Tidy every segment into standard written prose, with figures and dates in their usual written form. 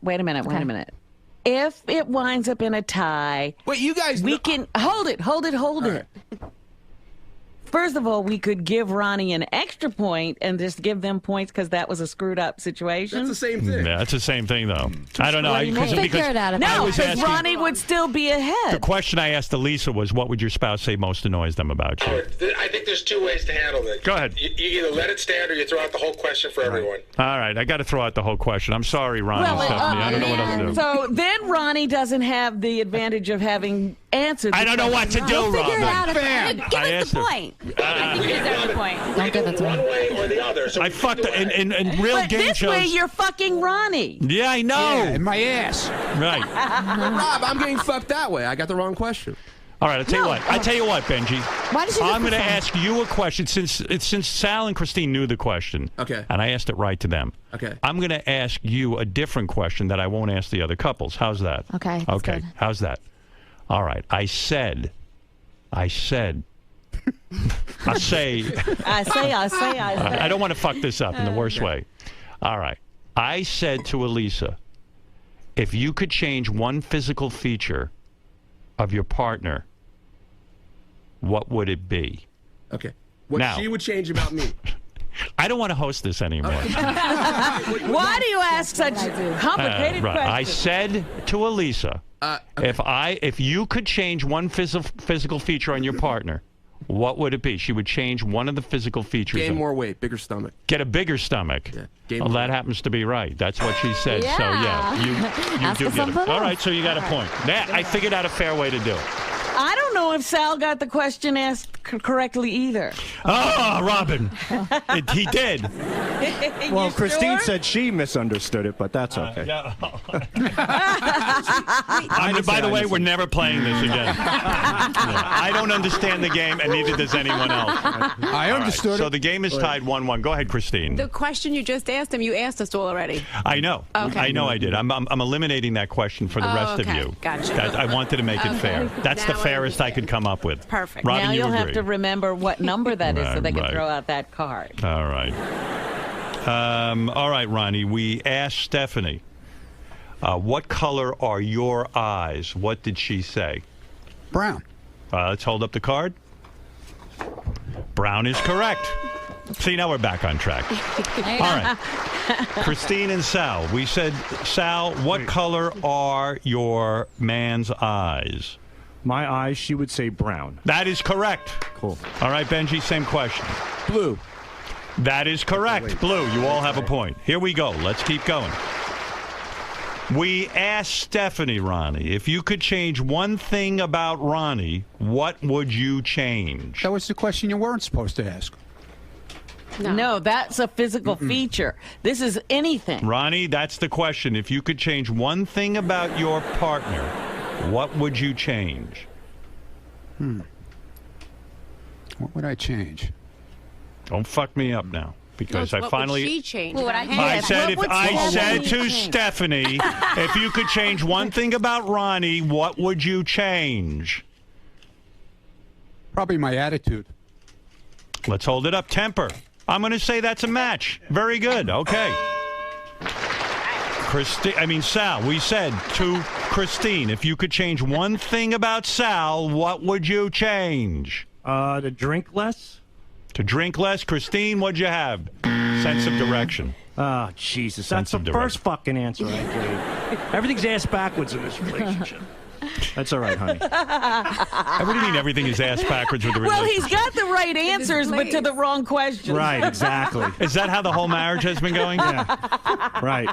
wait a minute. If it winds up in a tie, wait, you guys, we can hold it. Right. First of all, we could give Ronnie an extra point and just give them points because that was a screwed up situation. That's the same thing. Yeah, that's the same thing, though. I don't know. Because Ronnie would still be ahead. The question I asked Elisa was, what would your spouse say most annoys them about you? I think there's two ways to handle it. Go ahead. You either let it stand or you throw out the whole question for everyone. All right. I got to throw out the whole question. I'm sorry, Ronnie and Stephanie. I don't know what else to do. So then Ronnie doesn't have the advantage of having answered. I don't know what to do, Robin. Give us the point. I think you deserve a point. Don't give it to one way or the other. So I fucked in real but game this shows. way you're fucking Ronnie. Yeah, I know. Yeah, in my ass. Right. Rob, I'm getting fucked that way. I got the wrong question. All right, I'll tell you what, Benji. Why did you I'm going to ask you a question since Sal and Christine knew the question. Okay. And I asked it right to them. Okay. I'm going to ask you a different question that I won't ask the other couples. How's that? Okay. Okay. Good. How's that? All right. I say. I don't want to fuck this up in the worst way. All right. I said to Elisa, if you could change one physical feature of your partner, what would it be? Okay. What she would change about me. I don't want to host this anymore. Why do you ask such complicated questions? I said to Elisa, if you could change one physical feature on your partner, what would it be? She would change one of the physical features. Gain more weight, bigger stomach. Get a bigger stomach. Yeah. Well, that happens to be right. That's what she said. Yeah. So, yeah, you do get it. All right, so you got a point. I figured out a fair way to do it. I don't know if Sal got the question asked correctly either. Oh, Robin. He did. Well, Christine said she misunderstood it, but that's okay. By the way, we're never playing this again. I don't understand the game, and neither does anyone else. I understood it. So the game is tied 1-1. Go ahead, Christine. The question you just asked him, you asked us all already. I know. Okay. I know I did. I'm eliminating that question for the rest of you. Gotcha. I wanted to make it fair. That's the fairest I could come up with. Perfect. Robin, now you'll agree. have to remember what number that is so they can throw out that card. All right. All right, Ronnie. We asked Stephanie, what color are your eyes? What did she say? Brown. Let's hold up the card. Brown is correct. See, now we're back on track. All right. Christine and Sal. We said, Sal, what color are your man's eyes? My eyes, she would say brown. That is correct. Cool. All right, Benji, same question. Blue. That is correct. Blue. You all have a point. Here we go. Let's keep going. We asked Stephanie, Ronnie, if you could change one thing about Ronnie, what would you change? That was the question you weren't supposed to ask. No, that's a physical feature. This is anything. Ronnie, that's the question. If you could change one thing about your partner, what would you change? What would I change? Don't fuck me up now, because No, I what finally. would she change? What would I said to Stephanie, if you could change one thing about Ronnie, what would you change? Probably my attitude. Let's hold it up. Temper. I'm going to say that's a match. Very good. Okay. Sal, we said to Christine, if you could change one thing about Sal, what would you change? To drink less? To drink less. Christine, what'd you have? Sense of direction. Oh, Jesus. That's the first fucking answer I gave. Everything's ass backwards in this relationship. That's all right, honey. What do you mean everything is ass backwards with the relationship? Well, he's got the right answers, but to the wrong question. Right, exactly. Is that how the whole marriage has been going? Yeah. Right.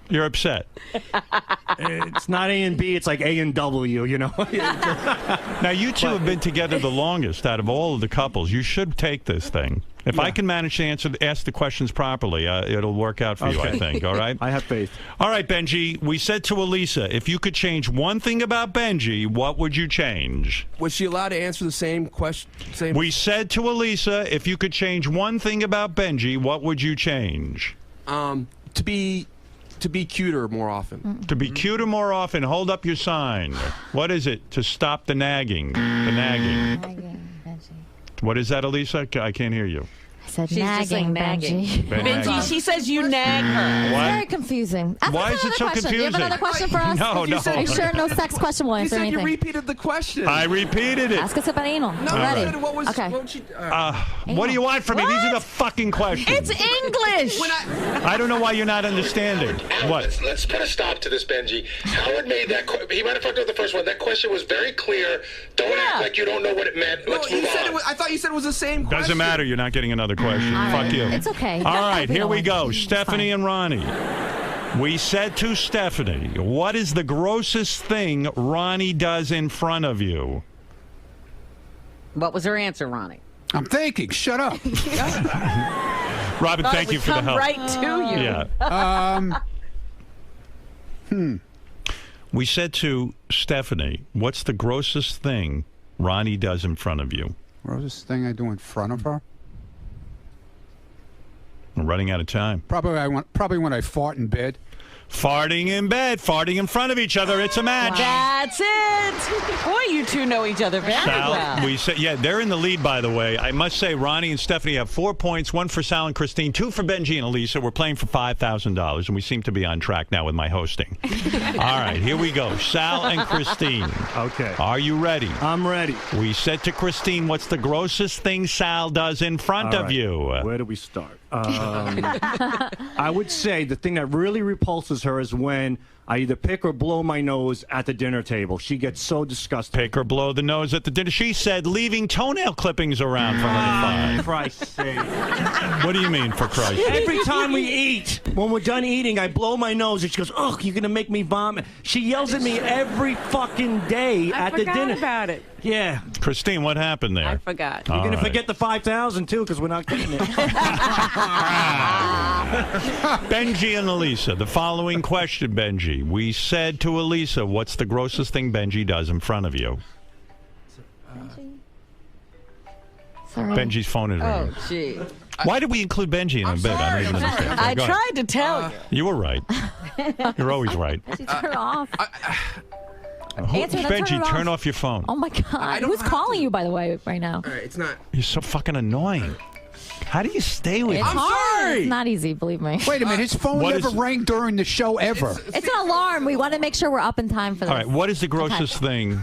You're upset. It's not A and B, it's like A and W, you know? Now, you two have been together the longest out of all of the couples. You should take this thing. If I can manage to ask the questions properly, it'll work out for you, I think. All right? I have faith. All right, Benji. We said to Elisa, if you could change one thing about Benji, what would you change? Was she allowed to answer the same question? We said to Elisa, if you could change one thing about Benji, what would you change? To be cuter more often. To be cuter more often. Hold up your sign. What is it? To stop the nagging. The nagging. What is that, Elisa? I can't hear you. I said She's just saying nagging, Benji. Benji, she says you nag her. It's very confusing. Why is it so question. Do you have confusing? another question for us? No, no. Are you sure no sex question will You answer said you anything? repeated the question. I repeated it. Ask us about anal. No, We're ready. I said what was, Okay. what she, What do you want from me? These are the fucking questions. It's English. I don't know why you're not understanding. Alan, What? let's put a stop to this, Benji. Howard made that. He might have fucked up the first one. That question was very clear. Don't act like you don't know what it meant. Let's move on. I thought you said it was the same question. Doesn't matter. You're not getting another question. All Fuck right. you. It's okay. All right, here we go. It's Stephanie fine. and Ronnie. We said to Stephanie, what is the grossest thing Ronnie does in front of you? What was her answer, Ronnie? I'm thinking. Shut up. Robin, Thought thank it you would for the come help. right to you. Yeah. We said to Stephanie, what's the grossest thing Ronnie does in front of you? Grossest thing I do in front of her? We're running out of time. Probably when I fart in bed. Farting in bed, farting in front of each other. It's a match. That's it. Boy, you two know each other very Sal, well. we said, yeah, they're in the lead, by the way. I must say, Ronnie and Stephanie have 4 points, 1 for Sal and Christine, 2 for Benji and Elisa. We're playing for $5,000, and we seem to be on track now with my hosting. All right, here we go. Sal and Christine. Okay. Are you ready? I'm ready. We said to Christine, what's the grossest thing Sal does in front All of right. you? Where do we start? I would say the thing that really repulses her is when I either pick or blow my nose at the dinner table. She gets so disgusted. Pick or blow the nose at the dinner. She said leaving toenail clippings around for her to find. For Christ's sake. What do you mean, for Christ's sake? Every time we eat, when we're done eating, I blow my nose and she goes, ugh, you're going to make me vomit. She yells at me every fucking day at the dinner. about it. Yeah. Christine, what happened there? I forgot. You're All going to right. forget the 5,000 too because we're not getting it. Benji and Elisa, the following question, Benji. We said to Elisa, what's the grossest thing Benji does in front of you? Sorry. Benji's phone is ringing. Oh, gee. Why did we include Benji in a bit? I don't even understand. I Go ahead. tried to tell you. You were right. You're always right. Turn her off. Answer, then Benji, turn turn it off your phone. Oh my God! don't Who's have calling to. you, by the way, right now? All right, it's not. You're so fucking annoying. How do you stay with It's me? I'm hard. sorry. It's not easy, believe me. Wait a minute. His phone What never is- rang during the show ever. It's an alarm. We want to make sure we're up in time for this. All right, what is the grossest thing?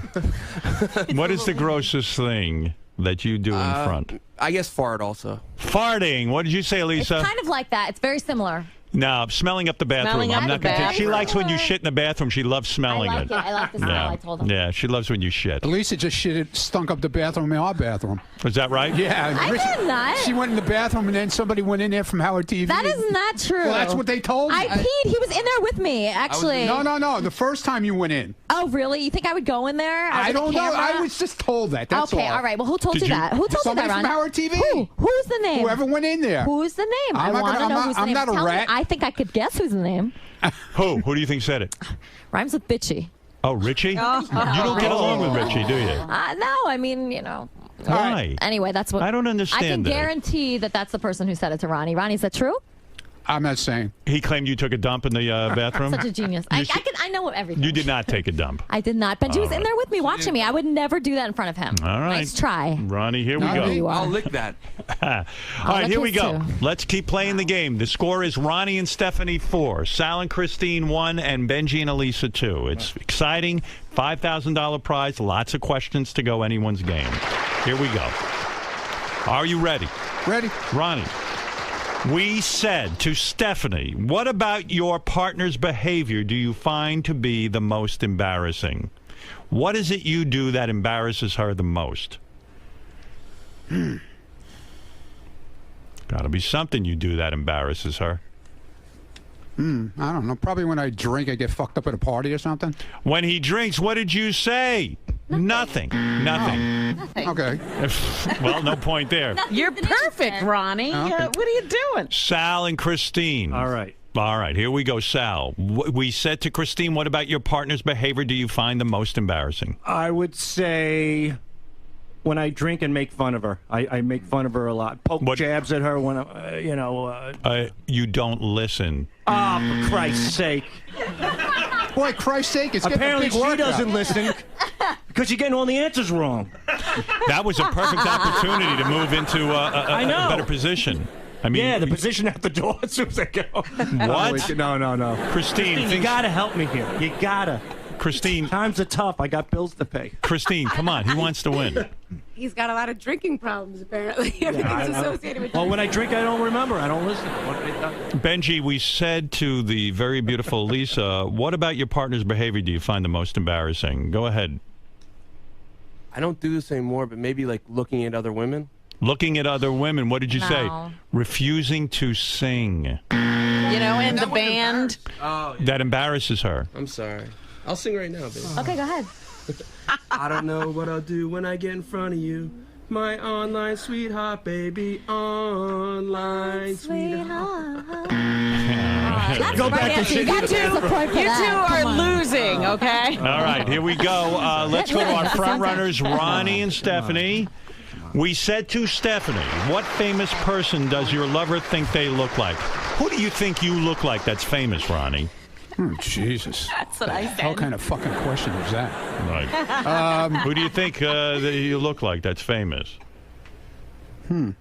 What is the grossest thing that you do in front? I guess fart also. Farting. What did you say, It's Lisa? kind of like that. It's very similar. No, smelling up the bathroom. Smelling I'm up not the going to take. She bathroom. likes when you shit in the bathroom. She loves smelling I like it. I like the smell. Yeah. I told him. Yeah, she loves when you shit. Lisa just stunk up the bathroom in our bathroom. Is that right? Yeah. I did not. She went in the bathroom and then somebody went in there from Howard TV. That is not true. Well, that's what they told me. I peed. He was in there with me, actually. No. The first time you went in. Oh, really? You think I would go in there? I don't know. I was just told that. That's okay, all. all right. Well, who told Did you you- that? Who told you Somebody that, from Ron? Howard TV. Who? Who's the name? Whoever went in there. Who's the name? I I'm not want to gonna- know I'm who's not- the I'm name. not a Tell me. rat. I think I could guess who's the name. Who? Who do you think said it? Rhymes with bitchy. Oh, Richie? You don't get along with Richie, do you? No, I mean, you know. Why? Anyway, that's what I don't I understand can that. guarantee that that's the person who said it to Ronnie. Ronnie, is that true? I'm not saying. He claimed you took a dump in the bathroom? Such a genius. I know everything. You did not take a dump. I did not. Benji was All in right. there with me watching me. I would never do that in front of him. All right. Nice try. Ronnie, here we No, go. You are. I'll lick that. All right, lick here we his go. too. Let's keep playing the game. The score is Ronnie and Stephanie 4, Sal and Christine 1, and Benji and Elisa 2. It's exciting. $5,000 prize. Lots of questions to go anyone's game. Here we go. Are you ready? Ready? Ronnie, we said to Stephanie, what about your partner's behavior do you find to be the most embarrassing? What is it you do that embarrasses her the most? Got to be something you do that embarrasses her. I don't know. Probably when I drink, I get fucked up at a party or something. When he drinks, what did you say? Nothing. Nothing. Okay. Well, no point there. You're perfect, Ronnie. What are you doing? Sal and Christine. All right. All right, here we go, Sal. We said to Christine, what about your partner's behavior do you find the most embarrassing? I would say when I drink and make fun of her. I make fun of her a lot. Poke jabs at her when, You don't listen. Oh, for Christ's sake. Boy, Christ's sake, it's Apparently getting a big she doesn't workout. listen because you're getting all the answers wrong. That was a perfect opportunity to move into a better position. I mean, Yeah, the position at the door as soon as I go. What? No. Christine, You gotta help me here. You gotta. Christine, Times are tough. I got bills to pay. Christine, come on. He wants to win. He's got a lot of drinking problems, apparently. Everything's associated with Well, when I drink, I don't remember. I don't listen. Benji, we said to the very beautiful Lisa, what about your partner's behavior do you find the most embarrassing? Go ahead. I don't do this anymore, but maybe like looking at other women. Looking at other women, what did you say? Refusing to sing. You know, in the band. Oh, yeah. That embarrasses her. I'm sorry. I'll sing right now, baby. Okay, go ahead. I don't know what I'll do when I get in front of you. My online sweetheart, baby. Online sweetheart. Go back to shit. You two are losing, okay? All right, here we go. Let's go to our front runners, Ronnie and Stephanie. We said to Stephanie, what famous person does your lover think they look like? Who do you think you look like that's famous, Ronnie? Jesus. That's what I said. What kind of fucking question is that? Right. Who do you think that you look like that's famous? Who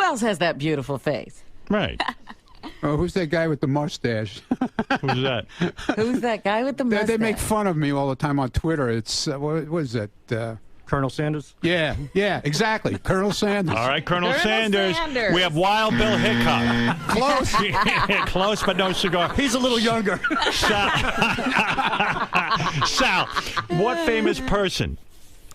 else has that beautiful face? Right. Oh, who's that guy with the mustache? Who's that? Who's that guy with the mustache? They make fun of me all the time on Twitter. It's what is it? Colonel Sanders? Yeah, exactly. Colonel Sanders. All right, Colonel Sanders. We have Wild Bill Hickok. Close. Close, but no cigar. He's a little younger. Sal, what famous person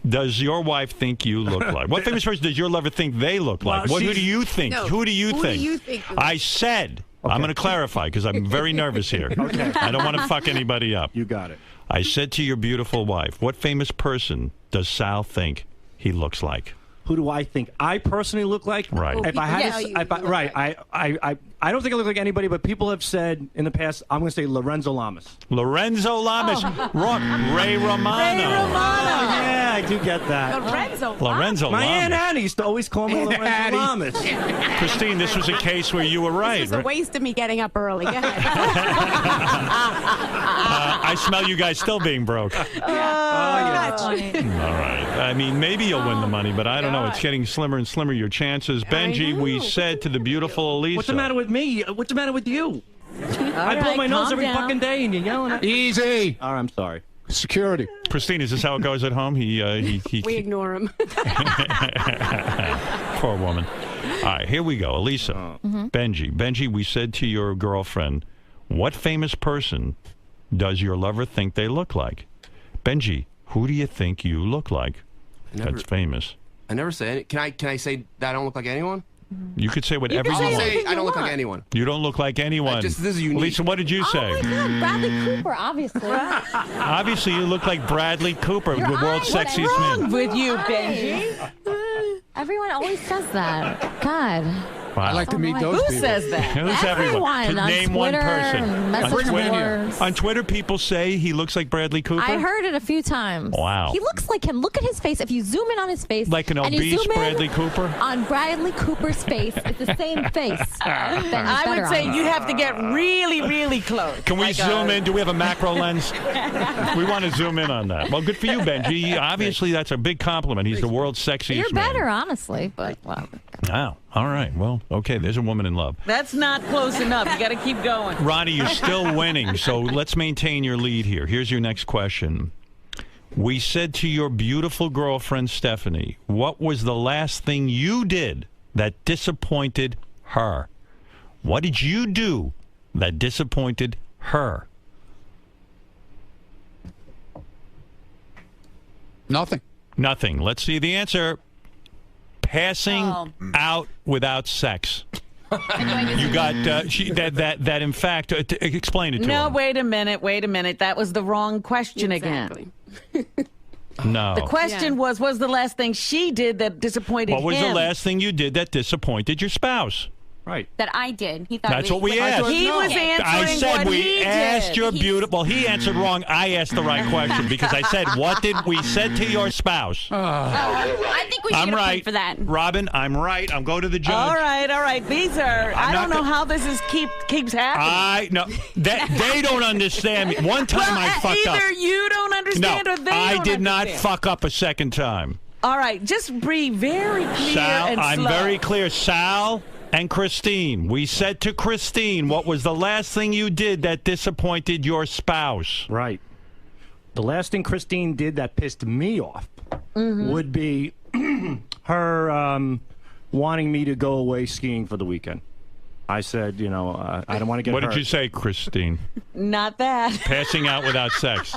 does your wife think you look like? What famous person does your lover think they look like? Well, Who do you think? No, Who do you who think? do you think? I said, I'm going to clarify because I'm very nervous here. Okay. I don't want to fuck anybody up. You got it. I said to your beautiful wife, what famous person does Sal think he looks like? Who do I think I personally look like? Right. If I had Yeah, to, you if I, look right, like. I don't think I look like anybody, but people have said in the past, I'm going to say Lorenzo Lamas. Lorenzo Lamas. Wrong. Ray Romano. Yeah, I do get that. Lorenzo My Aunt Lamas. Annie used to always call me Lorenzo Annie. Lamas. Christine, this was a case where you were right. It's a waste of me getting up early. Go ahead. I smell you guys still being broke. All right. I mean, maybe you'll win the money, but I don't know. It's getting slimmer and slimmer, your chances. Benji, we said to the beautiful Elisa. What's the matter with me? What's the matter with you? I blow my nose every fucking day and you're yelling at me. Easy. All right, I'm sorry. Security. Christine, is this how it goes at home? We ignore him. Poor woman. All right, here we go. Elisa, Benji, we said to your girlfriend, what famous person does your lover think they look like? Benji, who do you think you look like that's famous? I never say any. Can I say that I don't look like anyone? You could say whatever you I'll want. say I don't look like anyone. You don't look like anyone. This is unique. Lisa, what did you say? Oh my God, Bradley Cooper, obviously. Obviously, you look like Bradley Cooper, Your the world's eyes, sexiest what's man. wrong With you, Benji. Everyone always says that. God. Wow. I like to meet those Who people. says that? Who's everyone? Everyone on Name one Twitter person. and On message Bring 'em in here. boards. On Twitter, people say he looks like Bradley Cooper. I heard it a few times. Wow. He looks like him. Look at his face. If you zoom in on his face, Like an and you obese zoom in Bradley Cooper? on Bradley Cooper's face, it's the same face. I would say you have to get really, really close. Can we Like zoom a- in? Do we have a macro lens? We want to zoom in on that. Well, good for you, Benji. Obviously, that's a big compliment. He's the world's sexiest You're man. better, honestly, but well. Wow. All right. Well, okay. There's a woman in love. That's not close enough. You got to keep going. Ronnie, you're still winning, so let's maintain your lead here. Here's your next question. We said to your beautiful girlfriend, Stephanie, what was the last thing you did that disappointed her? What did you do that disappointed her? Nothing. Nothing. Let's see the answer. Passing out without sex. You got that. In fact, explain it to No, him. wait a minute. That was the wrong question again. No. The question was the last thing she did that disappointed What was him? the last thing you did that disappointed your spouse? Right. That I did. He thought That's what we like, asked. He was answering I said what we he asked did. your beautiful. He answered wrong. I asked the right question because I said, "What did we said to your spouse?" I think we should I'm get a right, point for that. Robin. I'm right. I'm going to the judge. All right. These are. I don't know how this is keeps happening. No, they don't understand me. One time well, I fucked up. either you don't understand or they I don't did not understand. fuck up a second time. All right, just be very clear Sal, and I'm slow. very clear. Sal and Christine. We said to Christine, what was the last thing you did that disappointed your spouse? Right. The last thing Christine did that pissed me off would be her wanting me to go away skiing for the weekend. I said, I don't want to get What hurt. did you say, Christine? Not that. Passing out without sex.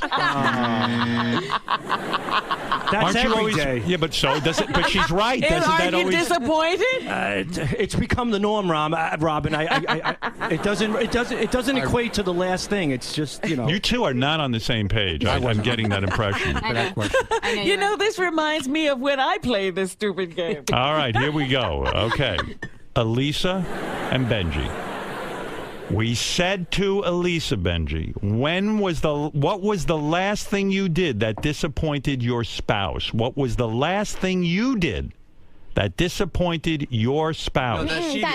That's Aren't you every always? day. Yeah, but so does it. But she's right. And Doesn't are that you always? disappointed? It's become the norm, Robin. It doesn't equate to the last thing. It's just You two are not on the same page. I'm getting that impression. I know. You know, this reminds me of when I played this stupid game. All right, here we go. Okay, Elisa and Benji. We said to Elisa, Benji, what was the last thing you did that disappointed your spouse? What was the last thing you did that disappointed your spouse?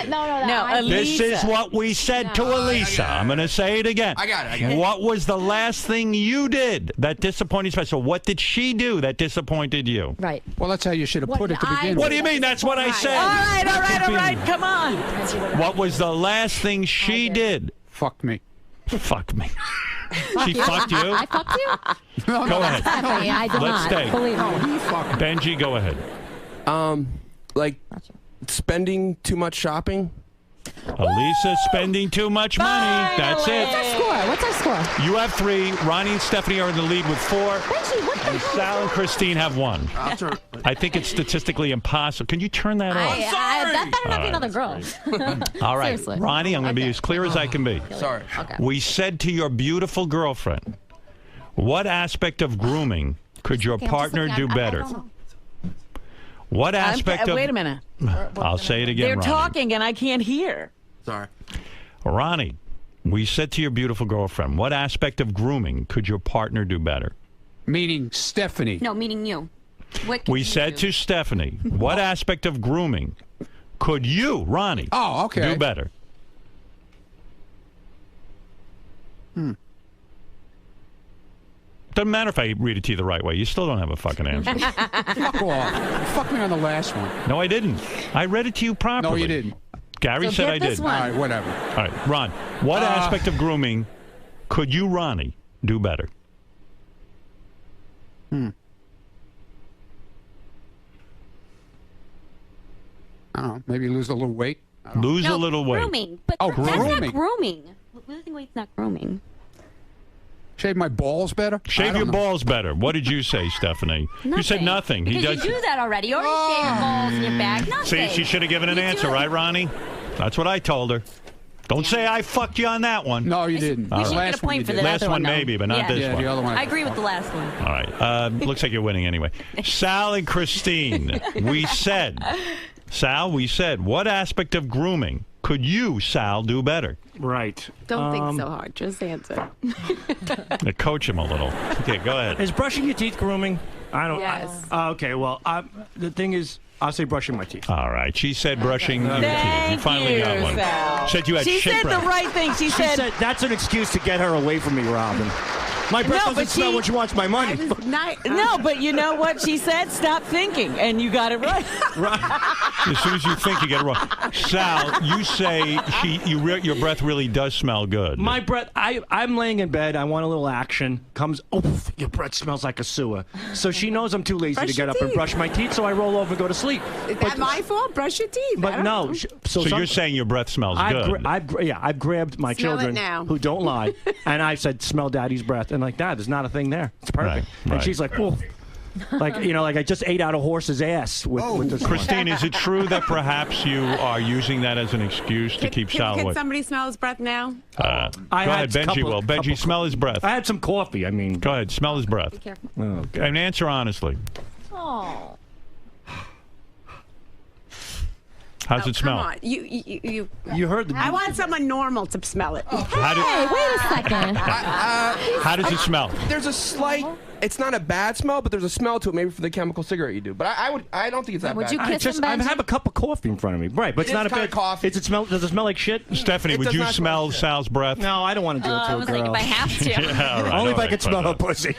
No, This is what we said to Elisa. I'm going to say it again. I got it. What was the last thing you did that disappointed your spouse? So what did she do that disappointed you? Right. Well, that's how you should have put it to begin What with. do you mean? That's what I said. All right. Come on. What was the last thing she did? Fuck me. Fuck me. She fucked you? I fucked you? Go ahead. Stephanie, I did Let's not. stay. Believe me. Oh, he fucked me. Benji, go ahead. Like spending too much shopping. Elisa spending too much money. That's it. What's our score? You have 3. Ronnie and Stephanie are in the lead with 4. Benji, what the And hell? Sal and Christine have 1. I think it's statistically impossible. Can you turn that off? That better not be another girl. All right, Seriously. Ronnie, I'm going to be as clear as I can be. Sorry. Okay. We said to your beautiful girlfriend, what aspect of grooming could your partner do better? What aspect of... Wait a minute. I'll say it again, They're Ronnie. talking and I can't hear. Sorry. Ronnie, we said to your beautiful girlfriend, what aspect of grooming could your partner do better? Meaning Stephanie. No, meaning you. What can We you said do? to Stephanie, what aspect of grooming could you, Ronnie, Oh, okay. do better? Doesn't matter if I read it to you the right way. You still don't have a fucking answer. Fuck off. You fucked me on the last one. No, I didn't. I read it to you properly. No, you didn't. Gary So said get I this did. one. All right, whatever. All right, Ron, what aspect of grooming could you, Ronnie, do better? I don't know. Maybe lose a little weight. Lose No, a little weight. Grooming. But Oh, that's not grooming. grooming. Losing weight's not grooming. Shave my balls better. I Shave don't your know. balls better. What did you say, Stephanie? You said nothing. Because He does. you do that already. You already shave your balls and your back. Nothing. See, she should have given an You do answer, it. right, Ronnie? That's what I told her. Don't say I fucked you on that one. No, you didn't. We The should get last a point you for did. the Last other one though. maybe, but not Yeah. this Yeah, one. the other one. I agree with the last one. All right. Looks like you're winning anyway. Sal and Christine, we said, what aspect of grooming could you, Sal, do better? Right. Don't think so hard. Just answer. Coach him a little. Okay, go ahead. Is brushing your teeth grooming? I don't. Yes. Okay. Well, the thing is, I'll say brushing my teeth. All right. She said brushing your teeth. You Thank finally got one. Sal. Said you had She shit said breath. the right thing. She She said, said that's an excuse to get her away from me, Robin. My breath No, doesn't but smell she- when she wants my money. no, but you know what she said? Stop thinking. And you got it right. As soon as you think you get it wrong. Sal, you say your breath really does smell good. My breath. I'm laying in bed. I want a little action. Comes. Oh, your breath smells like a sewer. So she knows I'm too lazy Brush to get your up and teeth. brush my teeth. So I roll over and go to sleep. Is that my fault? Brush your teeth. I But don't no. know. so you're saying your breath smells good. I've grabbed my Smell it children now. who don't lie, and I said, "Smell Daddy's breath," and like, Dad, there's not a thing there. It's perfect. Right, And right. she's like, "Oh." Like I just ate out a horse's ass with this. Christine, is it true that perhaps you are using that as an excuse to keep Sal Can away? somebody smell his breath now? Go I ahead, had Benji will. Benji, smell his breath. I had some coffee. I mean, Go ahead, smell his breath. Careful. And answer honestly. Oh. How's it smell? Come on. You heard the. I want someone normal to smell it. Hey, wait a second. How does it smell? There's a slight. It's not a bad smell, but there's a smell to it, maybe for the chemical cigarette you do. But I don't think it's that Would bad. you kiss him, I Benji? have a cup of coffee in front of me. Right, but it's not a kinda bad coffee. Does it smell like shit? Stephanie, It would does you not smell smell shit. Sal's breath? No, I don't want to do it to I a was girl. like, if I have to. Yeah, all right, Only all if I right, could smell her but, pussy.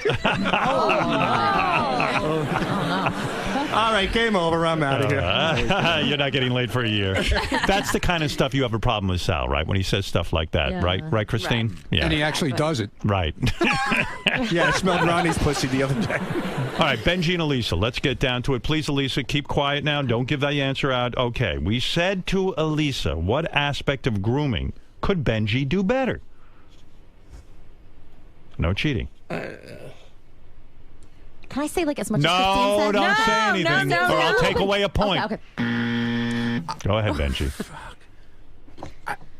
Oh, All right, game over. I'm out of here. You're not getting laid for a year. That's the kind of stuff you have a problem with Sal, right? When he says stuff like that, Yeah. right, Christine? Right. Yeah. And he actually does it. Right. Yeah, I smelled Ronnie's pussy the other day. All right, Benji and Elisa, let's get down to it. Please, Elisa, keep quiet now. Don't give that answer out. Okay, we said to Elisa, what aspect of grooming could Benji do better? No cheating. Can I say like as much as No, Christine said? don't say anything, no, or I'll no. take away a point. Okay. Go ahead, Benji.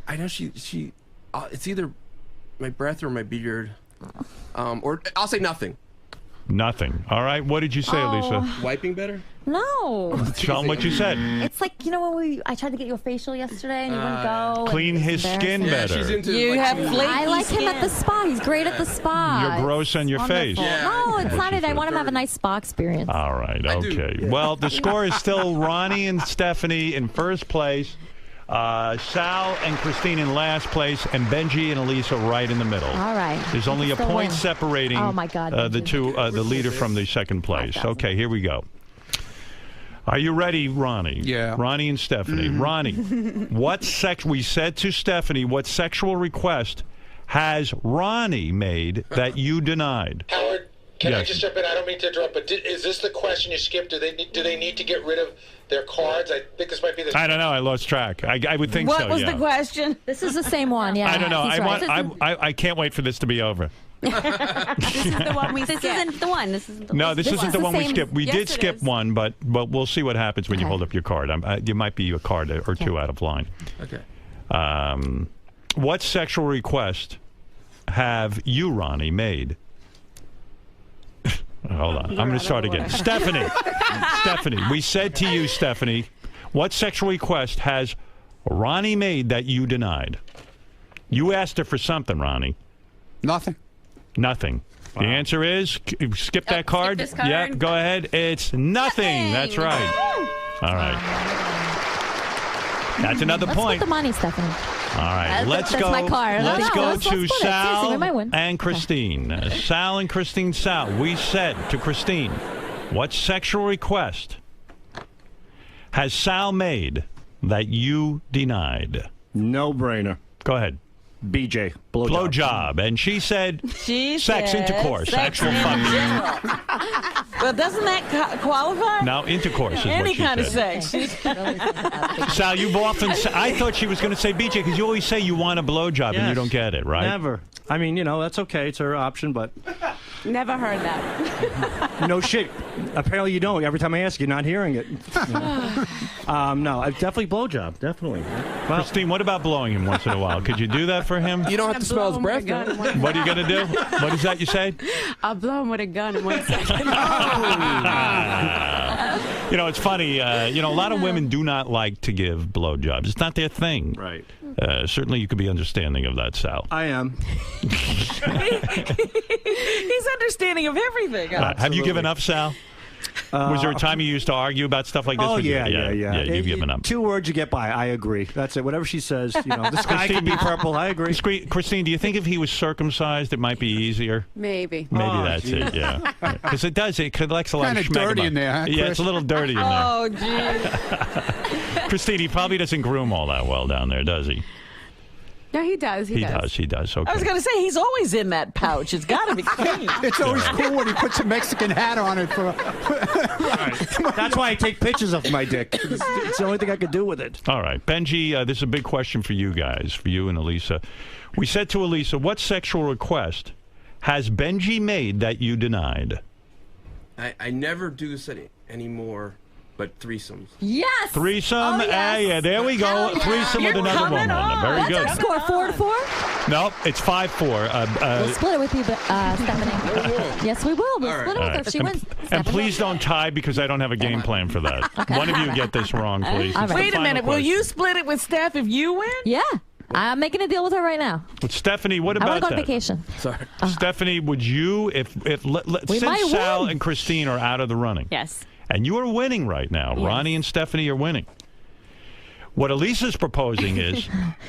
I know she it's either my breath or my beard. Or I'll say nothing. Nothing. All right, what did you say, Elisa? Wiping better? No. Tell him what you said. It's like, you know when I tried to get you a facial yesterday and you wouldn't go. and Clean it's his skin embarrassing. better. She's into You like, have skin. flaky I like him skin. at the spa. He's great at the spa. You're gross on your face. Yeah. No, it's not it. I want him to have a Dirty. nice spa experience. All right, I do. okay. Well, the score is still Ronnie and Stephanie in first place, Sal and Christine in last place, and Benji and Elisa right in the middle. All right. There's only a Still point win. separating Oh, my God, the Benji. two, the leader from the second place. 5,000. Okay, here we go. Are you ready, Ronnie? Yeah. Ronnie and Stephanie. Ronnie, we said to Stephanie, what sexual request has Ronnie made that you denied? Howard, can I Yes. just jump in? I don't mean to interrupt, but is this the question you skipped? Do they need to get rid of their cards? I think this might be the. I don't know. I lost track. I would think What so. was yeah. the question? This is the same one, yeah. I don't know. He's right. I can't wait for this to be over. This is the one we This skipped. isn't the one. This isn't the No, one. this isn't is the one we same- skipped. We Yes, did it skip is. one, but we'll see what happens when you Okay. hold up your card. You might be a card or two out of line. Okay. What sexual request have you, Ronnie, made? Hold on. I'm going to start again. Stephanie. Stephanie, we said to you, Stephanie, what sexual request has Ronnie made that you denied? You asked her for something, Ronnie. Nothing. Nothing. The answer is skip that card. this card. Yep, go ahead. It's nothing. That's right. All right. That's another Let's point. split the money, Stephanie. All right, let's that's go. my card. Let's No, go let's to split it. Seriously, Sal we might win. and Christine. Sal and Christine. Sal, we said to Christine, what sexual request has Sal made that you denied? No brainer. Go ahead. BJ. Blow job. And she said She sex said intercourse. sex Actual in fucking. general. Well, doesn't that qualify? Now, intercourse is Any what she kind of said. sex. Sal, you've often I thought she was going to say BJ because you always say you want a blowjob and you Yes. don't get it, right? Never. I mean, that's okay. It's her option, but Never heard that. no shit. Apparently you don't. Every time I ask, you're not hearing it. No, definitely blowjob. Definitely. Well, Christine, what about blowing him once in a while? Could you do that for him? You don't have to smell his breath. though. What are you going to do? What is that you said? I'll blow him with a gun in 1 second. It's funny. A lot of women do not like to give blowjobs. It's not their thing. right. Certainly, you could be understanding of that, Sal. I am. He's understanding of everything. Have you given up, Sal? Was there a time you used to argue about stuff like this? Oh, with you? yeah. You've given up. 2 words you get by. I agree. That's it. Whatever she says, the sky could be purple. I agree. Christine, do you think if he was circumcised, it might be easier? Maybe. Maybe Oh, that's geez. it, yeah. Because it collects a lot Kinda of schmegma. dirty in there, huh, Yeah, Chris? it's a little dirty in there. Oh, geez. Christine, he probably doesn't groom all that well down there, does he? No, he does. He does. He does. Okay. I was going to say, he's always in that pouch. It's got to be clean. It's always cool when he puts a Mexican hat on it. That's why I take pictures of my dick. It's the only thing I could do with it. All right. Benji, this is a big question for you guys, for you and Elisa. We said to Elisa, what sexual request has Benji made that you denied? I never do this anymore. but threesomes. Yes. Threesome? Oh, yes. Yeah, there we go. Hell yeah. Threesome with another woman. Very What's good. our score? 4-4? Nope, it's 5-4. We'll split it with you, Stephanie. Yes, we will. We'll split it with her if she wins. And please don't tie because I don't have a game plan for that. One of you get this wrong, please. All right. Wait a minute. Will you split it with Steph if you win? Yeah. I'm making a deal with her right now. But Stephanie, what I about want to go that? on vacation. Sorry. Stephanie, would you, We might since Sal win. and Christine are out of the running, Yes. and you are winning right now, Ronnie and Stephanie are winning. What Elisa's proposing is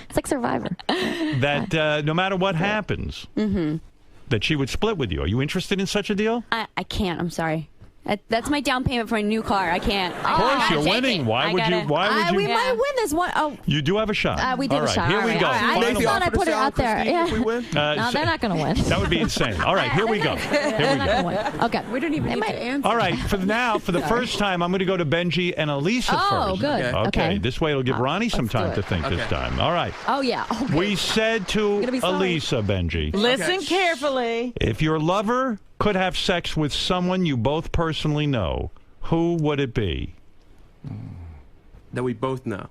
It's like Survivor. that no matter what happens, that she would split with you. Are you interested in such a deal? I can't. I'm sorry. That's my down payment for a new car. I can't. Of course, you're winning. Why would you? We might win this one. Oh, You do have a shot. we did All a right, shot. here All we right, go. all right. I Final just thought one. I'd put it out there. Christine, if we win? No, they're not going to win. That would be insane. All right, here we go. Here we They're not go. going to win. Okay. We don't even need to answer. All right, for the first time, I'm going to go to Benji and Elisa Oh, first. good. Okay. Okay. This way it'll give Ronnie some let's do time it. to think this Okay. time. All right. Oh, yeah. Okay. We said to Gonna be sorry. Elisa, Benji, Listen carefully. if your lover could have sex with someone you both personally know, who would it be? That we both know.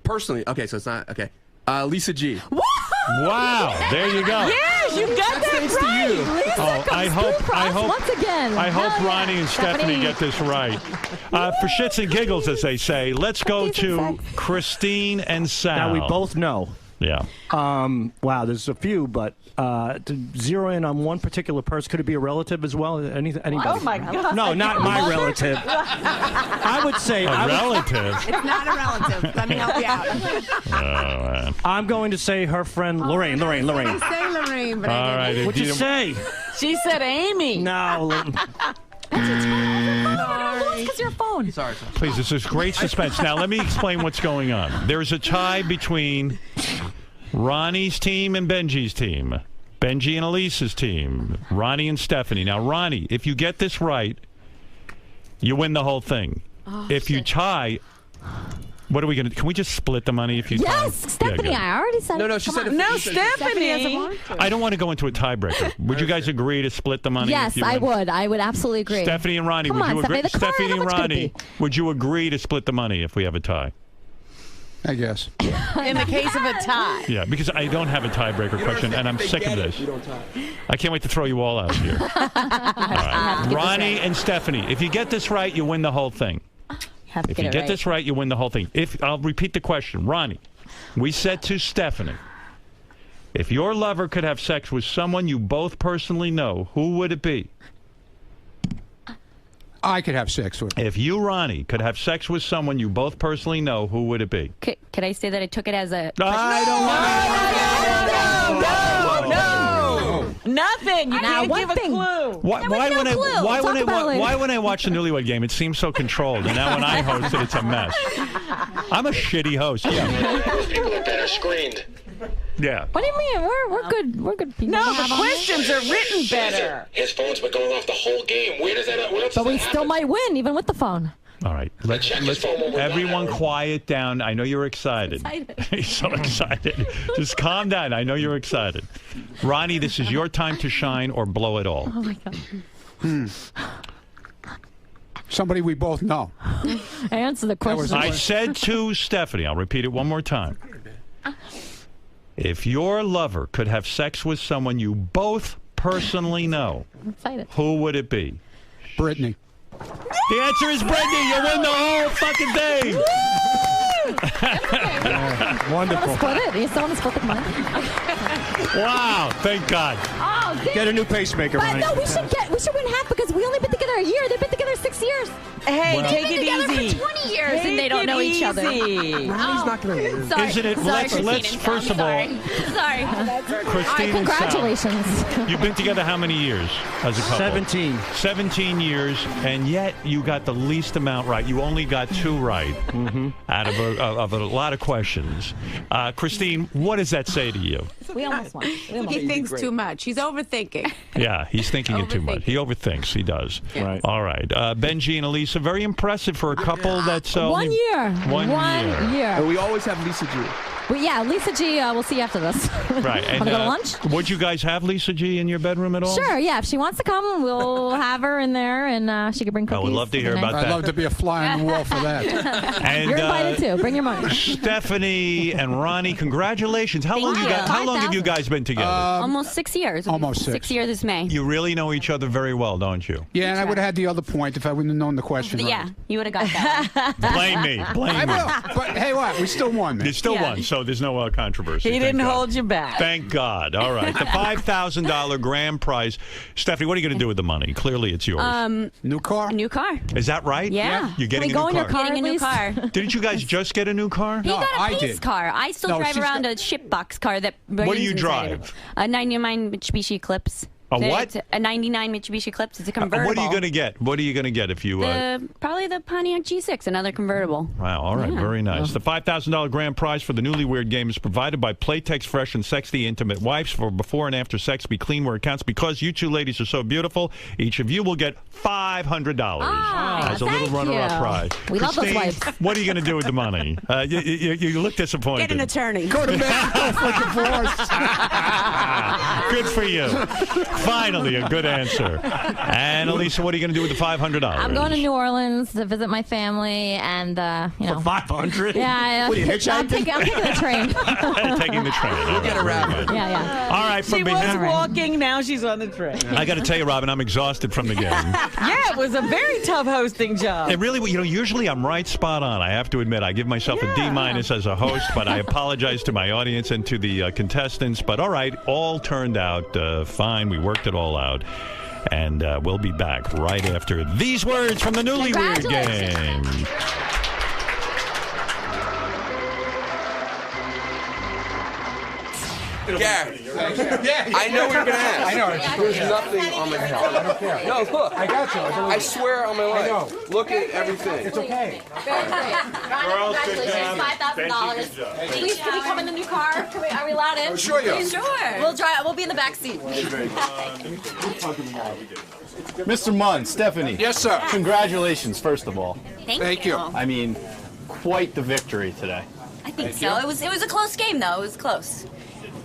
Personally, okay, so it's not okay. Lisa G. Wow, there you go. Yes, you got that Thanks to right. you. Oh, I hope Once again. I hope Hell yeah. Ronnie and Stephanie get this right. For shits and giggles, as they say, let's go to Christine and Sal. Now we both know. Yeah. Wow, there's a few, but to zero in on one particular person, could it be a relative as well? Anybody? Oh, my God. No, not my relative. I would say A relative. It's not a relative. Let me help you out. Oh, man. I'm going to say her friend Lorraine. I say Lorraine, but All I right. didn't. if What'd you say? She said Amy. No. Because your phone. Sorry. Please, this is great suspense. Now, let me explain what's going on. There's a tie between Ronnie's team and Benji's team. Benji and Elisa's team. Ronnie and Stephanie. Now, Ronnie, if you get this right, you win the whole thing. If you tie, what are we going to do? Can we just split the money if you tie? Yes, Stephanie, good. I already said it. No, she Come said on. if- No, Stephanie hasn't Stephanie. wanted to. I don't want to go into a tiebreaker. Would you guys agree to split the money? Yes, if you I win? would. I would absolutely agree. Stephanie and Ronnie, Come would on, you agree? Stephanie, the car, Stephanie how and much could it Ronnie, be? would you agree to split the money if we have a tie? I guess. In the case of a tie. Yeah, because I don't have a tiebreaker question, and I'm sick of this. You don't tie. I can't wait to throw you all out here. All right. Ronnie and Stephanie, if you get this right, you win the whole thing. Have to If you it get right. this right, you win the whole thing. I'll repeat the question. Ronnie, we said to Stephanie, if your lover could have sex with someone you both personally know, who would it be? I could have sex with. If you, Ronnie, could have sex with someone you both personally know, who would it be? Could I say that I took it as a... I don't want No. Nothing. You Now, can't one give a thing. clue. Why no when I clue. why Talk when I about it later. why when I watch the Newlywed Game it seems so controlled, and now when I host it, it's a mess. I'm a shitty host. Yeah. Those people are better screened. Yeah. What do you mean? We're good. We're good people. No, to the have on here. questions are written better. His phone's been going off the whole game. Where does that? Where else But does we that still happen? might win, even with the phone. All right. Let's Check his phone when we're everyone done. quiet down. I know you're excited. He's so excited. Just calm down. I know you're excited. Ronnie, this is your time to shine or blow it all. Oh my god. Somebody we both know. Answer the question. I said to Stephanie, I'll repeat it one more time. If your lover could have sex with someone you both personally know, I'm excited. who would it be? Brittany. The answer is Brittany. You win the whole fucking thing. Wonderful. Split it. You still want to split the money? Wow. Thank God. Oh, damn. Get a new pacemaker, But Ronnie. no, we should win half because we only been together a year. They've been together 6 years. Hey, They've take been it together easy. for 20 years and Take they don't it know each other. easy. He's not gonna win. Sorry. Isn't it? Sorry, Let's Christine first and of all, Tom. Sorry. Christine and Sal, Congratulations. you've been together how many years as a couple? 17. 17 years, and yet you got the least amount right. You only got 2 right out of a lot of questions. Christine, what does that say to you? We almost won. He thinks too much. He's overthinking. Yeah, he's thinking it too much. He overthinks. He does. Right. All right. Benji and Elisa, very impressive for a couple that's... 1 year. 1 year. year. And we always have Lisa G. But yeah, Lisa G, we'll see you after this. Right. Want to go to lunch? Would you guys have Lisa G in your bedroom at all? Sure, yeah. If she wants to come, we'll have her in there, and she can bring cookies. I would love to hear about that. I'd love to be a fly on the wall for that. And, You're invited too. Bring your money. Stephanie and Ronnie, congratulations. How long have you guys been together? Almost 6 years. Almost 6. 6 years this May. You really know each other very well, don't you? Yeah, and I would have had the other point if I wouldn't have known the question. Yeah, right. you would have got that. Blame me. I will. But hey, what? We still won, man. You still won, so there's no controversy. He didn't hold you back. Thank God. All right. The $5,000 grand prize. Stephanie, what are you going to do with the money? Clearly, it's yours. New car? A new car. Is that right? Yeah. You're getting Can we go a in new your car. car? Getting a new car. Didn't you guys just get a new car? He got I a pace did. car. I still No, drive she's around got- a ship box car that. What do you runs inside of drive? it. A 99 Mitsubishi Eclipse. A what? It's a 99 Mitsubishi Eclipse. It's a convertible. What are you going to get? What are you going to get if you... Probably the Pontiac G6, another convertible. Wow, all right, very nice. The $5,000 grand prize for the Newlyweird game is provided by Playtex Fresh and Sexy Intimate Wipes for before and after sex. Be clean where it counts. Because you two ladies are so beautiful, each of you will get $500 as a little runner-up prize. We love those Christine, wipes. what are you going to do with the money? You look disappointed. Get an attorney. Go to Mexico for divorce. Good for you. Finally, a good answer. And Elisa, what are you going to do with the $500? I'm going to New Orleans to visit my family, and you know. 500? Yeah. What are you, hitchhiking? I'm taking the train. Taking the train. All right, Get around very it. good. Yeah. All right, She from was behind. walking, now she's on the train. I got to tell you, Robin, I'm exhausted from the game. Yeah, it was a very tough hosting job. It really, usually I'm right spot on. I have to admit, I give myself a D- as a host, but I apologize to my audience and to the contestants. But all right, all turned out fine. We worked it all out. And we'll be back right after these words from the Newlyweird game. Gary, I know what you're going to ask. I know. There's nothing on my calendar. I don't care. No, look. I got you. I swear on my life. know. Look at everything. It's okay. Girls, good job. $5,000. Please, can we come in the new car? Are we allowed in? Sure you are. Sure. We'll drive. We'll be in the back seat. Mr. Munn, Stephanie. Yes, sir. Congratulations, first of all. Thank you. I mean, quite the victory today. I think so. It was a close game, though. It was close.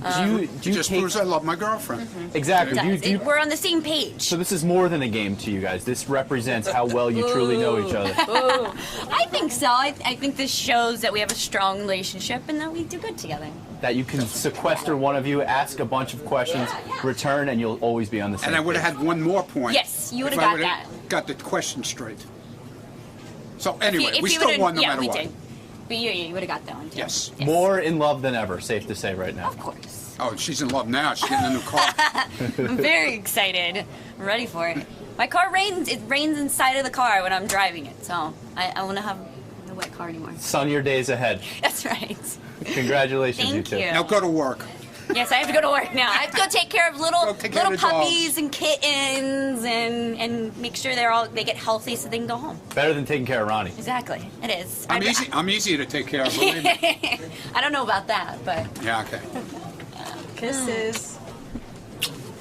Do you Just take... proves I love my girlfriend. Exactly. Do you... We're on the same page. So this is more than a game to you guys. This represents how well you truly know each other. I think so. I think this shows that we have a strong relationship and that we do good together. That you can sequester one of you, ask a bunch of questions, return, and you'll always be on the same And I would have page. had one more point. Yes, you would if have I got would've that. Got the question straight. So anyway, If we you still would've- won no yeah, matter we what. did. But you would have got that one, too. Yes. More in love than ever, safe to say right now. Of course. Oh, she's in love now. She's getting a new car. I'm very excited. I'm ready for it. My car rains. It rains inside of the car when I'm driving it. So I want to have a wet car anymore. Sunnier days ahead. That's right. Congratulations, you Thank two. you. Now go to work. Yes, I have to go to work now. I have to go take care of little take care of the puppies and kittens and make sure they get healthy so they can go home. Better than taking care of Ronnie. Exactly. It is. I'm easy to take care of. Believe me. I don't know about that, but Yeah, okay. Kisses.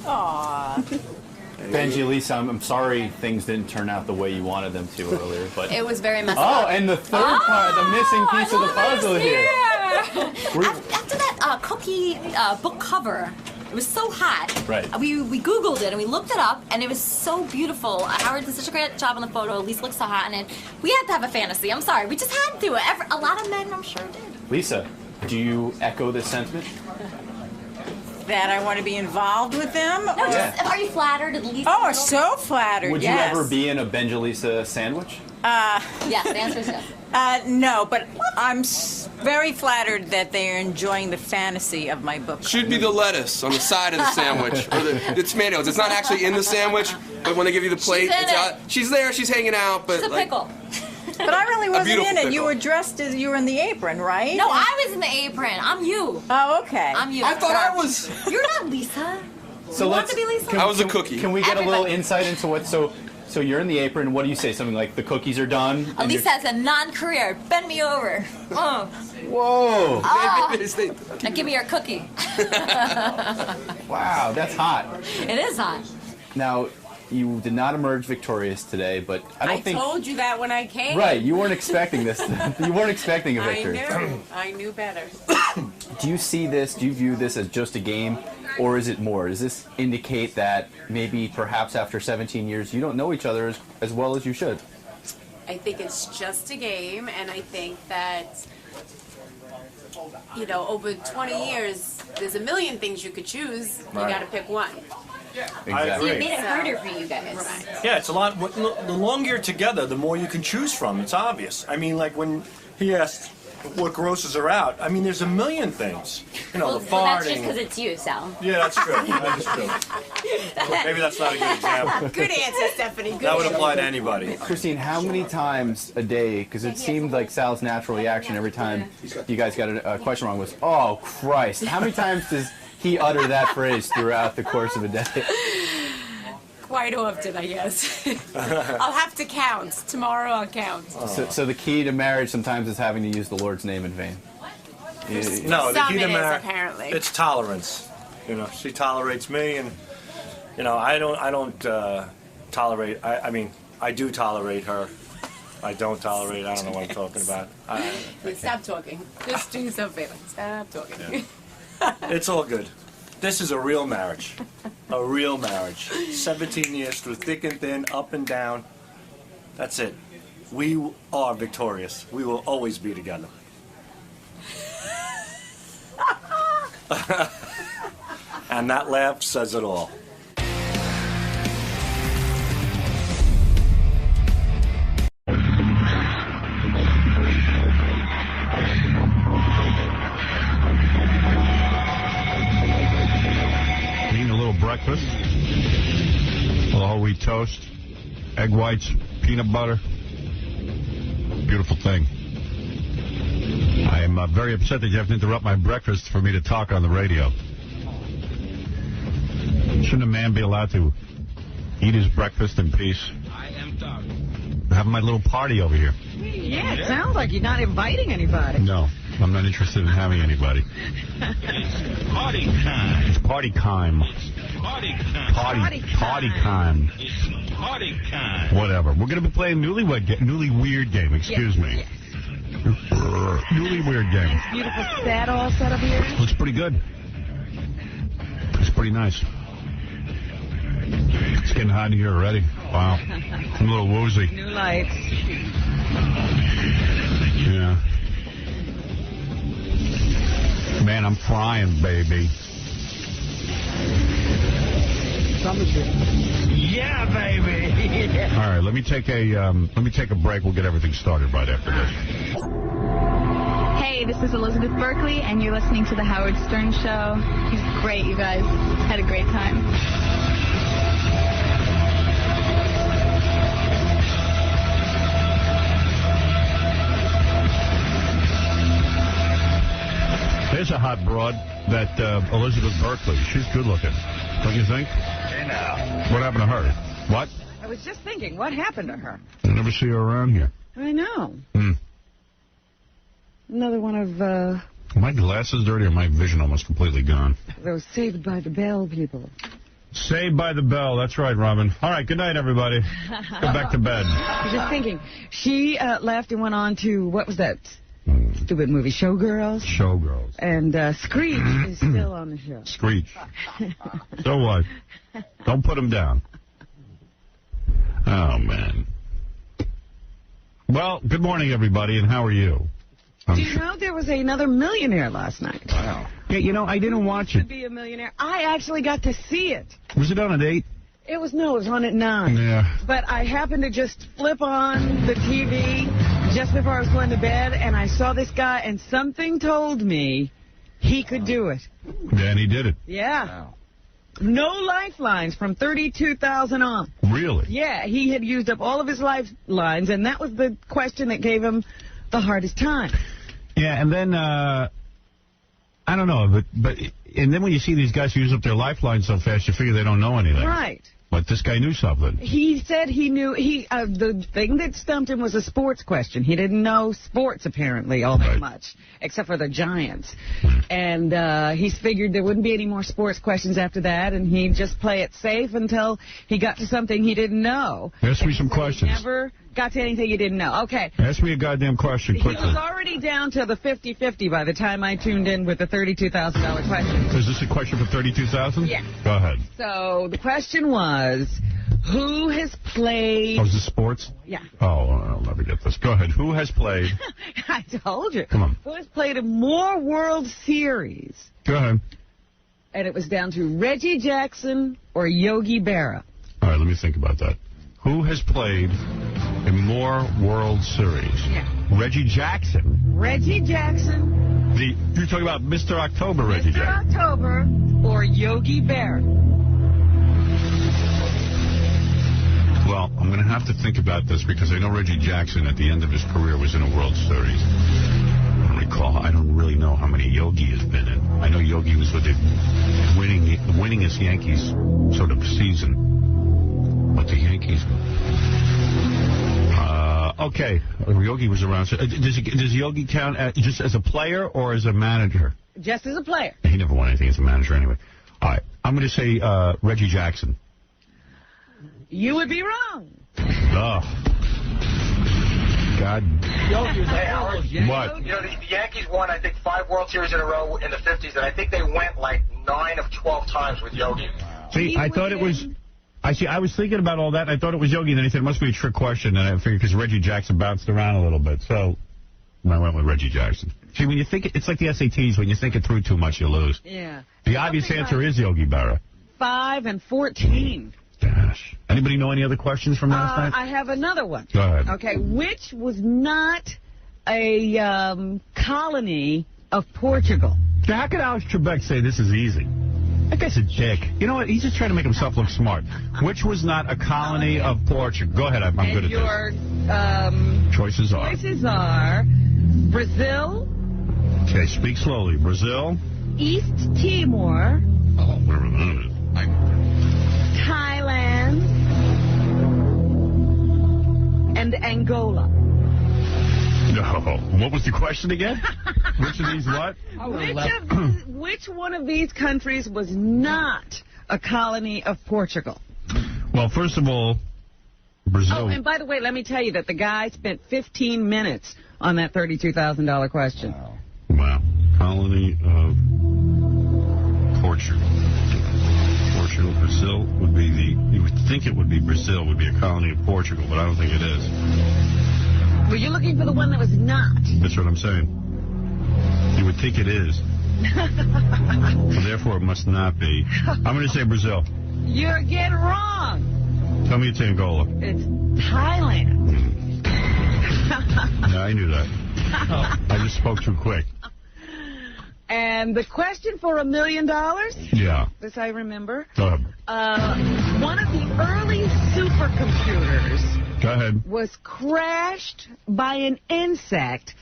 Aww. Benji, Lisa, I'm sorry things didn't turn out the way you wanted them to earlier, but... it was very messy. Oh, and the third part, the missing piece of the puzzle here. After that cookie book cover, it was so hot. Right. We Googled it and we looked it up, and it was so beautiful. Howard did such a great job on the photo. Lisa looked so hot in it. We had to have a fantasy. I'm sorry. We just had to. A lot of men, I'm sure, did. Lisa, do you echo this sentiment? That I want to be involved with them? No, just, are you flattered at least? Oh, so flattered, Would yes. you ever be in a Benjalisa sandwich? Yes, the answer is yes. No, but I'm very flattered that they are enjoying the fantasy of my book. Should be the lettuce on the side of the sandwich, or the tomatoes. It's not actually in the sandwich, but when they give you the plate, She's in it's it. out. She's there. She's hanging out, but It's a like, pickle. But I really wasn't beautiful in it. You pickle. were dressed as you were in the apron, right? No, I was in the apron. I'm you. Oh, okay. I'm you. I thought I was. You're not Lisa. So You want let's. to be Lisa? I was a cookie. Can we get a little Everybody. insight into what? So you're in the apron. What do you say? Something like the cookies are done. and Lisa has a non-career. Bend me over. Oh. Whoa! Now give me your cookie. Wow, that's hot. It is hot. Now, you did not emerge victorious today, but I don't think. told you that when I came. Right, you weren't expecting this. You weren't expecting a victory. I knew better. Do you see this? Do you view this as just a game, or is it more? Does this indicate that maybe perhaps after 17 years you don't know each other as well as you should? I think it's just a game, and I think that, you know, over 20 years, there's a million things you could choose. You got to pick one. Exactly. I agree. It made it harder for you guys. Right. Yeah, it's a lot. The longer you're together, the more you can choose from. It's obvious. I mean, like when he asked what grosses her out, I mean, there's a million things. You know, the farting. Well, that's just because it's you, Sal. Yeah, that's true. That is true. Maybe that's not a good example. Good answer, Stephanie. Good That would answer. apply to anybody. Christine, how many times a day, because it seemed like Sal's natural reaction every time you guys got a question wrong was, oh, Christ. How many times does he utter that phrase throughout the course of a day? Quite often, I guess. I'll have to count. Tomorrow I'll count. So the key to marriage sometimes is having to use the Lord's name in vain. No, the key to Some it is, marriage, apparently. it's tolerance. You know, she tolerates me, and you know, I don't tolerate. I mean, I do tolerate her. I don't tolerate. I don't know what I'm talking about. Stop talking. Just do yourself a favor. Stop talking. It's all good. This is a real marriage. A real marriage. 17 years through thick and thin, up and down. That's it. We are victorious. We will always be together. And that laugh says it all. Breakfast, a little whole wheat toast, egg whites, peanut butter. Beautiful thing. I am very upset that you have to interrupt my breakfast for me to talk on the radio. Shouldn't a man be allowed to eat his breakfast in peace? I am talking. Having my little party over here. Yeah, it sounds like you're not inviting anybody. No, I'm not interested in having anybody. It's party time. It's party time. Party time. Party time. It's party time. Whatever. We're going to be playing Newlyweird game. Excuse me. Yes. Newlyweird game. Beautiful set all set up here. Looks pretty good. It's pretty nice. It's getting hot in here already. Wow. I'm a little woozy. New lights. Yeah. Man, I'm frying, baby. Yeah, baby. All right, let me take a break. We'll get everything started right after this. Hey, this is Elizabeth Berkley, and you're listening to The Howard Stern Show. He's great, you guys. Had a great time. There's a hot broad, that Elizabeth Berkley. She's good looking. Don't you think? Hey, now. What happened to her? What? I was just thinking, what happened to her? I never see her around here. I know. Hmm. Another one of Are my glasses dirty or my vision almost completely gone? those Saved by the Bell people. Saved by the Bell. That's right, Robin. All right, good night, everybody. Go back to bed. I was just thinking, she left and went on to, what was that stupid movie, Showgirls? Showgirls. And Screech is still on the show. Screech. So what? Don't put him down. Oh, man. Well, good morning, everybody, and how are you? Do you know there was another millionaire last night? Wow. Yeah, you know, I didn't watch it. To be a millionaire. I actually got to see it. Was it on at 8? It was on at 9. Yeah. But I happened to just flip on the TV just before I was going to bed, and I saw this guy, and something told me he could do it. Yeah, and he did it. Yeah. Wow. No lifelines from 32,000 on. Really? Yeah, he had used up all of his lifelines, and that was the question that gave him the hardest time. Yeah, and then, I don't know, but and then when you see these guys use up their lifelines so fast, you figure they don't know anything. Right. But this guy knew something. He said he knew. The thing that stumped him was a sports question. He didn't know sports, apparently, all that much, except for the Giants. And he figured there wouldn't be any more sports questions after that, and he'd just play it safe until he got to something he didn't know. Ask me some questions. He never got to anything he didn't know. Okay. Ask me a goddamn question quickly. He was already down to the 50-50 by the time I tuned in with the $32,000 question. Is this a question for $32,000? Yeah. Go ahead. So the question was, who has played... Oh, is this sports? Yeah. Oh, I'll never get this. Go ahead. Who has played... I told you. Come on. Who has played in more World Series? Go ahead. And it was down to Reggie Jackson or Yogi Berra. All right, let me think about that. Who has played in more World Series? Yeah. Reggie Jackson. Reggie Jackson. You're talking about Mr. October, Reggie Jackson. Mr. October or Yogi Berra. Well, I'm going to have to think about this because I know Reggie Jackson at the end of his career was in a World Series. I don't recall. I don't really know how many Yogi has been in. I know Yogi was with the winningest Yankees sort of season. But the Yankees... okay, Yogi was around. So, does Yogi count just as a player or as a manager? Just as a player. He never won anything as a manager anyway. All right, I'm going to say Reggie Jackson. You would be wrong. Oh. God. What? You know, the Yankees won, I think, 5 World Series in a row in the 50s, and I think they went like 9 of 12 times with Yogi. See, I thought it was... I was thinking about all that, and I thought it was Yogi, and then he said it must be a trick question, and I figured because Reggie Jackson bounced around a little bit, so I went with Reggie Jackson. See, when you think, it's like the SATs, when you think it through too much, you lose. Yeah. The obvious answer is Yogi Berra. 5 and 14. Gosh. Anybody know any other questions from last night? I have another one. Go ahead. Okay, which was not a colony of Portugal? How could Alex Trebek say this is easy? That guy's a dick. You know what? He's just trying to make himself look smart. Which was not a colony of Portugal? Go ahead. I'm good at your, this. Choices are Brazil. Okay, speak slowly. Brazil. East Timor. Oh, whatever that is. Thailand. And Angola. No. What was the question again? Which of these what? Which one of these countries was not a colony of Portugal? Well, first of all, Brazil. Oh, and by the way, let me tell you that the guy spent 15 minutes on that $32,000 question. Wow. Colony of Portugal. Portugal, Brazil would be you would think it would be Brazil would be a colony of Portugal, but I don't think it is. Well, you're looking for the one that was not. That's what I'm saying. You would think it is. So therefore, it must not be. I'm going to say Brazil. You're again wrong. Tell me it's Angola. It's Thailand. Yeah, I knew that. I just spoke too quick. And the question for $1 million? Yeah. This I remember. Go ahead. One of the early supercomputers... Go ahead. ...was crashed by an insect,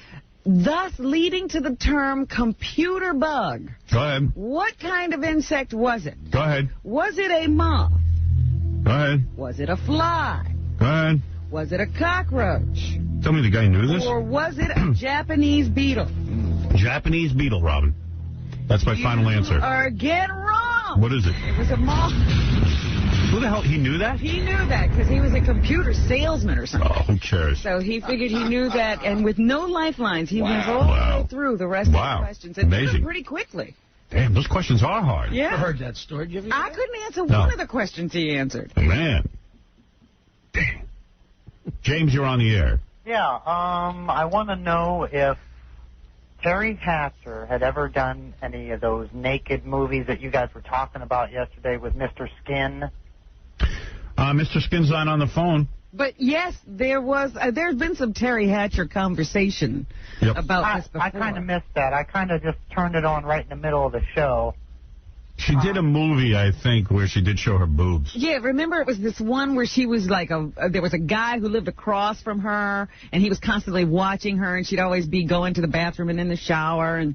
thus leading to the term computer bug. Go ahead. What kind of insect was it? Go ahead. Was it a moth? Go ahead. Was it a fly? Go ahead. Was it a cockroach? Tell me the guy knew this. Or was it a Japanese beetle? Japanese beetle, Robin. That's my final answer. You are again wrong. What is it? It was a moth. Who the hell? He knew that? He knew that because he was a computer salesman or something. Oh, who cares? So he figured he knew that, and with no lifelines, he went all the way through the rest of the questions. And did it pretty quickly. Damn, those questions are hard. Yeah. I heard that story. I couldn't answer one of the questions he answered. Man. Damn. James, you're on the air. Yeah, I want to know if Terry Hatcher had ever done any of those naked movies that you guys were talking about yesterday with Mr. Skin. Mr. Skin's not on the phone. But yes, there's been some Terry Hatcher conversation about this before. I kind of missed that. I kind of just turned it on right in the middle of the show. She did a movie, I think, where she did show her boobs. Yeah, remember it was this one where she was like there was a guy who lived across from her, and he was constantly watching her, and she'd always be going to the bathroom and in the shower, and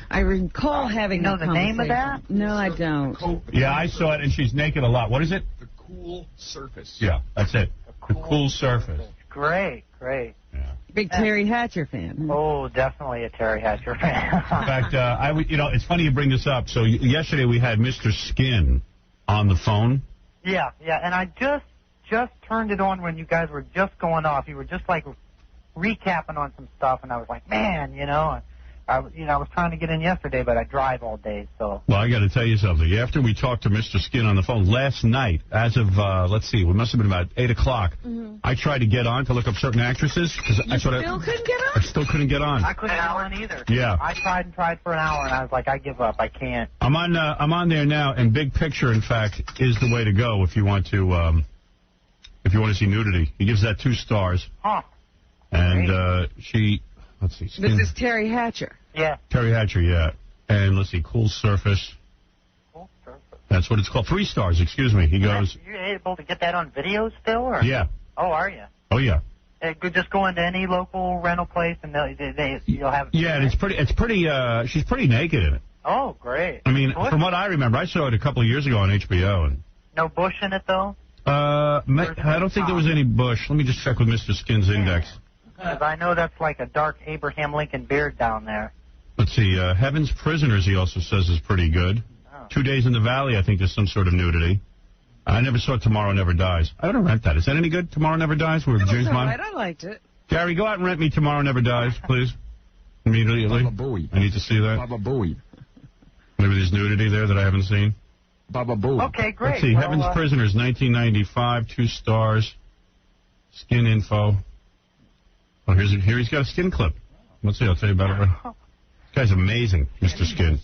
I recall having that conversation. You know the name of that? No, I don't. Yeah, I saw it, and she's naked a lot. What is it? cool surface. Yeah, that's it. The cool surface. Great, great. Big Terry Hatcher fan. Oh, definitely a Terry Hatcher fan. In fact, it's funny you bring this up. So yesterday we had Mr. Skin on the phone. Yeah, and I just turned it on when you guys were just going off. You were just like recapping on some stuff, and I was like, man, I was trying to get in yesterday, but I drive all day, so. Well, I got to tell you something. After we talked to Mr. Skin on the phone last night, as of, let's see, it must have been about 8 o'clock, I tried to get on to look up certain actresses. You still couldn't get on? I still couldn't get on. I couldn't get on either. Yeah. I tried for an hour, and I was like, I give up. I can't. I'm on there now, and Big Picture, in fact, is the way to go if you want to see nudity. He gives that 2 stars. Huh. And let's see. This is Terry Hatcher. Yeah. Terry Hatcher, yeah. And let's see, Cool Surface. Cool Surface. That's what it's called. 3 stars, excuse me. He goes. You're able to get that on video still? Or? Yeah. Oh, are you? Oh, yeah. Just go into any local rental place and you'll have. Yeah, and it's pretty. She's pretty naked in it. Oh, great. I mean, from what I remember, I saw it a couple of years ago on HBO. And no bush in it, though? I don't think there was any bush. Let me just check with Mr. Skin's index. Because I know that's like a dark Abraham Lincoln beard down there. Let's see. Heaven's Prisoners, he also says, is pretty good. 2 Days in the Valley, I think there's some sort of nudity. I never saw Tomorrow Never Dies. I ought to rent that. Is that any good? Tomorrow Never Dies? Where James Bond? I liked it. Gary, go out and rent me Tomorrow Never Dies, please. Immediately. Baba Booey. I need to see that. Baba Booey. Maybe there's nudity there that I haven't seen. Baba Booey. Okay, great. Let's see. Heaven's Prisoners, 1995, 2 stars. Skin info. Oh, here he's got a skin clip. Let's see. I'll tell you about it. Right. This guy's amazing, Mr. Skin.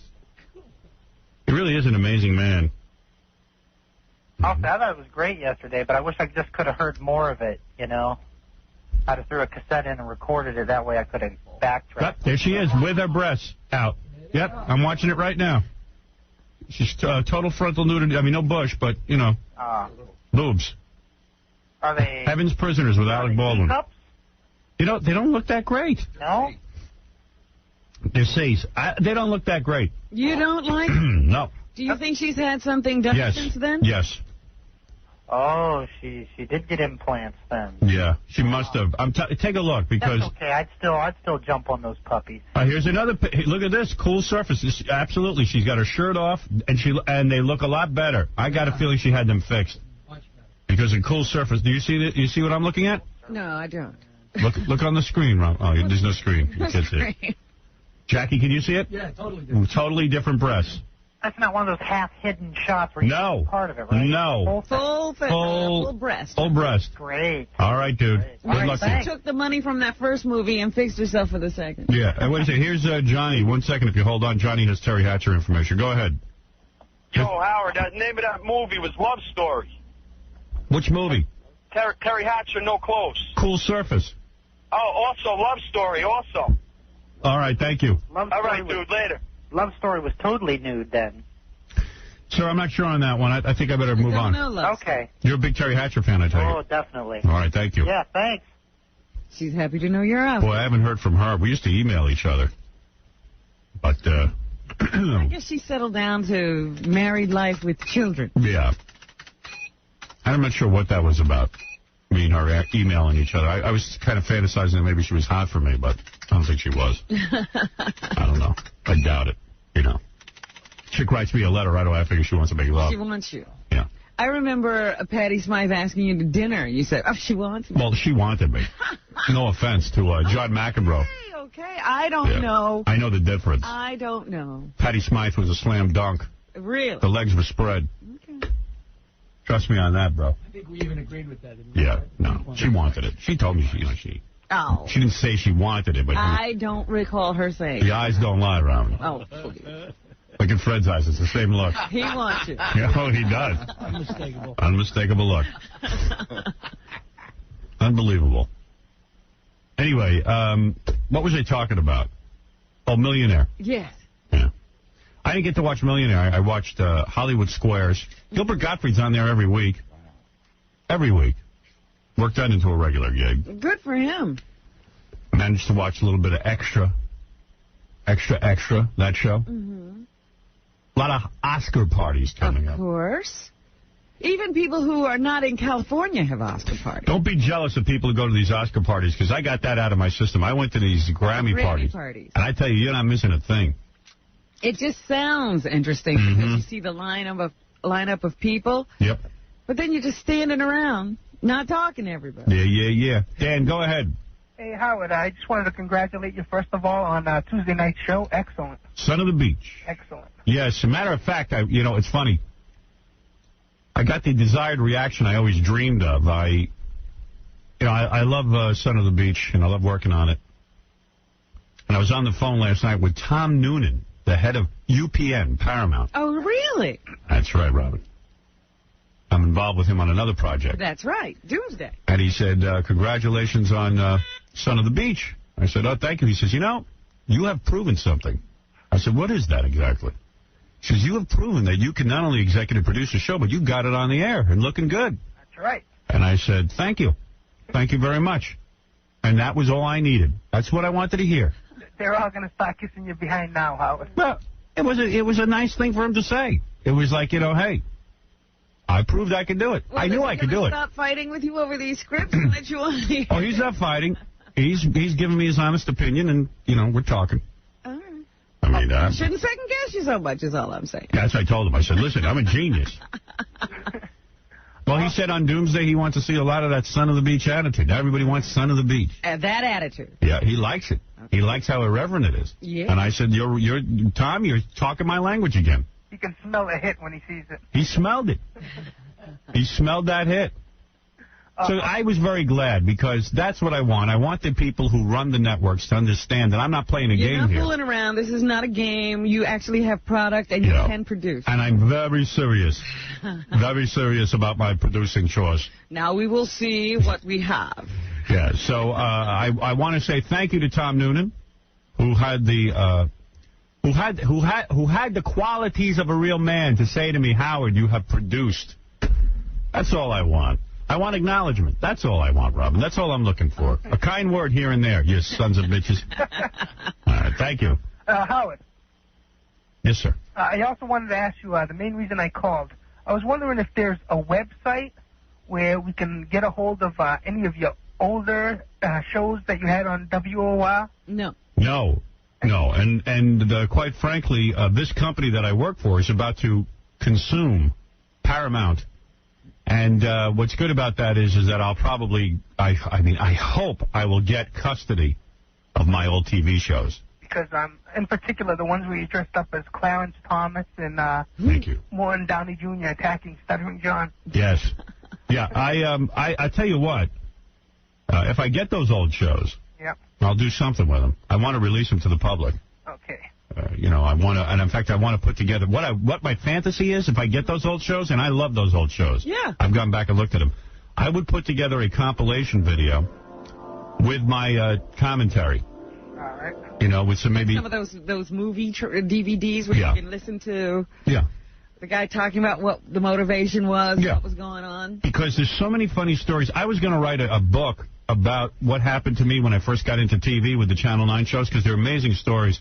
He really is an amazing man. I thought it was great yesterday, but I wish I just could have heard more of it, I'd have threw a cassette in and recorded it. That way I could have backtracked. Yep, there she is, with her breasts out. Yep, I'm watching it right now. She's total frontal nudity. I mean, no bush, but, boobs. Are they... Heaven's Prisoners with Alec Baldwin. Cups? They don't look that great. No? They're C's. They don't look that great. You don't like No. Do you think she's had something done since then? Yes. Oh, she did get implants then. Yeah, she must have. Take a look because. That's okay. I'd still jump on those puppies. Here's another. Look at this cool surface. Absolutely, she's got her shirt off, and they look a lot better. I got a feeling she had them fixed. Because in Cool Surface, do you see that? You see what I'm looking at? No, I don't. Look on the screen, Ron. Oh, there's no screen. You can't see it. Jackie, can you see it? Yeah, totally different. Totally different breasts. That's not one of those half-hidden shots where you see part of it, right? No. Full breast. Full breast. Great. All right, dude. Good luck to you. She took the money from that first movie and fixed herself for the second. Yeah. And wait a second. Here's Johnny. 1 second, if you hold on. Johnny has Terry Hatcher information. Go ahead. Yo, Howard, the name of that movie was Love Story. Which movie? Terry Hatcher, No Clothes. Cool Surface. Oh, also Love Story, also. All right, thank you. All right, dude, later. Love Story was totally nude then. Sir, I'm not sure on that one. I think I better move on. Okay. You're a big Terry Hatcher fan, I tell you. Oh, definitely. All right, thank you. Yeah, thanks. She's happy to know you're out. Boy, I haven't heard from her. We used to email each other. But, I guess she settled down to married life with children. Yeah. I'm not sure what that was about. Me and her emailing each other. I was kind of fantasizing that maybe she was hot for me, but I don't think she was. I don't know. I doubt it. Chick writes me a letter right away. I figure she wants to make love. She wants you. Yeah. I remember Patty Smythe asking you to dinner. You said, oh, she wants me. Well, she wanted me. No offense to John McEnroe. Okay, I don't know. I know the difference. I don't know. Patty Smythe was a slam dunk. Really? The legs were spread. Okay. Trust me on that, bro. I think we even agreed with that. Yeah, no. She wanted it. She told me she didn't say she wanted it, but I don't recall her saying. The eyes don't lie, Robin. Oh. Look at Fred's eyes. It's the same look. He wants you. Yeah, oh, he does. Unmistakable. Unmistakable look. Unbelievable. Anyway, what was I talking about? Oh, Millionaire. Yes. Yeah. I didn't get to watch Millionaire. I watched Hollywood Squares. Gilbert Gottfried's on there every week. Every week. Worked that into a regular gig. Good for him. Managed to watch a little bit of Extra, that show. Mm-hmm. A lot of Oscar parties coming up. Of course. Even people who are not in California have Oscar parties. Don't be jealous of people who go to these Oscar parties, because I got that out of my system. I went to these Grammy parties. And I tell you, you're not missing a thing. It just sounds interesting because you see the lineup of people. Yep. But then you're just standing around, not talking to everybody. Yeah. Dan, go ahead. Hey, Howard, I just wanted to congratulate you, first of all, on Tuesday night's show. Excellent. Son of the Beach. Excellent. Yes, as a matter of fact, it's funny. I got the desired reaction I always dreamed of. I love Son of the Beach, and I love working on it. And I was on the phone last night with Tom Noonan, the head of UPN, Paramount. Oh, really? That's right, Robin. I'm involved with him on another project. That's right, Doomsday. And he said, congratulations on Son of the Beach. I said, oh, thank you. He says, you have proven something. I said, what is that exactly? He says, you have proven that you can not only executive produce a show, but you got it on the air and looking good. That's right. And I said, thank you. Thank you very much. And that was all I needed. That's what I wanted to hear. They're all going to start kissing you behind now, Howard. Well, it was a nice thing for him to say. It was like, hey, I proved I could do it. Well, I knew I could do it. Stop fighting with you over these scripts and let you on the air. Oh, he's not fighting. He's giving me his honest opinion, and, we're talking. All right. I mean, shouldn't second guess you so much is all I'm saying. That's what I told him. I said, listen, I'm a genius. Well, he said on Doomsday he wants to see a lot of that Son of the Beach attitude. Everybody wants Son of the Beach. That attitude. Yeah, he likes it. Okay. He likes how irreverent it is. Yeah. And I said, Tom, you're talking my language again. He can smell a hit when he sees it. He smelled it. He smelled that hit. So I was very glad, because that's what I want. I want the people who run the networks to understand that I'm not playing a game here. You're not fooling around. This is not a game. You actually have product, and you can produce. And I'm very serious. Very serious about my producing chores. Now we will see what we have. Yeah, so I want to say thank you to Tom Noonan, who had the qualities of a real man to say to me, Howard, you have produced. That's all I want. I want acknowledgement. That's all I want, Robin. That's all I'm looking for. A kind word here and there, you sons of bitches. All right, thank you. Howard. Yes, sir. I also wanted to ask you, the main reason I called, I was wondering if there's a website where we can get a hold of any of your older shows that you had on WOR? No. No. And quite frankly, this company that I work for is about to consume Paramount. And what's good about that is that I'll probably, I hope I will get custody of my old TV shows. Because in particular, the ones where you dressed up as Clarence Thomas and Thank you. Warren Downey Jr. attacking Stuttering John. Yes. Yeah, I tell you what, if I get those old shows, I'll do something with them. I want to release them to the public. Okay. I want to, and in fact, I want to put together what my fantasy is. If I get those old shows, and I love those old shows. Yeah. I've gone back and looked at them. I would put together a compilation video with my commentary. All right. With some maybe some of those movie DVDs where you can listen to. Yeah. The guy talking about what the motivation was, what was going on. Because there's so many funny stories. I was going to write a book about what happened to me when I first got into TV with the Channel 9 shows, because they're amazing stories.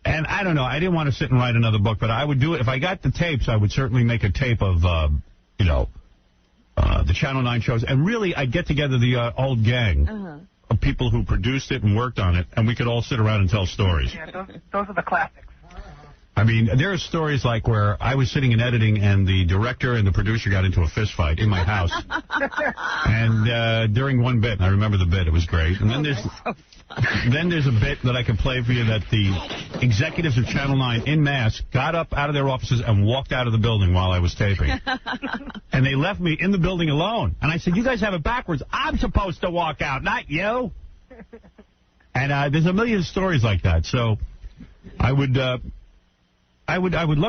And I don't know, I didn't want to sit and write another book, but I would do it. If I got the tapes, I would certainly make a tape of, the Channel 9 shows. And really, I'd get together the old gang of people who produced it and worked on it, and we could all sit around and tell stories. Yeah, those are the classics. I mean, there are stories like where I was sitting and editing, and the director and the producer got into a fist fight in my house. And during one bit, and I remember the bit, it was great. And then there's a bit that I can play for you that the executives of Channel 9 in mass got up out of their offices and walked out of the building while I was taping. And they left me in the building alone. And I said, you guys have it backwards. I'm supposed to walk out, not you. And there's a million stories like that. So I would love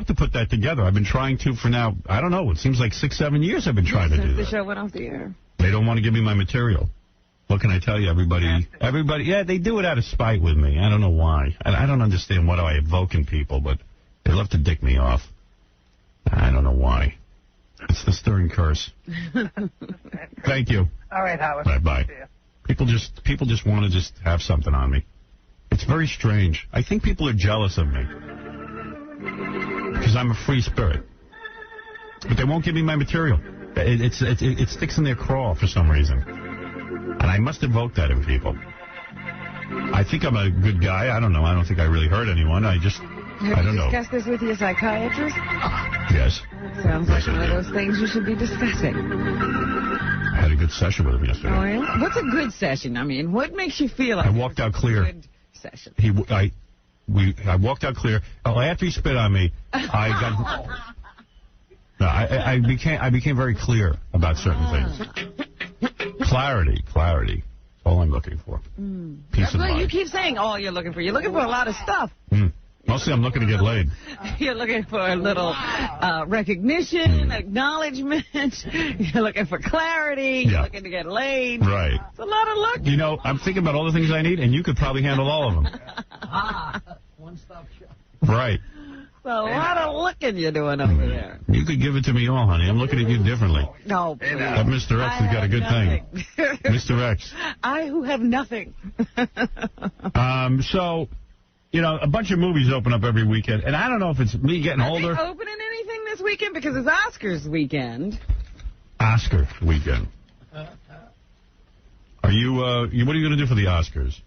to put that together. I've been trying to for now, I don't know, it seems like 6-7 years I've been trying to do that. The show went off the air. They don't want to give me my material. What can I tell you, everybody, they do it out of spite with me. I don't know why. I don't understand what I evoke in people, but they love to dick me off. I don't know why. It's the Stern curse. Thank you. All right, Howard. Bye-bye. People just want to just have something on me. It's very strange. I think people are jealous of me because I'm a free spirit. But they won't give me my material. It sticks in their craw for some reason. And I must evoke that in people. I think I'm a good guy. I don't know. I don't think I really hurt anyone. I don't know. Have you discussed this with your psychiatrist? Yes. Sounds like one of those things you should be discussing. I had a good session with him yesterday. Oh, yeah? What's a good session? I mean, what makes you feel like I walked out clear. Good session? I walked out clear. Oh, after he spit on me, I became very clear about certain things. Clarity. That's all I'm looking for. Peace of mind. You keep saying all you're looking for. You're looking for a lot of stuff. Mostly I'm looking to get laid. You're looking for a little recognition, acknowledgement. You're looking for clarity. You're looking to get laid. Right. It's a lot of looking. You know, I'm thinking about all the things I need, and you could probably handle all of them. One-stop shop. Right. It's a lot of looking you're doing over there. You could give it to me all, honey. I'm looking at you differently. No. That Mr. X has got a good thing. Mr. X. I who have nothing. So, you know, a bunch of movies open up every weekend, and I don't know if it's me getting older. Are they opening anything this weekend? Because it's Oscars weekend. Oscar weekend. Are you, what are you going to do for the Oscars?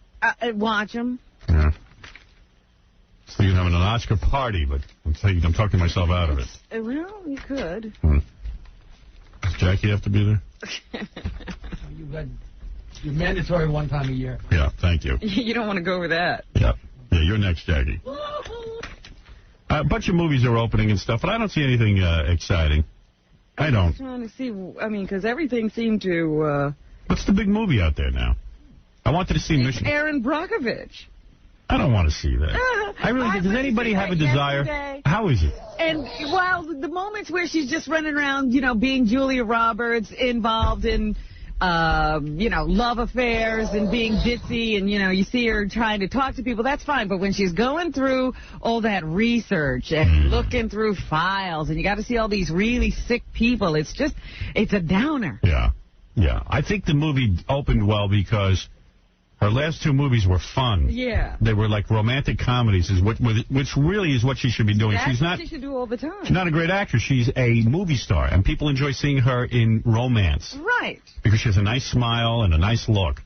Watch them. Yeah. So you're having an Oscar party, but I'm talking myself out of it. Well, you could. Does Jackie have to be there? You're mandatory one time a year. Yeah, thank you. You don't want to go over that. Yeah, you're next, Jackie. A bunch of movies are opening and stuff, but I don't see anything exciting. I don't. I'm trying to see, I mean, because everything seemed to... What's the big movie out there now? I wanted to see Mission... Aaron Brockovich. I don't want to see that. I really do. Does anybody have a desire? Yesterday. How is it? And, well, the moments where she's just running around, you know, being Julia Roberts, involved in, you know, love affairs and being ditzy, and, you know, you see her trying to talk to people, that's fine. But when she's going through all that research and looking through files, and you got to see all these really sick people, it's a downer. Yeah. Yeah. I think the movie opened well because... her last two movies were fun. Yeah. They were like romantic comedies, which really is what she should be doing. That's what she should do all the time. She's not a great actress. She's a movie star, and people enjoy seeing her in romance. Right. Because she has a nice smile and a nice look.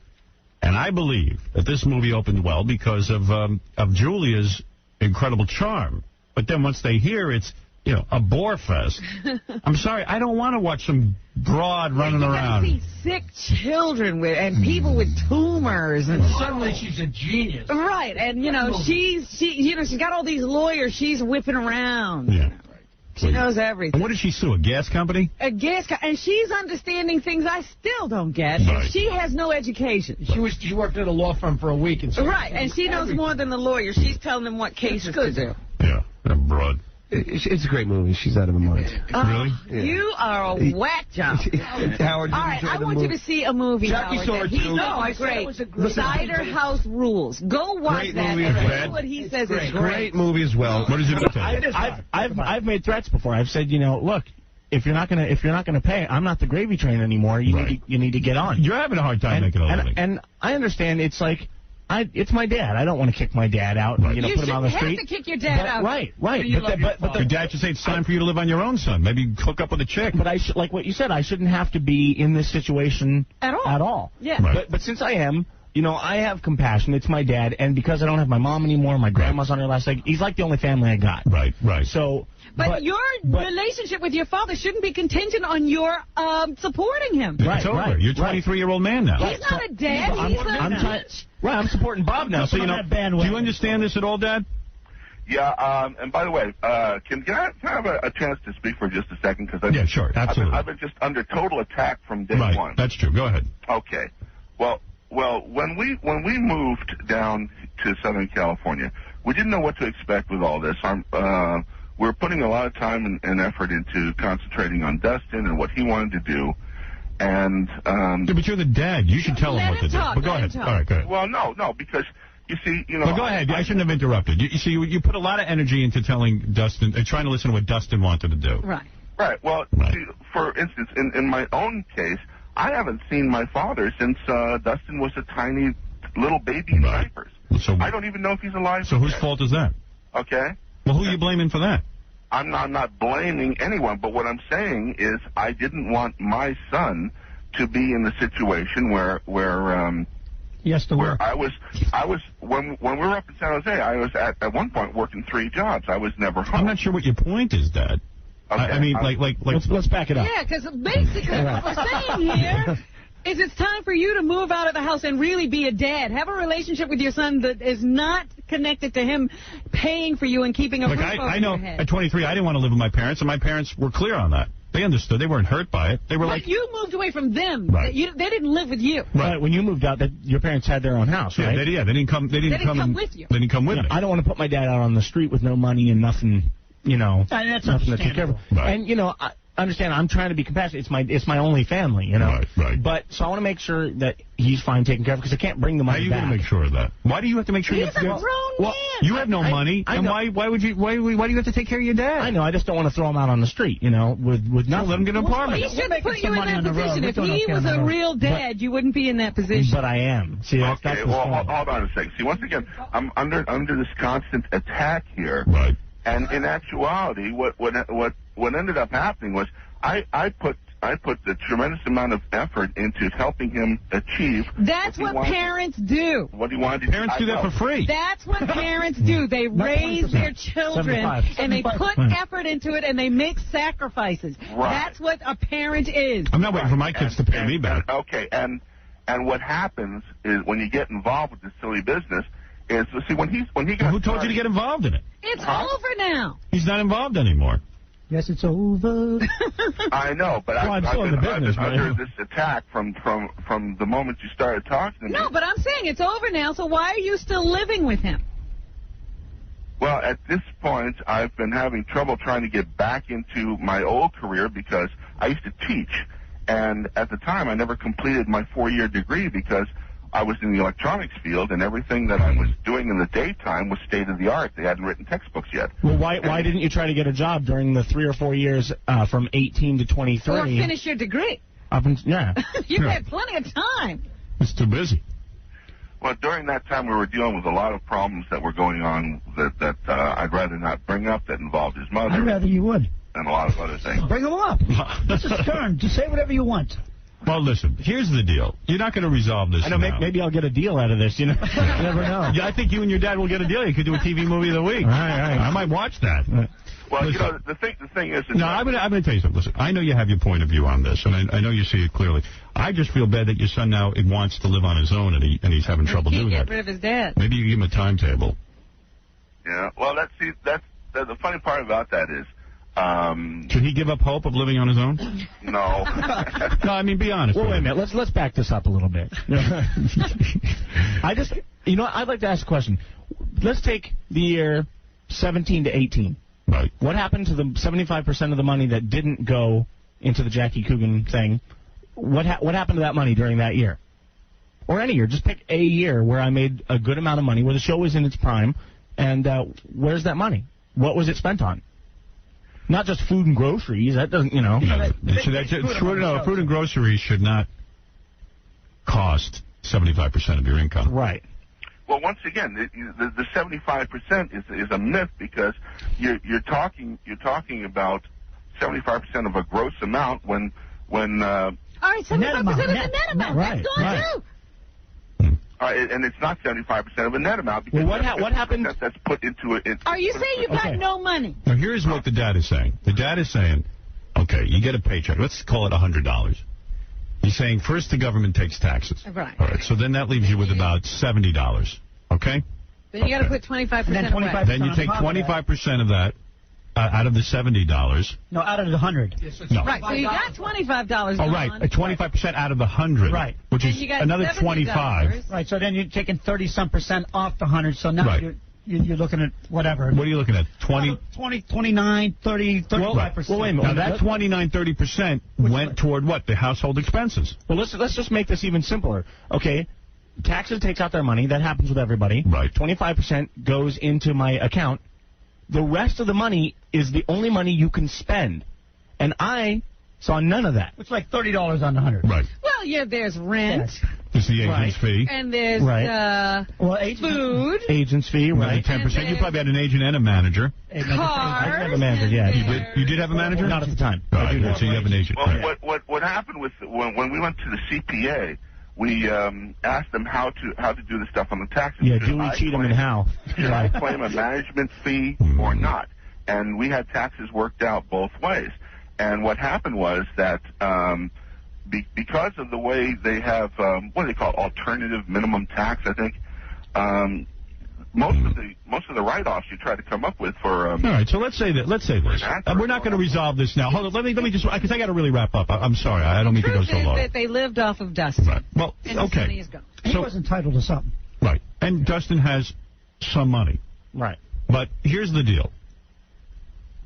And I believe that this movie opened well because of Julia's incredible charm. But then once they hear it's, you know, a bore fest, I'm sorry, I don't want to watch some broad running around. See sick children and people with tumors, and suddenly she's a genius. Right, and you know she's got all these lawyers she's whipping around. Yeah. She knows everything. And what did she sue? A gas company? And she's understanding things I still don't get. Right. And she has no education. She worked at a law firm for a week, and right, and she knows more than the lawyer. She's telling them what cases to do. Yeah, broad. It's a great movie. She's out of her mind. Really? Yeah. You are a whack job. Howard, all right, I want you to see a movie, Jackie Howard, saw it too. No, it's great. Cider House Rules. Go watch that and see what he says is great movie as well. What is it? I've made threats before. I've said, you know, look, if you're not gonna pay, I'm not the gravy train anymore. You need to get on. You're having a hard time making a living. And I understand. It's like. It's my dad. I don't want to kick my dad out and put him on the street. You shouldn't have to kick your dad out. Right. But your dad should say it's time for you to live on your own, son. Maybe hook up with a chick. But like what you said, I shouldn't have to be in this situation at all. Yeah. Right. But since I am, you know, I have compassion. It's my dad, and because I don't have my mom anymore, my grandma's on her last leg. He's like the only family I got. Right. So. But your relationship with your father shouldn't be contingent on your supporting him. It's over. Right. You're a 23-year-old man now. He's not a dad. I'm supporting Bob now. So, you know, do you understand this at all, Dad? Yeah, and by the way, can I have a chance to speak for just a second? Yeah, sure, absolutely. I've been just under total attack from day one. That's true. Go ahead. Okay. Well, when we moved down to Southern California, we didn't know what to expect with all this. We're putting a lot of time and effort into concentrating on Dustin and what he wanted to do. And but you're the dad. You should tell him what to do. But go ahead. All right, go ahead. Well, no, because you see, you know. Well, go ahead. I shouldn't have interrupted. You see, you put a lot of energy into telling Dustin, trying to listen to what Dustin wanted to do. Right. Well, see, for instance, in my own case, I haven't seen my father since Dustin was a tiny little baby in diapers. So I don't even know if he's alive. So whose fault is that? Okay. Well, who are you blaming for that? I'm not blaming anyone, but what I'm saying is I didn't want my son to be in the situation where Yes, to work. I was when we were up in San Jose, I was at one point working 3 jobs. I was never home. I'm not sure what your point is, Dad. Okay, I mean, let's back it up. Yeah, because basically what we're saying here is it's time for you to move out of the house and really be a dad. Have a relationship with your son that is not connected to him paying for you and keeping a roof over I know your head. at 23 I didn't want to live with my parents, and my parents were clear on that. They understood. They weren't hurt by it. They were But you moved away from them. Right. They didn't live with you. Right. When you moved out, your parents had their own house, right? They didn't come. They didn't come with you. They didn't come with me. I don't want to put my dad out on the street with no money and nothing, That's nothing to take care of. Right. And, I understand, I'm trying to be compassionate. It's my only family, Right. But, so I want to make sure that he's fine taken care of, because I can't bring the How are money you back. going to make sure of that? Why do you have to make sure He's a grown man. You have no money, I and know. why do you have to take care of your dad? I know, I just don't want to throw him out on the street, with nothing. Let him get an apartment. He shouldn't put you in that position. If he was a real dad, you wouldn't be in that position. But I am. See, that's Okay, the well, point. hold on a second. See, once again, I'm under this constant attack here. Right. And in actuality, what ended up happening was I put the tremendous amount of effort into helping him achieve. That's what parents do. What he wanted to Parents do that for free. That's what parents do. They raise their children, 75. and they put effort into it, and they make sacrifices. Right. That's what a parent is. I'm not waiting for my kids to pay me back. Okay, and what happens is when you get involved with this silly business is, see, when he got Who told you to get involved in it? It's over now. He's not involved anymore. Yes, it's over. I know, but Well, I'm I've still in been, the business, I've been man. under this attack from the moment you started talking to me. No, but I'm saying it's over now, so why are you still living with him? Well, at this point, I've been having trouble trying to get back into my old career because I used to teach. And at the time, I never completed my 4-year degree because I was in the electronics field, and everything that I was doing in the daytime was state-of-the-art. They hadn't written textbooks yet. Well, why didn't you try to get a job during the 3 or 4 years from 18 to 23? Or finish your degree. Yeah. You had plenty of time. It's too busy. Well, during that time, we were dealing with a lot of problems that were going on that I'd rather not bring up that involved his mother. I'd rather you would. And a lot of other things. Bring them up. This is Stern. Just say whatever you want. Well, listen, here's the deal. You're not going to resolve this I know, now. maybe I'll get a deal out of this, You never know. Yeah, I think you and your dad will get a deal. You could do a TV movie of the week. Right. I might watch that. Well, Listen, the thing is... No, I'm going to tell you something. Listen, I know you have your point of view on this, and I know you see it clearly. I just feel bad that your son now wants to live on his own, and he's having trouble doing Get that. rid of his dad. Maybe you give him a timetable. Yeah, well, that's the funny part about that is... Should he give up hope of living on his own? No. No, I mean, be honest. Well, wait a minute. Let's back this up a little bit. I'd like to ask a question. Let's take the year 17 to 18. Right. What happened to the 75% of the money that didn't go into the Jackie Coogan thing? What happened to that money during that year? Or any year. Just pick a year where I made a good amount of money, where the show was in its prime, and where's that money? What was it spent on? Not just food and groceries. That doesn't, food and groceries should not cost 75% of your income. Right. Well, once again, the 75% is a myth because you're talking about 75% of a gross amount when All right, 75% is the net amount. Right, That's gone right. too. and it's not 75% of a net amount because what happened? That's put into it. Are you saying you've got no money? Now, here's what the dad is saying. The dad is saying, okay, you get a paycheck. Let's call it $100. He's saying first the government takes taxes. Right. All right, so then that leaves you with about $70. Okay? Then you got to put 25% away. Then you take 25% of that out of the $70. No, out of the 100. No. Right, so you got $25. Oh, right, 25% out of the 100. Right. Which And is you got another $70. 25. Right, so then you're taking 30-some% off the 100, so now Right. you're looking at whatever. What are you looking at? 20, 29, 30, 35%. Well, wait a minute. Now, that 29, 30% went toward what? The household expenses. Well, let's just make this even simpler. Okay, taxes takes out their money. That happens with everybody. Right. 25% goes into my account. The rest of the money is the only money you can spend. And I saw none of that. It's like $30 on the 100. Right. Well, Well, yeah, there's rent. There's the agent's fee. And there's food. Agent's fee, right? 10%. You probably had an agent and a manager. Cars. I didn't have a manager, yeah. You did have a manager? Not at the time. Right, so you have an agent. Well, what happened with when we went to the CPA, we asked them how to do the stuff on the taxes. Yeah, Dewey, Cheatham, and Howe. Should I claim a management fee or not? And we had taxes worked out both ways. And what happened was that because of the way they have what do they call it? Alternative minimum tax, I think. Most of the write-offs you try to come up with for. All right, so let's say this. We're not going to resolve this now. Hold on, let me just because I got to really wrap up. I'm sorry, I don't mean to go so long. That they lived off of Dustin. Right. Well, and okay. Money is gone. He was entitled to something. Right, and Dustin has some money. Right. But here's the deal.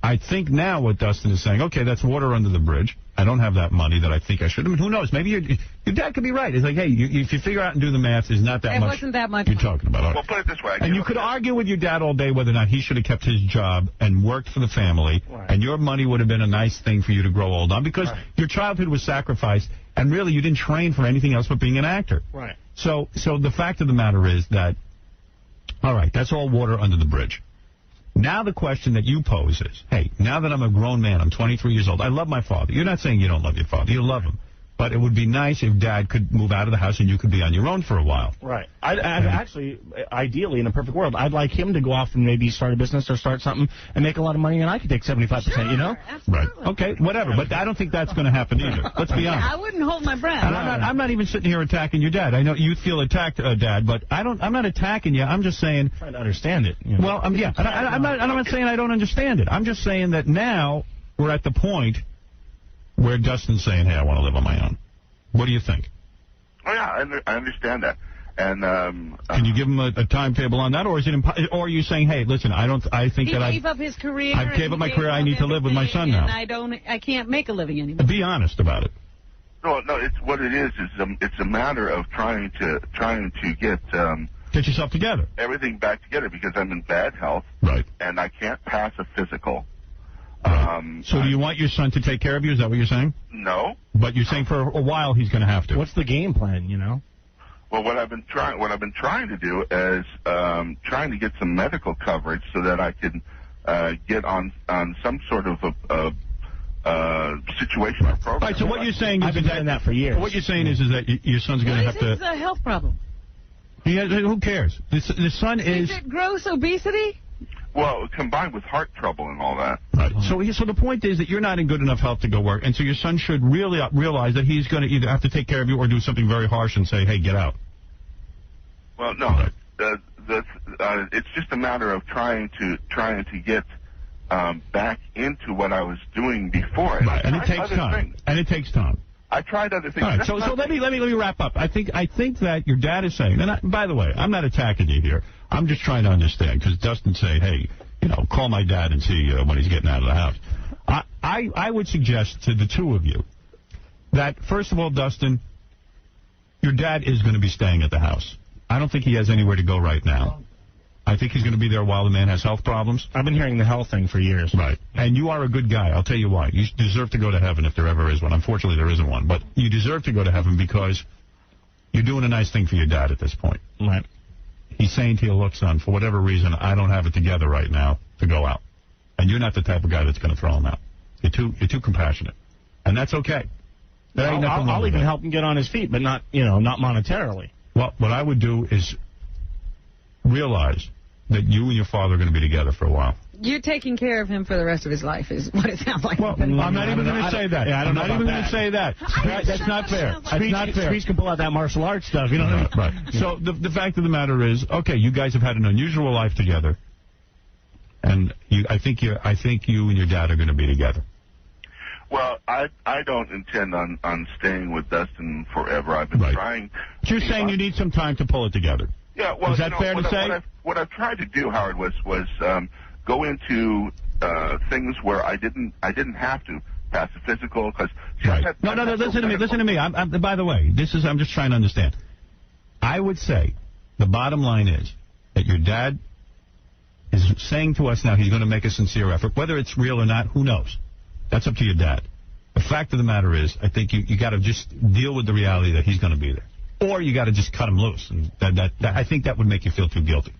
I think now what Dustin is saying, okay, that's water under the bridge. I don't have that money that I think I should. I mean, who knows? Maybe your dad could be right. It's like, hey, if you figure out and do the math, there's not that much. It wasn't that much. You're talking about. Right. Well, put it this way. And you could argue with your dad all day whether or not he should have kept his job and worked for the family, and your money would have been a nice thing for you to grow old on because your childhood was sacrificed, and really you didn't train for anything else but being an actor. Right. So the fact of the matter is that, all right, that's all water under the bridge. Now the question that you pose is, hey, now that I'm a grown man, I'm 23 years old, I love my father. You're not saying you don't love your father. You love him. But it would be nice if Dad could move out of the house and you could be on your own for a while. Right. I'd actually, ideally, in a perfect world, I'd like him to go off and maybe start a business or start something and make a lot of money, and I could take 75%, you know? Right. Okay, whatever. But I don't think that's going to happen either. Let's be honest. I wouldn't hold my breath. And I'm not even sitting here attacking your dad. I know you feel attacked, Dad, but I'm not attacking you. I'm just saying. I'm trying to understand it. You know? Well, I'm not saying I don't understand it. I'm just saying that now we're at the point where Dustin's saying, hey, I want to live on my own. What do you think? Oh yeah, I understand that. And can you give him a timetable on that, or is it or are you saying, hey, listen, I think he that gave up his career. I gave up my career. I need to live with my son now. And I can't make a living anymore. Be honest about it. No, it's what it is it's a matter of trying to get yourself together, everything back together because I'm in bad health, right? And I can't pass a physical. So do you want your son to take care of you? Is that what you're saying? No. But you're saying for a while he's going to have to. What's the game plan, you know? Well, what I've been trying to do is trying to get some medical coverage so that I can get on some sort of a situation or program. Right, so what you're saying is I've been doing that for years. What you're saying is that your son's going to have to. It's a health problem. Who cares? The son is. Is it gross obesity? Well, combined with heart trouble and all that. Right. So the point is that you're not in good enough health to go work, and so your son should really realize that he's going to either have to take care of you or do something very harsh and say, hey, get out. Well, no, it's just a matter of trying to get back into what I was doing before. Right. And it takes time. And it takes time. I tried other things. All right, so let me wrap up. I think that your dad is saying, and by the way, I'm not attacking you here. I'm just trying to understand because Dustin's saying, hey, call my dad and see when he's getting out of the house. I would suggest to the two of you that, first of all, Dustin, your dad is going to be staying at the house. I don't think he has anywhere to go right now. I think he's going to be there while the man has health problems. I've been hearing the health thing for years. Right. And you are a good guy. I'll tell you why. You deserve to go to heaven if there ever is one. Unfortunately, there isn't one. But you deserve to go to heaven because you're doing a nice thing for your dad at this point. Right. He's saying to you, look, son, for whatever reason, I don't have it together right now to go out. And you're not the type of guy that's going to throw him out. You're too compassionate. And that's okay. I'll even help him get on his feet, but not monetarily. Well, what I would do is realize that you and your father are going to be together for a while. You're taking care of him for the rest of his life is what it sounds like. Well, I'm not even going to say that. Yeah, I'm not even going to say that. That's not fair. That's not fair. Screech can pull out that martial arts stuff. You know what I mean? Right. So the fact of the matter is, okay, you guys have had an unusual life together, and I think you and your dad are going to be together. Well, I don't intend on staying with Dustin forever. I've been trying. You're saying you need some time to pull it together. Yeah, well, is that fair to say? What I've tried to do, Howard, was go into things where I didn't have to pass a physical because. Right. No. Listen to me. By the way, I'm just trying to understand. I would say the bottom line is that your dad is saying to us now he's going to make a sincere effort, whether it's real or not. Who knows? That's up to your dad. The fact of the matter is, I think you got to just deal with the reality that he's going to be there. Or you got to just cut him loose. And that I think that would make you feel too guilty.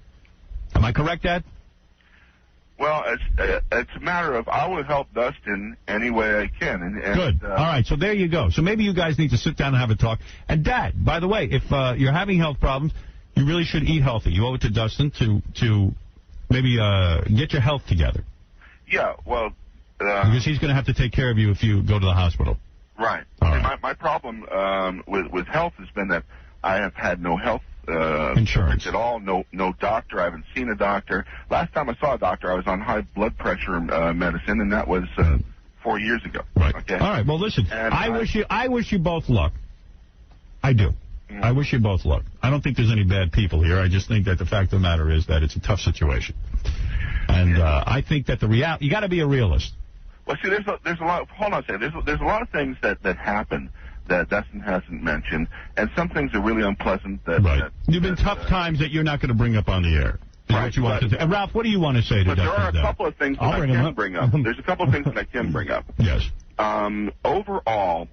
Am I correct, Dad? Well, it's a matter of I will help Dustin any way I can. And Good. All right, so there you go. So maybe you guys need to sit down and have a talk. And, Dad, by the way, if you're having health problems, you really should eat healthy. You owe it to Dustin to maybe get your health together. Yeah, well... because he's going to have to take care of you if you go to the hospital. Right. My problem with health has been that I have had no health insurance at all, no doctor. I haven't seen a doctor. Last time I saw a doctor, I was on high blood pressure medicine, and that was 4 years ago. Right. Okay. All right. Well, listen. I wish you both luck. I do. I wish you both luck. I don't think there's any bad people here. I just think that the fact of the matter is that it's a tough situation, and I think that you got to be a realist. Well, see, there's a lot. Hold on a second. There's a lot of things that happen that Dustin hasn't mentioned, and some things are really unpleasant. You've been tough times that you're not going to bring up on the air. Right. What you want to say. And Ralph, what do you want to say to Dustin? But there are a couple of things that I can bring up. There's a couple of things that I can bring up. Yes. Overall,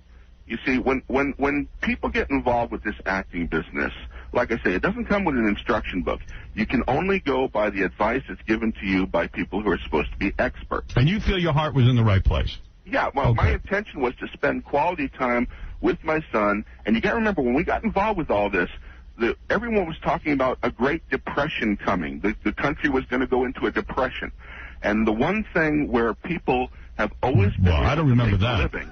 you see, when people get involved with this acting business, like I say, it doesn't come with an instruction book. You can only go by the advice that's given to you by people who are supposed to be experts. And you feel your heart was in the right place? Yeah, well, my intention was to spend quality time with my son. And you got to remember, when we got involved with all this, everyone was talking about a Great Depression coming. The country was going to go into a depression. And the one thing where people have always been I don't remember that. living.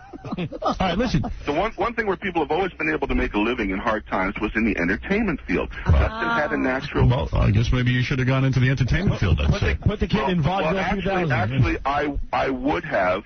All right, listen. The one thing where people have always been able to make a living in hard times was in the entertainment field. Dustin had a natural... Well, I guess maybe you should have gone into the entertainment field. Put the kid in Vaudeville 2000. Actually, I would have...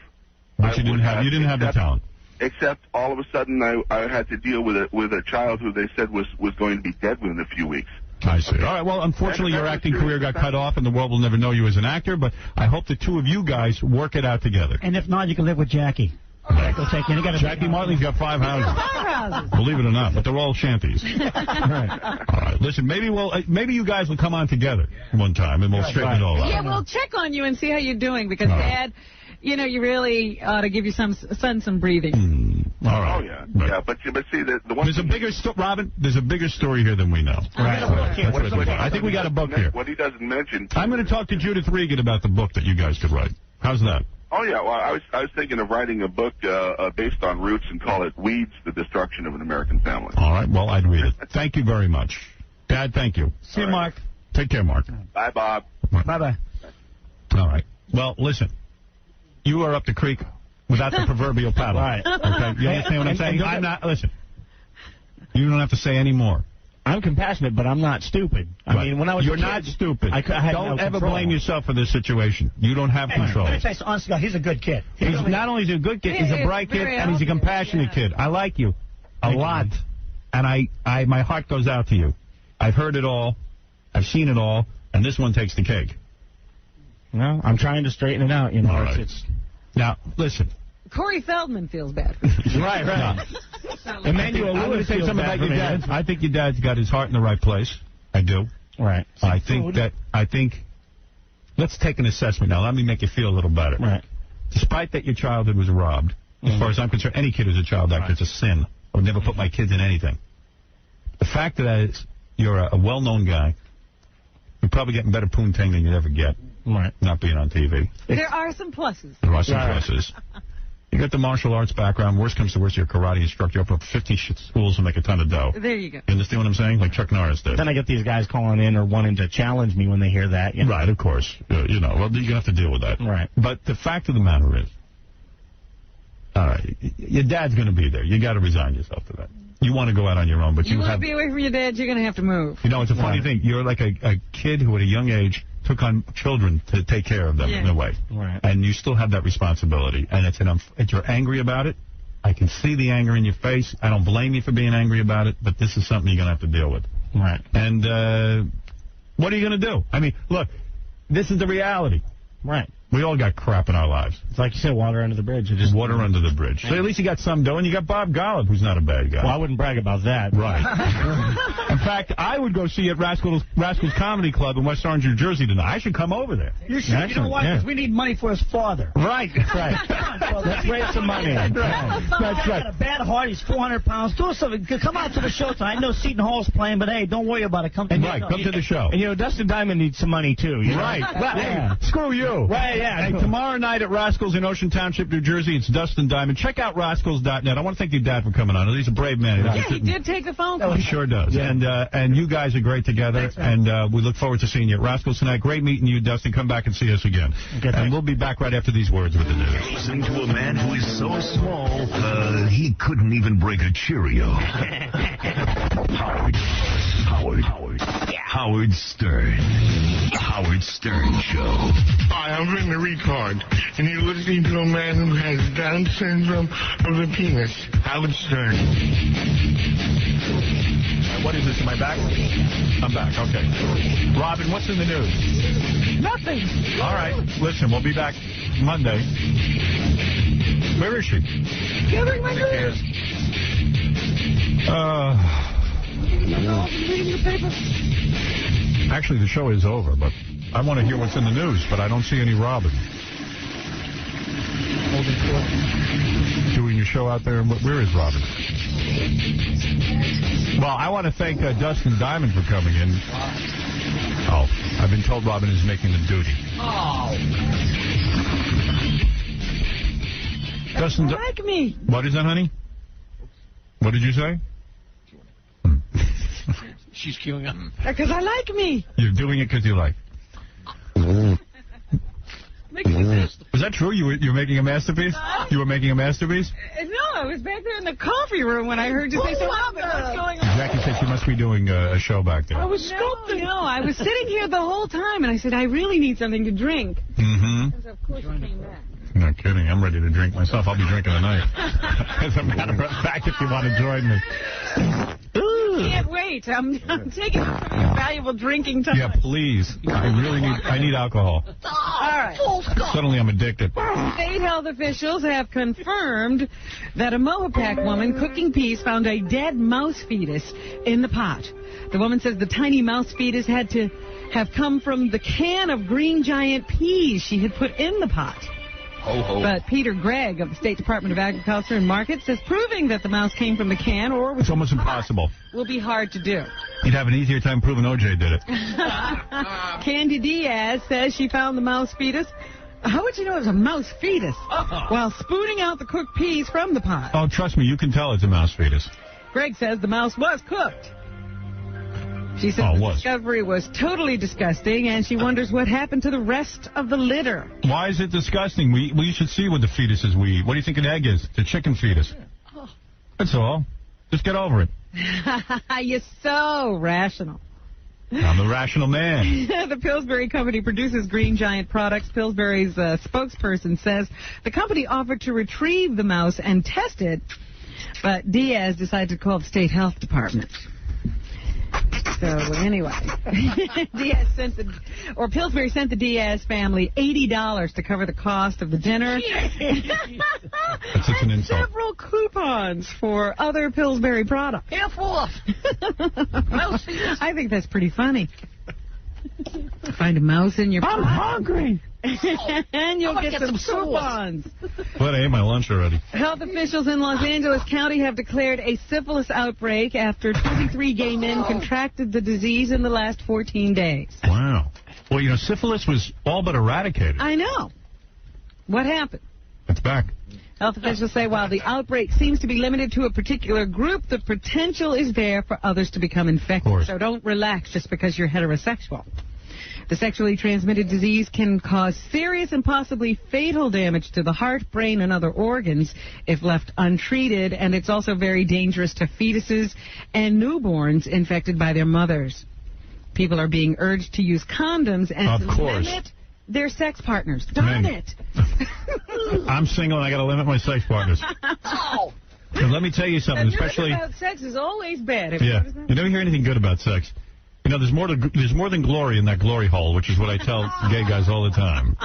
But you didn't have the talent. Except all of a sudden I had to deal with a child who they said was going to be dead within a few weeks. I see. All right, well, unfortunately, your acting career got cut off, and the world will never know you as an actor, but I hope the two of you guys work it out together. And if not, you can live with Jackie. Jackie Martley's got 5 houses. Believe it or not, but they're all shanties. All right, listen, maybe you guys will come on together one time, and we'll straighten it all out. Yeah, we'll check on you and see how you're doing, because, Dad, you really ought to give your son some breathing. All right. Oh, yeah. Right. Yeah, but see, the one there's a bigger Robin, there's a bigger story here than we know. Right. I think we got a book here. What he doesn't mention... I'm going to talk to Judith Regan about the book that you guys could write. How's that? Oh, yeah. Well, I was thinking of writing a book based on roots and call it Weeds, the Destruction of an American Family. All right. Well, I'd read it. Thank you very much. Dad, thank you. See you, Mark. Take care, Mark. Bye, Bob. Bye-bye. All right. Well, listen. You are up the creek without the proverbial paddle. Right. Okay? You understand what I'm saying? I'm not... Listen. You don't have to say any more. I'm compassionate, but I'm not stupid. I mean, when I was You're not stupid. I had don't no ever control. blame yourself for this situation. You don't have control. Let me say, honest to God, he's a good kid. He's not only is he a good kid, he's a bright kid, and he's a compassionate kid. I like you a lot, and my heart goes out to you. I've heard it all, I've seen it all, and this one takes the cake. No, I'm trying to straighten it out. You know, all right. Now listen. Corey Feldman feels bad. Right. Emmanuel Lewis, say something about your dad. I think your dad's got his heart in the right place. I do. Right. I think. Let's take an assessment now. Let me make you feel a little better. Right. Despite that your childhood was robbed, as far as I'm concerned, any kid who's a child actor, it's a sin. I would never put my kids in anything. The fact of that is, you're a well-known guy. You're probably getting better poontang than you'd ever get. Right. Not being on TV. There are some pluses. There are some pluses. You got the martial arts background. Worst comes to worst, you're a karate instructor. You open up 50 schools and make a ton of dough. There you go. You understand what I'm saying? Like Chuck Norris did. Then I get these guys calling in or wanting to challenge me when they hear that. You know? Right, of course. Well, you're going to have to deal with that. Right. But the fact of the matter is, all right, your dad's going to be there. You got to resign yourself to that. You want to go out on your own, but you want to be away from your dad, you're going to have to move. You know, it's a funny thing. You're like a kid who at a young age took on children to take care of them in a way. Right. And you still have that responsibility. And you're angry about it. I can see the anger in your face. I don't blame you for being angry about it, but this is something you're going to have to deal with. Right. And what are you going to do? I mean, look, this is the reality. Right. We all got crap in our lives. It's like you said, water under the bridge. Just water under the bridge. So at least you got some dough, and you got Bob Gollop, who's not a bad guy. Well, I wouldn't brag about that. Right. In fact, I would go see you at Rascals Comedy Club in West Orange, New Jersey tonight. I should come over there. You should. You know why? Because we need money for his father. Right. That's right. Well, let's raise some money. That's right. He's got a bad heart. He's 400 pounds. Do something. Come out to the show tonight. I know Seton Hall's playing, but hey, don't worry about it. Come to the show. Come to the show. And you know, Dustin Diamond needs some money too. You know? Right. Yeah. Hey, screw you. Right. Yeah. Hey, tomorrow night at Rascals in Ocean Township, New Jersey, it's Dustin Diamond. Check out rascals.net. I want to thank your dad for coming on. He's a brave man. Yeah, he did take the phone call. He sure does. Yeah. And you guys are great together. Thanks, and we look forward to seeing you at Rascals tonight. Great meeting you, Dustin. Come back and see us again. Okay, and we'll be back right after these words with the news. Listening to a man who is so small, he couldn't even break a Cheerio. Howard Stern. The Howard Stern Show. Hi, I'm Brittany Retard, and you're listening to a man who has Down syndrome of the penis, Howard Stern. What is this, am I back? I'm back, okay. Robin, what's in the news? Nothing. All right, listen, we'll be back Monday. Where is she? Gathering my news. Reading the paper. Actually, the show is over, but I want to hear what's in the news, but I don't see any Robin. Doing your show out there. Where is Robin? Well, I want to thank Dustin Diamond for coming in. Oh, I've been told Robin is making the duty. Oh. Dustin, like me. What is that, honey? What did you say? She's queuing up. Because I like me. You're doing it because you like. Was that true? You were making a masterpiece? You were making a masterpiece? No, I was back there in the coffee room when I heard you say, so Robin, what's going on? Jackie said she must be doing a show back there. I was sculpting. No, I was sitting here the whole time, and I said, I really need something to drink. Mm-hmm. So, of course, you came back. No kidding. I'm ready to drink myself. I'll be drinking tonight. As a matter of fact, if you want to join me. I can't wait. I'm taking some of your valuable drinking time. Yeah, please. I need alcohol. All right. Suddenly I'm addicted. State health officials have confirmed that a Mohopac woman cooking peas found a dead mouse fetus in the pot. The woman says the tiny mouse fetus had to have come from the can of Green Giant peas she had put in the pot. Ho, ho. But Peter Gregg of the State Department of Agriculture and Markets says proving that the mouse came from the can or was it's almost impossible. Will be hard to do. You'd have an easier time proving OJ did it. Candy Diaz says she found the mouse fetus. How would you know it was a mouse fetus? While spooning out the cooked peas from the pot. Oh, trust me, you can tell it's a mouse fetus. Greg says the mouse was cooked. She said the discovery was totally disgusting, and she wonders what happened to the rest of the litter. Why is it disgusting? We should see what the fetuses we eat. What do you think an egg is? It's a chicken fetus. That's all. Just get over it. You're so rational. I'm the rational man. The Pillsbury Company produces Green Giant products. Pillsbury's spokesperson says the company offered to retrieve the mouse and test it, but Diaz decided to call the state health department. So, anyway, Pillsbury sent the Diaz family $80 to cover the cost of the dinner. That's such an insult. Several coupons for other Pillsbury products. I think that's pretty funny. Find a mouse in your pot. I'm hungry. And you'll get some coupons. But I ate my lunch already. Health officials in Los Angeles County have declared a syphilis outbreak after 23 gay men contracted the disease in the last 14 days. Wow. Well, you know, syphilis was all but eradicated. I know. What happened? It's back. Health officials say while the outbreak seems to be limited to a particular group, the potential is there for others to become infected. So don't relax just because you're heterosexual. The sexually transmitted disease can cause serious and possibly fatal damage to the heart, brain, and other organs if left untreated, and it's also very dangerous to fetuses and newborns infected by their mothers. People are being urged to use condoms and to limit their sex partners. Darn it! I'm single and I got to limit my sex partners. And let me tell you something, especially about sex is always bad. Yeah, you never hear anything good about sex. You know, there's more than glory in that glory hole, which is what I tell gay guys all the time.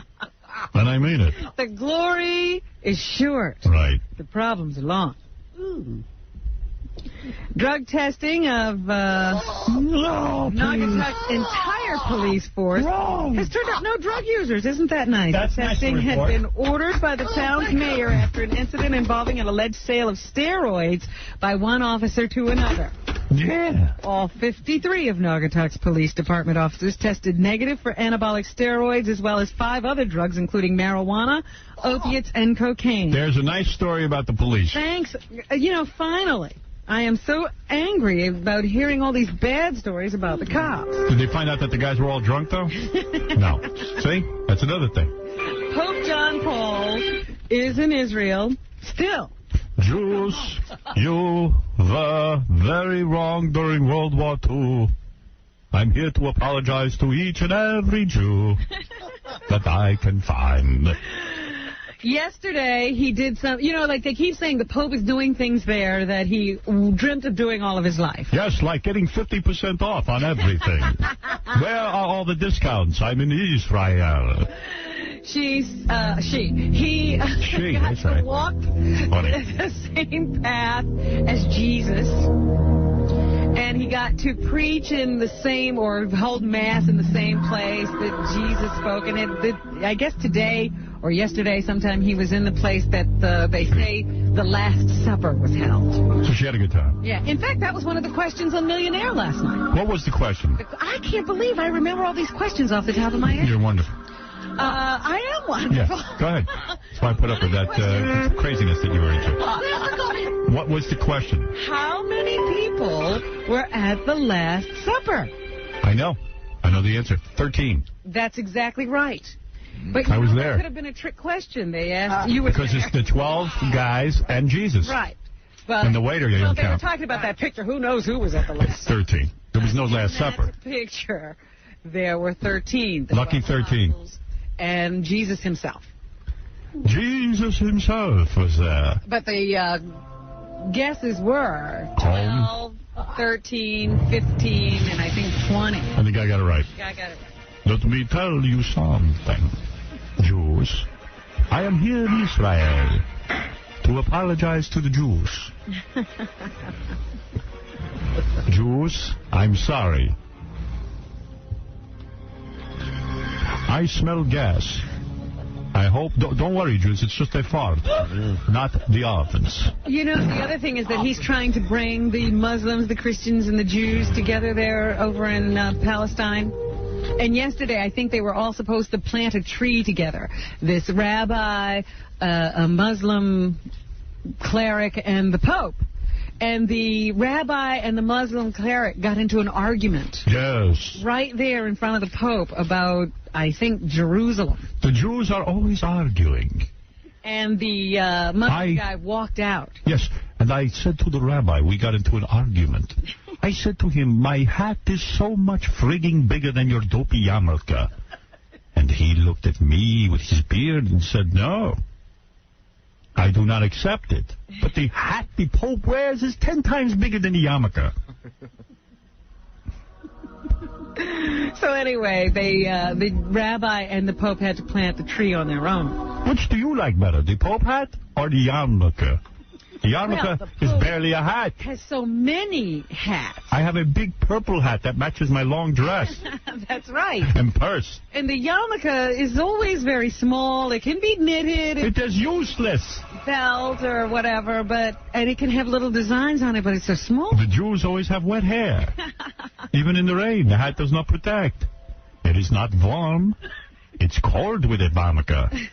And I mean it. The glory is short. Right. The problems are long. Drug testing of Naugatuck's entire police force has turned up no drug users. Isn't that nice? That's Testing nice to had report. been ordered by the town's mayor after an incident involving an alleged sale of steroids by one officer to another. Yeah. All 53 of Naugatuck's police department officers tested negative for anabolic steroids as well as 5 other drugs, including marijuana, opiates, and cocaine. There's a nice story about the police. Thanks. Finally. I am so angry about hearing all these bad stories about the cops. Did they find out that the guys were all drunk, though? No. See? That's another thing. Pope John Paul is in Israel still. Jews, you were very wrong during World War II. I'm here to apologize to each and every Jew that I can find. Yesterday, he did some, like they keep saying the Pope is doing things there that he dreamt of doing all of his life. Yes, like getting 50% off on everything. Where are all the discounts? I'm in Israel. He that's right. walked Funny. the same path as Jesus. And he got to preach in the same, or hold Mass in the same place that Jesus spoke. And I guess today or yesterday sometime he was in the place that they say the Last Supper was held. So she had a good time. Yeah. In fact, that was one of the questions on Millionaire last night. What was the question? I can't believe I remember all these questions off the top of my head. You're wonderful. I am wonderful. Yeah, go ahead. That's why I put up with that craziness that you were into. What was the question? How many people were at the Last Supper? I know the answer. 13. That's exactly right. But I was that there. could have been a trick question. They asked you. Because it's the 12 guys and Jesus. Right. But, And the waiter you well, don't they were count. talking about that picture. Who knows who was at the Last Supper? 13. There was no Last Supper. Picture. There were 13. Lucky 13. And Jesus himself. Jesus himself was there. But the guesses were 12, 13, 15, and I think 20. I think I got it right. Yeah, I got it right. Let me tell you something, Jews. I am here in Israel to apologize to the Jews. Jews, I'm sorry. I smell gas. I hope... Don't worry, Jews. It's just a fart, not the elephants. The other thing is that he's trying to bring the Muslims, the Christians, and the Jews together there over in Palestine. And yesterday, I think they were all supposed to plant a tree together. This rabbi, a Muslim cleric, and the Pope. And the rabbi and the Muslim cleric got into an argument. Yes. Right there in front of the Pope about, I think, Jerusalem. The Jews are always arguing. And the Muslim guy walked out. Yes, and I said to the rabbi, we got into an argument. I said to him, my hat is so much frigging bigger than your dopey yarmulke. And he looked at me with his beard and said, no, I do not accept it. But the hat the Pope wears is 10 times bigger than the yarmulke. So anyway, the rabbi and the Pope had to plant the tree on their own. Which do you like better, the Pope hat or the yarmulke? The yarmulke is barely a hat. Has so many hats. I have a big purple hat that matches my long dress. That's right. And purse. And the yarmulke is always very small. It can be knitted. It is useless. Felt or whatever, and it can have little designs on it, but it's so small. The Jews always have wet hair. Even in the rain, the hat does not protect. It is not warm. It's cold with it, yarmulke.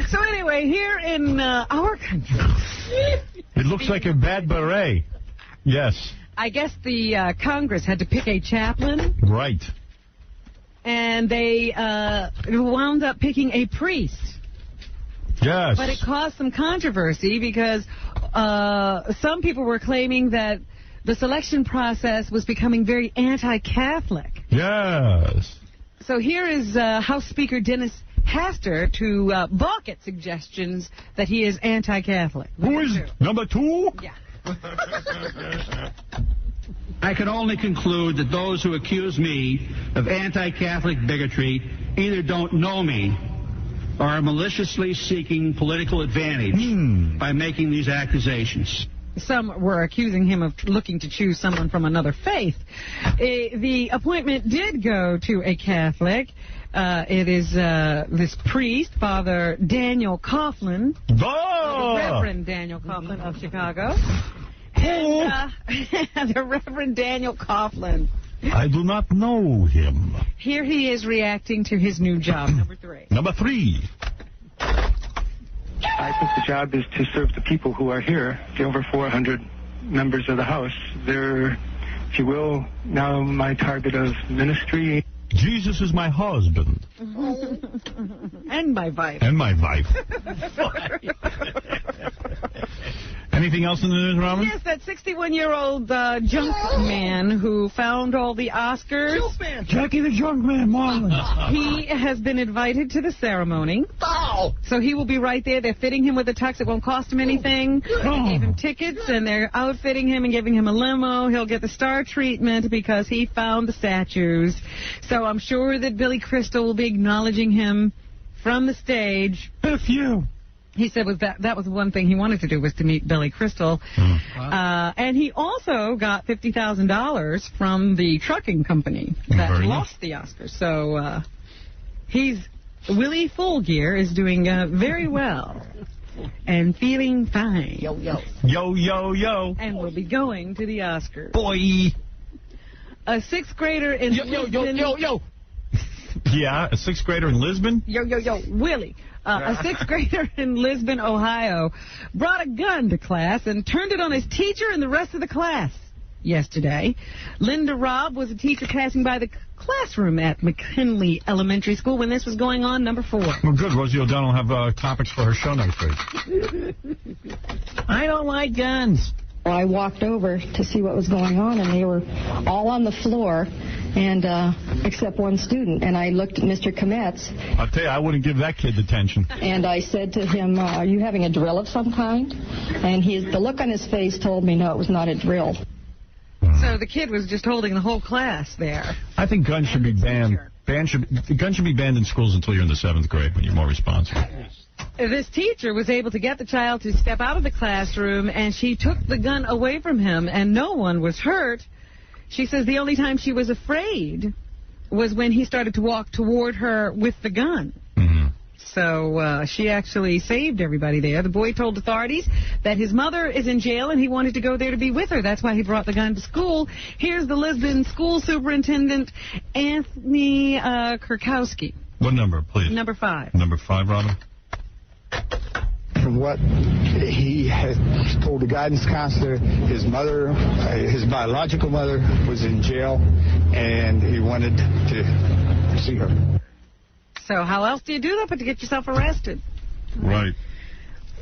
So anyway, here in our country... It looks like a bad beret. Yes. I guess the Congress had to pick a chaplain. Right. And they wound up picking a priest. Yes. But it caused some controversy because some people were claiming that the selection process was becoming very anti-Catholic. Yes. So here is House Speaker Dennis Hastert to balk at suggestions that he is anti-Catholic. Who is number 2? Yeah. I can only conclude that those who accuse me of anti-Catholic bigotry either don't know me or are maliciously seeking political advantage by making these accusations. Some were accusing him of looking to choose someone from another faith. The appointment did go to a Catholic. It is this priest, Father Daniel Coughlin, the Reverend Daniel Coughlin of Chicago. And the Reverend Daniel Coughlin. I do not know him. Here he is reacting to his new job, number 3. Number 3. I think the job is to serve the people who are here, the over 400 members of the House. They're, if you will, now my target of ministry. Jesus is my husband. And my wife. And my wife. Anything else in the news, Robin? Yes, that 61-year-old junk man who found all the Oscars. Junk man. Jackie the Junk Man, Marlon. He has been invited to the ceremony. Oh. So he will be right there. They're fitting him with a tux. It won't cost him anything. They gave him tickets, and they're outfitting him and giving him a limo. He'll get the star treatment because he found the statues. So I'm sure that Billy Crystal will be acknowledging him from the stage. If you. He said that was one thing he wanted to do, was to meet Billy Crystal. And he also got $50,000 from the trucking company that lost the Oscars. So Willie Fullgear is doing very well and feeling fine. Yo, yo. Yo, yo, yo. And will be going to the Oscars. Boy. A 6th grader in Lisbon. Yo. Yeah, a 6th grader in Lisbon? Yo, Willie. A 6th grader in Lisbon, Ohio, brought a gun to class and turned it on his teacher and the rest of the class yesterday. Linda Robb was a teacher passing by the classroom at McKinley Elementary School when this was going on, number 4. Well, good. Rosie O'Donnell will have topics for her show next week. I don't like guns. I walked over to see what was going on, and they were all on the floor, and except one student. And I looked at Mr. Kometz. I'll tell you, I wouldn't give that kid detention. And I said to him, are you having a drill of some kind? And the look on his face told me, no, it was not a drill. So the kid was just holding the whole class there. I think guns should be banned. Guns should be banned in schools until you're in the 7th grade when you're more responsible. This teacher was able to get the child to step out of the classroom, and she took the gun away from him, and no one was hurt. She says the only time she was afraid was when he started to walk toward her with the gun. So she actually saved everybody there. The boy told authorities that his mother is in jail and he wanted to go there to be with her. That's why he brought the gun to school. Here's the Lisbon school superintendent, Anthony Kurkowski. What number, please? Number 5. Number 5, Robin. From what he had told the guidance counselor, his mother, his biological mother, was in jail, and he wanted to see her. So how else do you do that but to get yourself arrested? Right.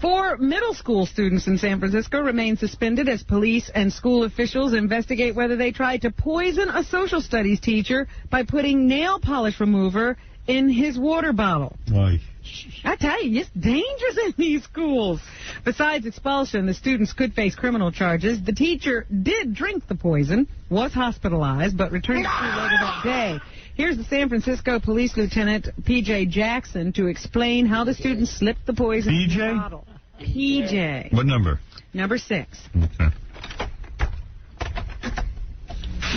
4 middle school students in San Francisco remain suspended as police and school officials investigate whether they tried to poison a social studies teacher by putting nail polish remover in his water bottle. Why? I tell you, it's dangerous in these schools. Besides expulsion, the students could face criminal charges. The teacher did drink the poison, was hospitalized, but returned to school later that day. Here's the San Francisco Police Lieutenant P.J. Jackson to explain how the students slipped the poison in the bottle. P.J. What number? Number 6. Okay.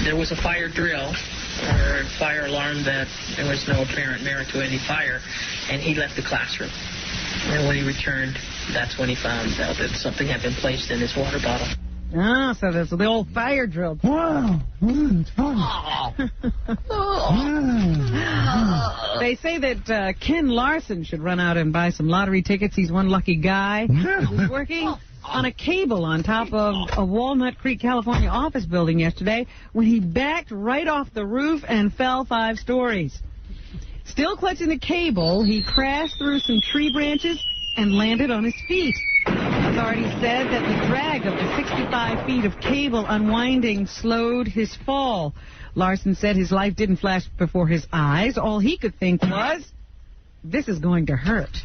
There was a fire drill or fire alarm that there was no apparent merit to any fire, and he left the classroom. And when he returned, that's when he found out that something had been placed in his water bottle. Ah, so there's the old fire drill. Wow. It's fun. They say that Ken Larson should run out and buy some lottery tickets. He's one lucky guy. He was working on a cable on top of a Walnut Creek, California office building yesterday when he backed right off the roof and fell 5 stories. Still clutching the cable, he crashed through some tree branches and landed on his feet. Authorities said that the drag of the 65 feet of cable unwinding slowed his fall. Larson said his life didn't flash before his eyes. All he could think was, this is going to hurt.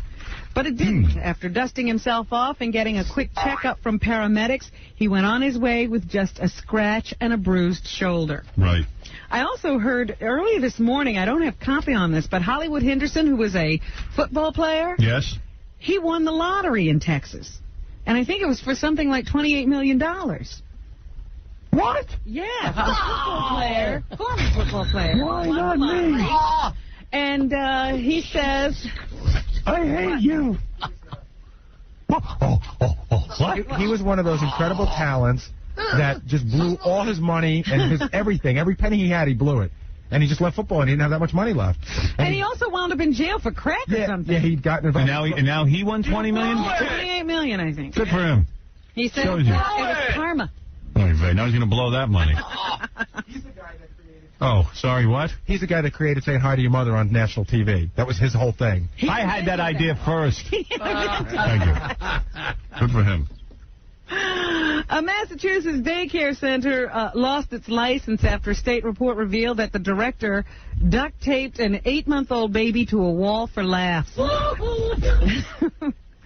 But it didn't. After dusting himself off and getting a quick checkup from paramedics, he went on his way with just a scratch and a bruised shoulder. Right. I also heard early this morning, I don't have copy on this, but Hollywood Henderson, who was a football player, Yes. he won the lottery in Texas. And I think it was for something like $28 million. What? Yeah, football player, former football player. Why not me? And he says, I hate you. What? He was one of those incredible talents that just blew all his money and his everything. Every penny he had, he blew it. And he just left football, and he didn't have that much money left. And he also wound up in jail for crack or something. Yeah, he'd gotten involved. And now he won $20 million? $28 million, I think. Good for him. He said Shows it you. was karma. Now he's going to blow that money. Oh, sorry, what? He's the guy that created saying hi to your mother on national TV. That was his whole thing. I had that idea first. Thank you. Good for him. A Massachusetts daycare center lost its license after a state report revealed that the director duct taped an 8-month-old baby to a wall for laughs.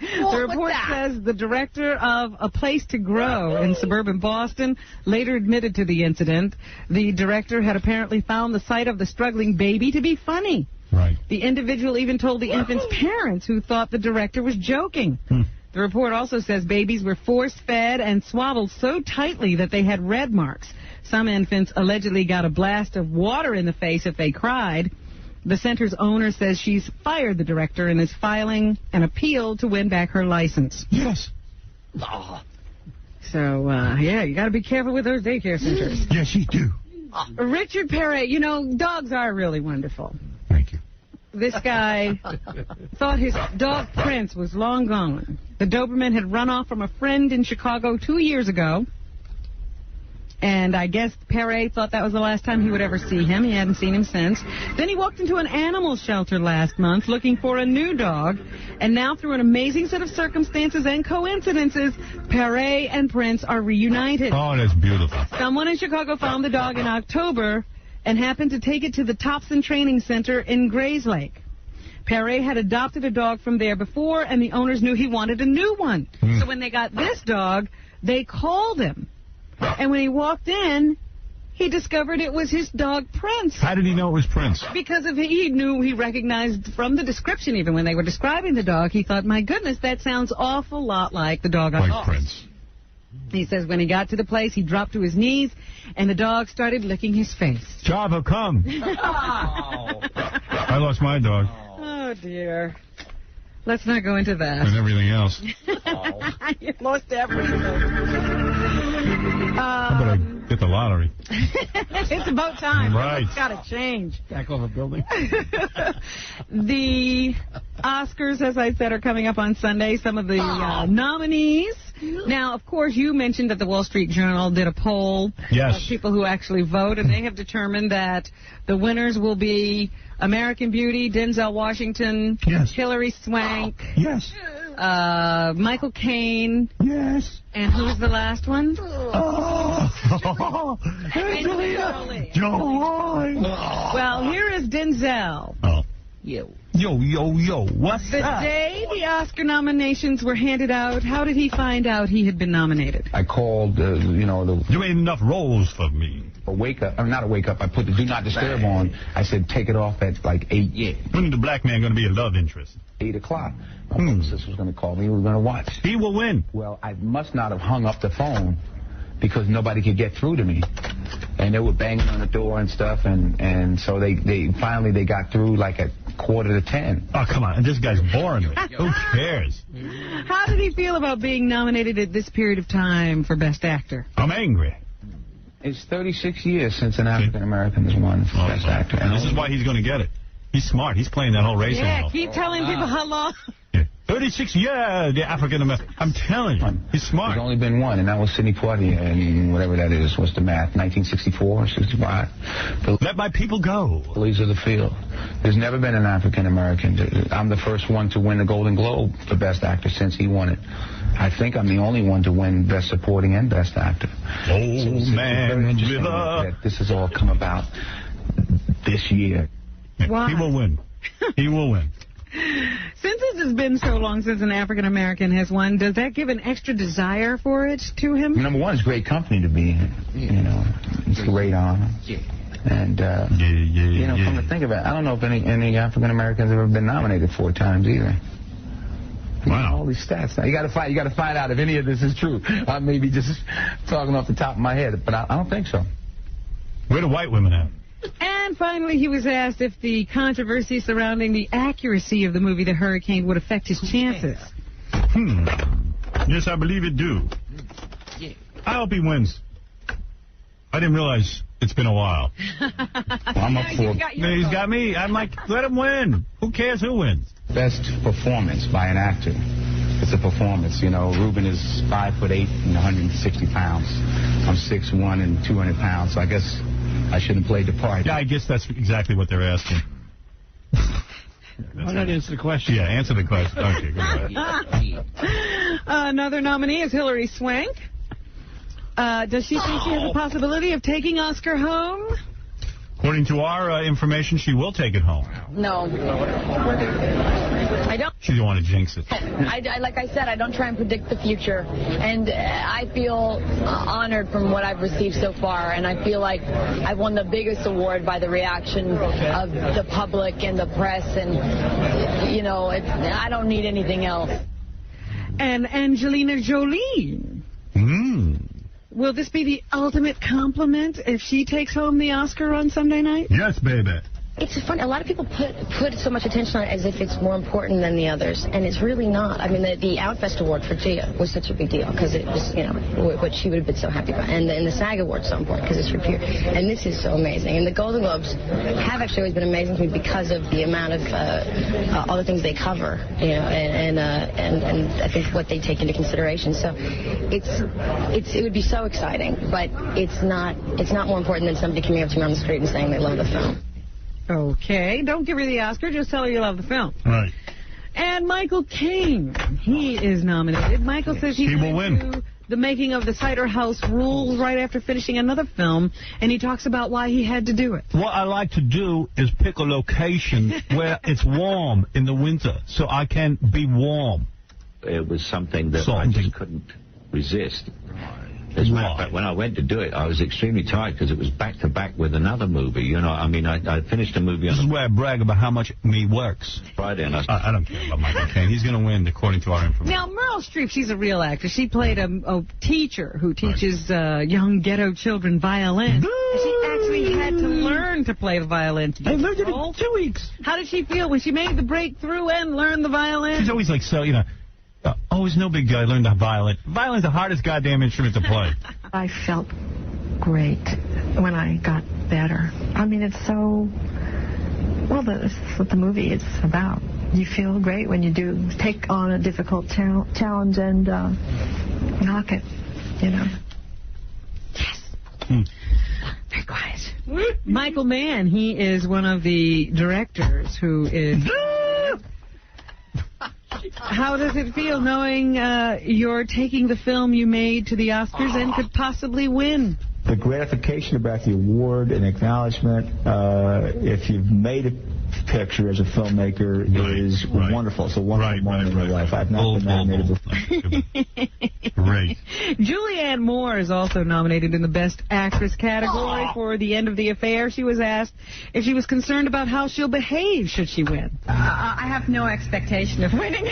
The report says the director of A Place to Grow in suburban Boston later admitted to the incident. The director had apparently found the sight of the struggling baby to be funny. Right. The individual even told the infant's parents, who thought the director was joking. The report also says babies were force-fed and swaddled so tightly that they had red marks. Some infants allegedly got a blast of water in the face if they cried. The center's owner says she's fired the director and is filing an appeal to win back her license. Yes. So, yeah, you got to be careful with those daycare centers. Yes, you do. Richard Perret, you know, dogs are really wonderful. Thank you. This guy thought his dog Prince was long gone. The Doberman had run off from a friend in Chicago 2 years ago. And I guess Perret thought that was the last time he would ever see him. He hadn't seen him since. Then he walked into an animal shelter last month looking for a new dog. And now, through an amazing set of circumstances and coincidences, Perret and Prince are reunited. Oh, that's beautiful. Someone in Chicago found the dog in October and happened to take it to the Thompson Training Center in Grayslake. Perret had adopted a dog from there before, and the owners knew he wanted a new one. So when they got this dog, they called him. And when he walked in, he discovered it was his dog, Prince. How did he know it was Prince? Because he recognized from the description, even when they were describing the dog, he thought, my goodness, that sounds awful lot like the dog I lost. Prince. He says when he got to the place, he dropped to his knees, and the dog started licking his face. Java, come. I lost my dog. Oh, dear. Let's not go into that. And everything else. You lost everything. How about I get the lottery? It's about time. Right. It's got to change. Back off a building. The Oscars, as I said, are coming up on Sunday. Some of the nominees. Now, of course, you mentioned that the Wall Street Journal did a poll of people who actually vote, and they have determined that the winners will be American Beauty, Denzel Washington, Hilary Swank, Michael Caine, and who's the last one? Angelina Jolie. Well, here is Denzel. Yo, what's the up? day the Oscar nominations were handed out, how did he find out he had been nominated? I called, You made enough rolls for me. A wake up, not a wake up, I put the Do Not Disturb on. I said, take it off at like 8. When is the black man going to be a love interest? 8 o'clock. My publicist was going to call me. We were going to watch. He will win. Well, I must not have hung up the phone because nobody could get through to me. And they were banging on the door and stuff, and so they finally got through like at 9:45. Oh, come on. This guy's boring me. Who cares? How did he feel about being nominated at this period of time for Best Actor? I'm angry. It's 36 years since an African-American has won for Best Actor. And this is why he's going to get it. He's smart. He's playing that whole race. Yeah, keep telling people how long. 36 years, the African-American. I'm telling you, he's smart. There's only been one, and that was Sidney Poitier, and whatever that is. What's the math? 1964 or 65? Let my people go. Lilies of the field. There's never been an African-American. I'm the first one to win the Golden Globe for Best Actor since he won it. I think I'm the only one to win Best Supporting and Best Actor. Old Man River. That this has all come about this year. Why? He will win. He will win. Since it has been so long since an African American has won, does that give an extra desire for it to him? Number one, it's great company to be in. You know, it's a great honor. And, you know, come to think of it, I don't know if any African Americans have ever been nominated 4 times either. Wow. All these stats. Now, you got to find out if any of this is true. I may be just talking off the top of my head, but I don't think so. Where do white women at? And finally, he was asked if the controversy surrounding the accuracy of the movie The Hurricane would affect his chances. Yes, I believe it do. I hope he wins. I didn't realize it's been a while. I'm up for it. He's got me. I'm like, let him win. Who cares who wins? Best performance by an actor. It's a performance, you know. Ruben is 5'8" and 160 pounds. I'm 6'1" and 200 pounds, so I guess I shouldn't play the part. Yeah, I guess that's exactly what they're asking. Why not answer the question? Yeah, answer the question. Okay, go ahead. Another nominee is Hilary Swank. Does she think she has a possibility of taking Oscar home? According to our information, she will take it home. No. I don't. She don't want to jinx it. Like I said, I don't try and predict the future. And I feel honored from what I've received so far. And I feel like I've won the biggest award by the reaction of the public and the press. And, you know, I don't need anything else. And Angelina Jolie. Will this be the ultimate compliment if she takes home the Oscar on Sunday night? Yes, baby. It's funny. A lot of people put so much attention on it as if it's more important than the others, and it's really not. I mean, the Outfest Award for Gia was such a big deal because it was, you know, what she would have been so happy about, and the SAG Award's so important because it's for Peer, and this is so amazing. And the Golden Globes have actually always been amazing to me because of the amount of all the things they cover, you know, and I think what they take into consideration. So it would be so exciting, but it's not more important than somebody coming up to me on the street and saying they love the film. Okay, don't give her the Oscar, just tell her you love the film. Right. And Michael Caine, he is nominated. Michael says he will win the making of the Cider House Rules right after finishing another film, and he talks about why he had to do it. What I like to do is pick a location where it's warm in the winter, so I can be warm. It was something that I just couldn't resist. As a matter of fact, when I went to do it, I was extremely tired because it was back-to-back with another movie. You know, I mean, I finished a movie on... This is where I brag about how much me works. Friday, and I don't care about Michael Caine. He's going to win, according to our information. Now, Meryl Streep, she's a real actress. She played a teacher who teaches young ghetto children violin. She actually had to learn to play the violin. I learned it in 2 weeks. How did she feel when she made the breakthrough and learned the violin? She's always like, so, you know... Oh, it's no big deal. I learned the violin. Violin's the hardest goddamn instrument to play. I felt great when I got better. I mean, it's so... Well, that's what the movie is about. You feel great when you do take on a difficult challenge and knock it, you know. Yes. Very quiet. Michael Mann, he is one of the directors who is... How does it feel knowing you're taking the film you made to the Oscars and could possibly win? The gratification about the award and acknowledgement, if you've made a picture as a filmmaker, is wonderful. It's a wonderful moment in your life. I've not been nominated before. Great. Julianne Moore is also nominated in the Best Actress category for The End of the Affair. She was asked if she was concerned about how she'll behave should she win. I have no expectation of winning.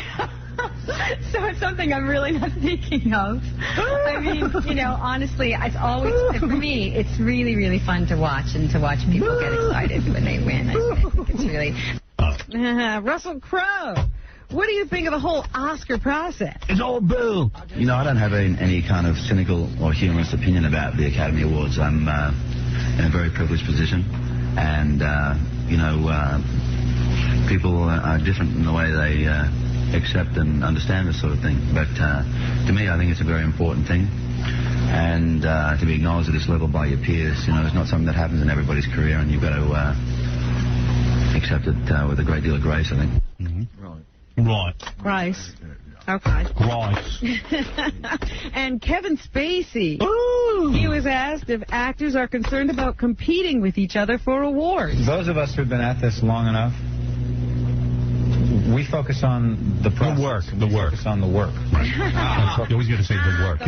So it's something I'm really not thinking of. I mean, you know, honestly, it's always, for me, it's really, really fun to watch and to watch people get excited when they win. I think it's really... Russell Crowe, what do you think of the whole Oscar process? It's all boo. You know, I don't have any kind of cynical or humorous opinion about the Academy Awards. I'm in a very privileged position, and, you know, people are different in the way they... accept and understand this sort of thing. But to me, I think it's a very important thing. And to be acknowledged at this level by your peers, you know, it's not something that happens in everybody's career, and you've got to accept it with a great deal of grace, I think. Mm-hmm. Right. Grace. Okay. Grace. And Kevin Spacey, he was asked if actors are concerned about competing with each other for awards. Those of us who've been at this long enough, We focus on the process. The work. Focus on the work. Right. You always got to say the work.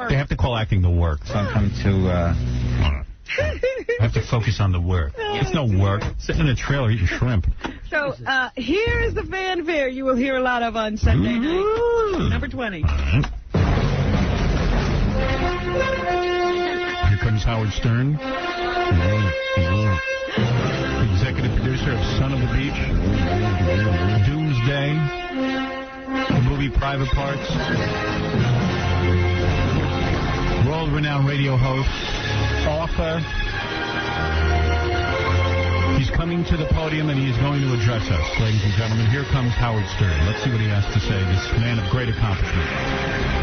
They have to call acting the work. So I come to... I have to focus on the work. It's no work. Sitting in a trailer eating shrimp. So here's the fanfare you will hear a lot of on Sunday night. Number 20. Here comes Howard Stern. Executive producer of Son of the Beach, Doomsday, the movie Private Parts, world-renowned radio host, author. He's coming to the podium and he is going to address us. Ladies and gentlemen, here comes Howard Stern. Let's see what he has to say, this man of great accomplishment.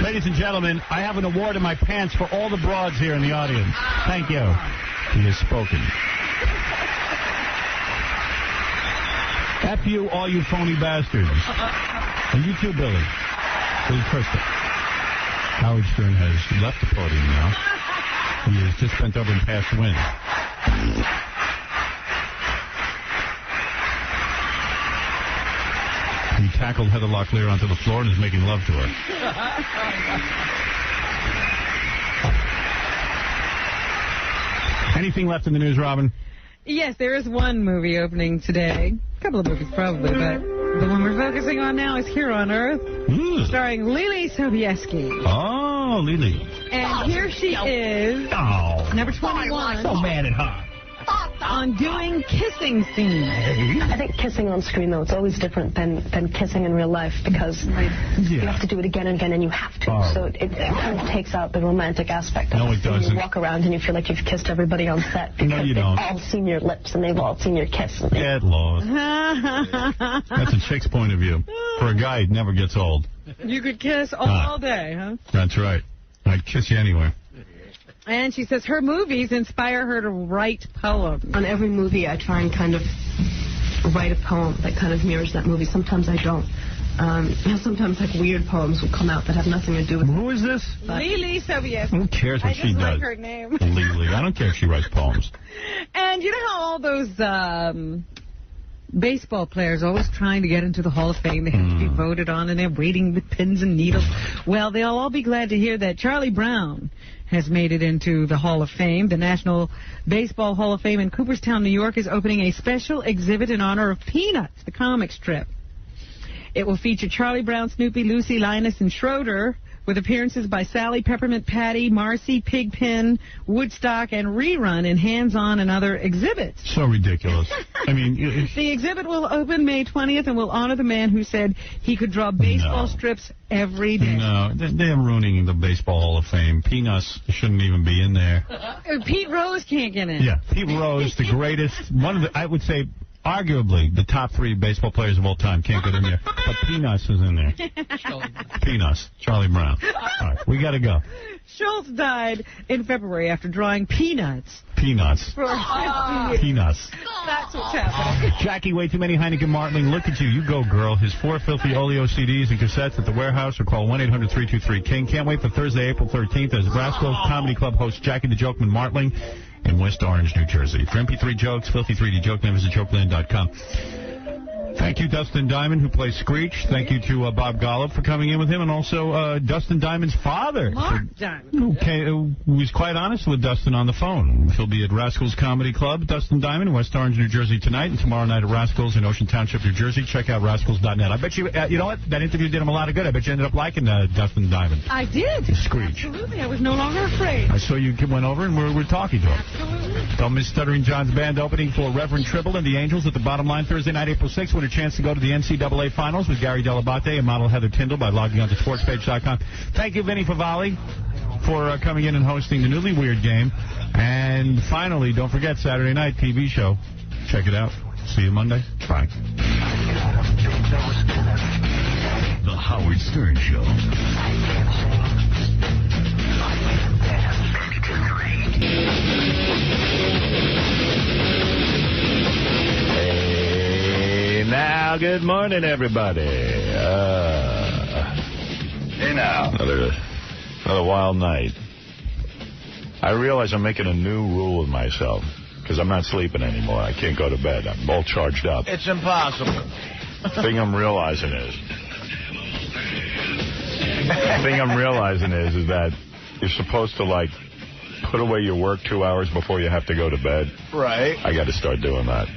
Ladies and gentlemen, I have an award in my pants for all the broads here in the audience. Thank you. He has spoken. F you, all you phony bastards. And you too, Billy. Billy Crystal. Howard Stern has left the podium now. He has just bent over and passed wind. He tackled Heather Locklear onto the floor and is making love to her. Anything left in the news, Robin? Yes, there is one movie opening today. A couple of movies, probably, but the one we're focusing on now is Here on Earth, starring Lily Sobieski. Oh, Lily. And here she is, number 21. So mad at her. On doing kissing scenes. I think kissing on screen, though, it's always different than kissing in real life because you have to do it again and again, and you have to. So it kind of takes out the romantic aspect of it. No, it doesn't. You walk around and you feel like you've kissed everybody on set because no, you they've don't. all seen your lips and they've all seen your kiss. Get lost. That's a chick's point of view. For a guy, it never gets old. You could kiss all day, huh? That's right. I'd kiss you anyway. And she says her movies inspire her to write poems. On every movie, I try and kind of write a poem that kind of mirrors that movie. Sometimes I don't. Sometimes like weird poems will come out that have nothing to do with. Who is this? Lily Sobieski. Who cares what she does? I just like her name. Lily. I don't care if she writes poems. And you know how all those baseball players always trying to get into the Hall of Fame, they have to be voted on, and they're waiting with pins and needles. Well, they'll all be glad to hear that Charlie Brown has made it into the Hall of Fame. The National Baseball Hall of Fame in Cooperstown, New York, is opening a special exhibit in honor of Peanuts, the comic strip. It will feature Charlie Brown, Snoopy, Lucy, Linus, and Schroeder, with appearances by Sally, Peppermint Patty, Marcy, Pigpen, Woodstock, and Rerun in hands-on and other exhibits. So ridiculous. I mean... The exhibit will open May 20th and will honor the man who said he could draw baseball strips every day. No, they're ruining the Baseball Hall of Fame. Peanuts shouldn't even be in there. Pete Rose can't get in. Yeah, Pete Rose, the greatest, one of the, I would say, arguably the top 3 baseball players of all time, can't get in there. But Peanuts is in there. Peanuts, Charlie Brown. All right, we got to go. Schultz died in February after drawing Peanuts. Peanuts. For 50 years. Peanuts. That's what's happening. Jackie, way too many Heineken Martling. Look at you. You go, girl. His 4 filthy Oleo CDs and cassettes at the warehouse, or call 1-800-323-KING. Can't wait for Thursday, April 13th, as Rascals Comedy Club hosts Jackie the Jokeman Martling in West Orange, New Jersey. For MP3 jokes, filthy3D jokeman, visit jokeland.com. Thank you, Dustin Diamond, who plays Screech. Thank you to Bob Golub for coming in with him, and also Dustin Diamond's father, Mark Diamond, who was quite honest with Dustin on the phone. He'll be at Rascals Comedy Club, Dustin Diamond, in West Orange, New Jersey tonight, and tomorrow night at Rascals in Ocean Township, New Jersey. Check out rascals.net. I bet you, you know what? That interview did him a lot of good. I bet you ended up liking Dustin Diamond. I did. Screech. Absolutely. I was no longer afraid. I saw you went over and we're talking to him. Absolutely. Don't miss Stuttering John's band opening for Reverend Tribble and the Angels at the Bottom Line Thursday night, April 6th. Win a chance to go to the NCAA Finals with Gary Delabate and model Heather Tyndall by logging on to sportspage.com. Thank you, Vinny Favale, for coming in and hosting the Newlyweird game. And finally, don't forget, Saturday night TV show. Check it out. See you Monday. Bye. The Howard Stern Show. Now, good morning, everybody. Hey, now. Another wild night. I realize I'm making a new rule with myself, because I'm not sleeping anymore. I can't go to bed. I'm all charged up. It's impossible. thing I'm realizing is that you're supposed to, like, put away your work 2 hours before you have to go to bed. Right. I got to start doing that.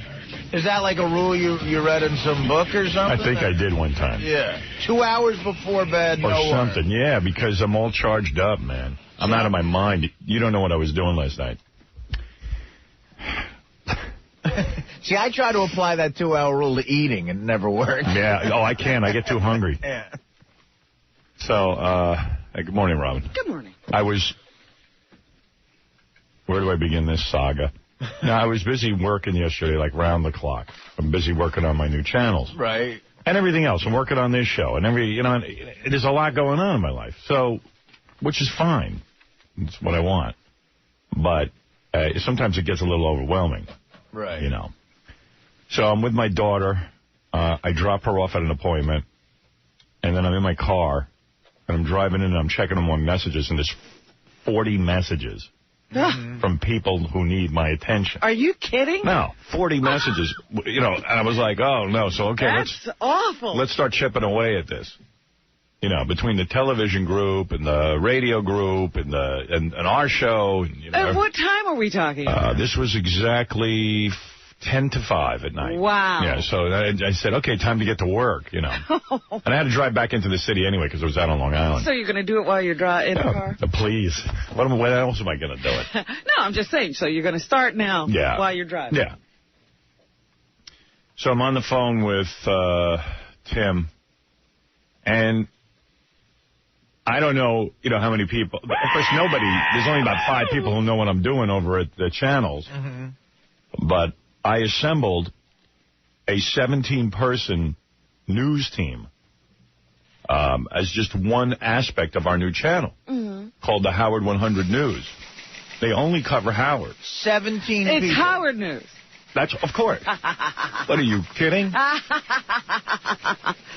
Is that like a rule you read in some book or something? I think I did one time. Yeah. 2 hours before bed, or something. Yeah, because I'm all charged up, man. I'm out of my mind. You don't know what I was doing last night. See, I try to apply that 2 hour rule to eating, and it never works. Yeah. Oh, I can't. I get too hungry. Yeah. So, good morning, Robin. Good morning. Where do I begin this saga? No, I was busy working yesterday, like round the clock. I'm busy working on my new channels. Right. And everything else. I'm working on this show. And there's a lot going on in my life. So, which is fine. It's what I want. But sometimes it gets a little overwhelming. Right. You know. So I'm with my daughter. I drop her off at an appointment. And then I'm in my car. And I'm driving in and I'm checking them on messages. And there's 40 messages. From people who need my attention. Are you kidding? No, 40 messages. And I was like, oh, no, so okay. That's awful. Let's start chipping away at this. Between the television group and the radio group and our show. At what time are we talking about? This was exactly 10 to 5 at night. Wow. Yeah, so I said, okay, time to get to work, And I had to drive back into the city anyway because I was out on Long Island. So you're going to do it while you're in the car? Please. What else am I going to do it? No, I'm just saying. So you're going to start now while you're driving. Yeah. So I'm on the phone with Tim, and I don't know, how many people. Of course, there's only about 5 people who know what I'm doing over at the channels. Mm-hmm. But I assembled a 17-person news team as just one aspect of our new channel called the Howard 100 News. They only cover Howard. 17 people. It's Howard News. That's, of course. What, are you kidding?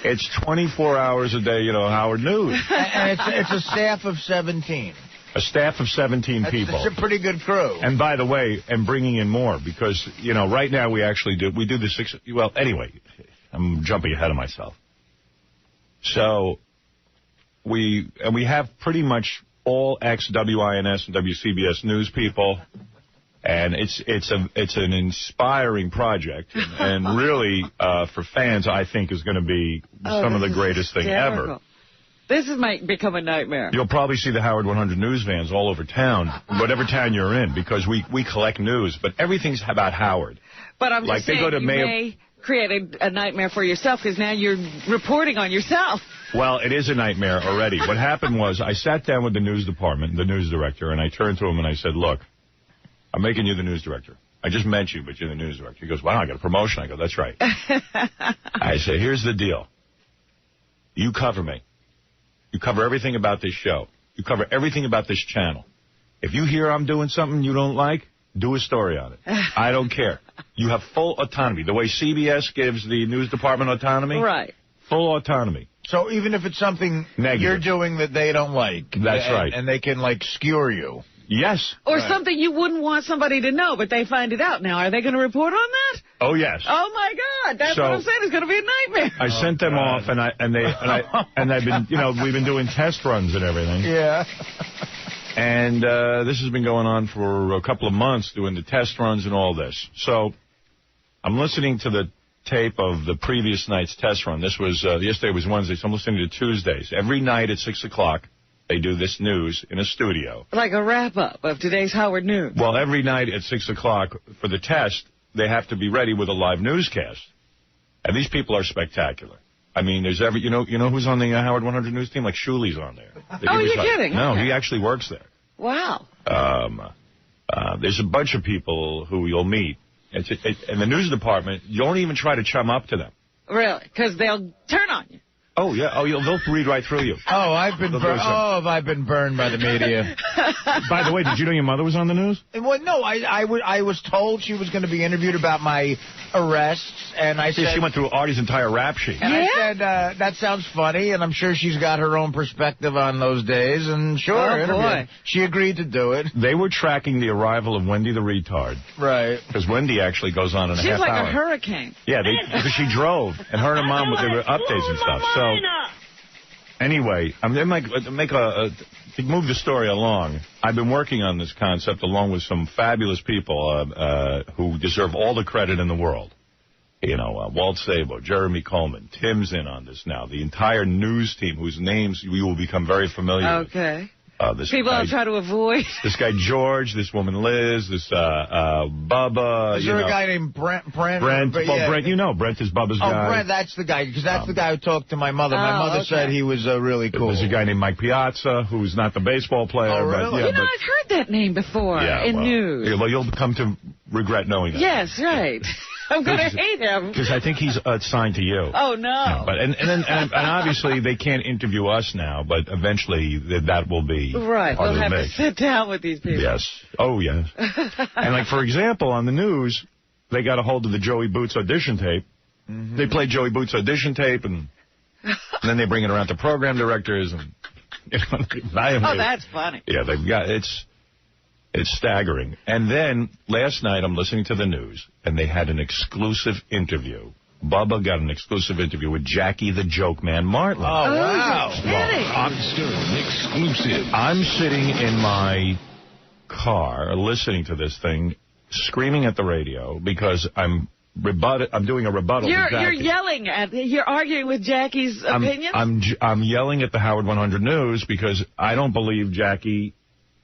It's 24 hours a day, Howard News. And it's a staff of 17. A staff of 17 people. That's a pretty good crew. And by the way, and bringing in more, because, right now we do the 6, well, anyway, I'm jumping ahead of myself. So, we have pretty much all ex-WINS and WCBS news people, and it's an inspiring project, and really, for fans, I think is going to be some of the greatest thing ever. This might become a nightmare. You'll probably see the Howard 100 News vans all over town, whatever town you're in, because we collect news, but everything's about Howard. But I'm just saying, you may create a nightmare for yourself, because now you're reporting on yourself. Well, it is a nightmare already. What happened was I sat down with the news department, the news director, and I turned to him and I said, look, I'm making you the news director. I just met you, but you're the news director. He goes, wow, I got a promotion. I go, that's right. I said, here's the deal. You cover me. You cover everything about this show. You cover everything about this channel. If you hear I'm doing something you don't like, do a story on it. I don't care. You have full autonomy. The way CBS gives the news department autonomy. Right. Full autonomy. So even if it's something negative you're doing that they don't like. That's right. And they can, skewer you. Yes. Or something you wouldn't want somebody to know, but they find it out now. Are they going to report on that? Oh, yes. Oh, my God. That's what I'm saying. It's going to be a nightmare. I sent them off, and I've been, we've been doing test runs and everything. Yeah. And this has been going on for a couple of months, doing the test runs and all this. So I'm listening to the tape of the previous night's test run. This was, yesterday was Wednesday, so I'm listening to Tuesdays. Every night at 6 o'clock, they do this news in a studio. Like a wrap-up of today's Howard News. Well, every night at 6 o'clock for the test, they have to be ready with a live newscast. And these people are spectacular. I mean, there's you know who's on the Howard 100 News team? Like Shuli's on there. Oh, you're kidding? No, okay. He actually works there. Wow. There's a bunch of people who you'll meet. In the news department, you don't even try to chum up to them. Really? Because they'll turn on you. Oh, yeah. Oh, they'll read right through you. Oh, I've been burned. Oh, have I been burned by the media. By the way, did you know your mother was on the news? Well, no, I was told she was going to be interviewed about my arrests, and I said... She went through Artie's entire rap sheet. And I said, that sounds funny, and I'm sure she's got her own perspective on those days, and sure, boy. She agreed to do it. They were tracking the arrival of Wendy the retard. Right. Because Wendy actually goes on in a half hour. She's like a hurricane. Yeah, because she drove, and her and her mom, they were updates and stuff. So, anyway, I'm going to move the story along. I've been working on this concept along with some fabulous people who deserve all the credit in the world. You know, Walt Sabo, Jeremy Coleman, Tim's in on this now. The entire news team, whose names you will become very familiar with. Okay. This people guy, I'll try to avoid. This guy George, this woman Liz, this Bubba. Is there a guy named Brent? Brent, you know, Brent is Bubba's guy. Oh, Brent, that's the guy, because that's the guy who talked to my mother. My mother said he was really cool. There's a guy named Mike Piazza, who's not the baseball player. Oh, really? But, I've heard that name before in news. Yeah, well, you'll come to regret knowing that. Yes, right. I'm going to hate him. Because I think he's assigned to you. Oh, no. But and obviously they can't interview us now, but eventually that will be right. We'll have to sit down with these people. Yes. Oh, yes. And, like, for example, on the news, they got a hold of the Joey Boots audition tape. Mm-hmm. They play Joey Boots audition tape, and then they bring it around to program directors. And that's funny. Yeah, they've got It's staggering. And then last night I'm listening to the news, and they had an exclusive interview. Bubba got an exclusive interview with Jackie the Joke Man Martling. Oh, wow. Exclusive. I'm sitting in my car listening to this thing, screaming at the radio because I'm doing a rebuttal. You're yelling you're arguing with Jackie's opinions? I'm yelling at the Howard 100 News because I don't believe Jackie...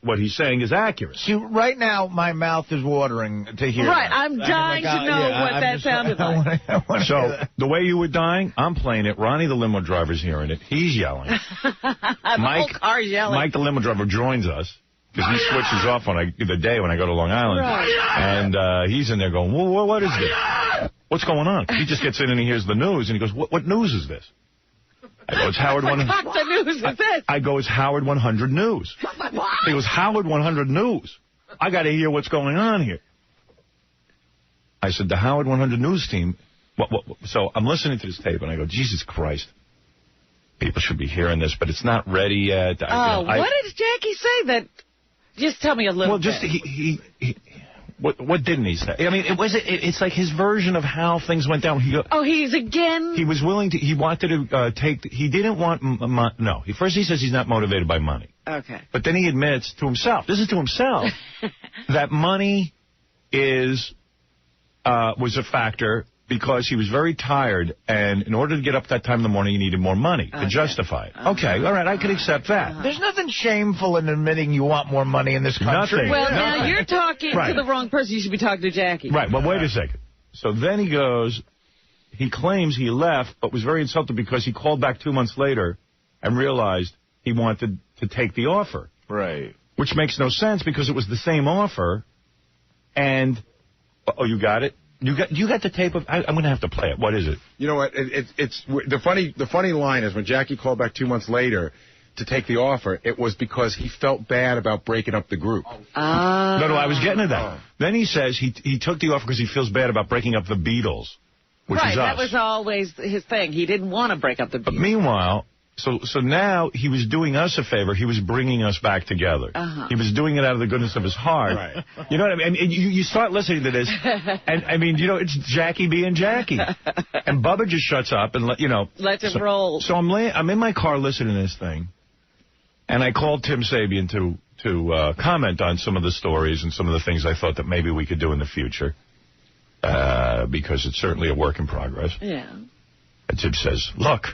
What he's saying is accurate. See, right now, my mouth is watering to hear Right, that. I'm dying to know what that sounded like. So, the way you were dying, I'm playing it. Ronnie, the limo driver's hearing it. He's yelling. Whole car's yelling. Mike, the limo driver, joins us. Because he switches off the day when I go to Long Island. Right. And he's in there going, well, what is this? What's going on? He just gets in and he hears the news, and he goes, what news is this? I go, it's Howard 100. What the news is this? I go, it's Howard 100 News. He goes, Howard 100 News. I got to hear what's going on here. I said, the Howard 100 News team. So I'm listening to this tape, and I go, Jesus Christ. People should be hearing this, but it's not ready yet. What did Jackie say that... Just tell me a little bit. Well, just what didn't he say? I mean, it's like his version of how things went down. He's again... He was willing to... He wanted to take... He didn't want... No. First he says he's not motivated by money. Okay. But then he admits to himself, this is to himself, that money was a factor because he was very tired, and in order to get up that time in the morning, he needed more money to justify it. Okay, all right, I can accept that. There's nothing shameful in admitting you want more money in this country. Nothing. Well, now you're talking to the wrong person. You should be talking to Jackie. Right, well, wait a second. So then he claims he left, but was very insulted because he called back 2 months later and realized he wanted to take the offer. Right. Which makes no sense because it was the same offer, and... Oh, you got it? You got the tape of... I'm going to have to play it. What is it? You know what? It's the funny line is when Jackie called back 2 months later to take the offer, it was because he felt bad about breaking up the group. No, I was getting to that. Then he says he took the offer because he feels bad about breaking up the Beatles, which is us. Right, that was always his thing. He didn't want to break up the Beatles. But meanwhile... So now he was doing us a favor. He was bringing us back together. He was doing it out of the goodness of his heart. Right. You know what I mean? And you start listening to this, and I mean, it's Jackie being Jackie. And Bubba just shuts up and, lets it roll. So I'm in my car listening to this thing, and I called Tim Sabian to comment on some of the stories and some of the things I thought that maybe we could do in the future, because it's certainly a work in progress. Yeah. And Tim says, look.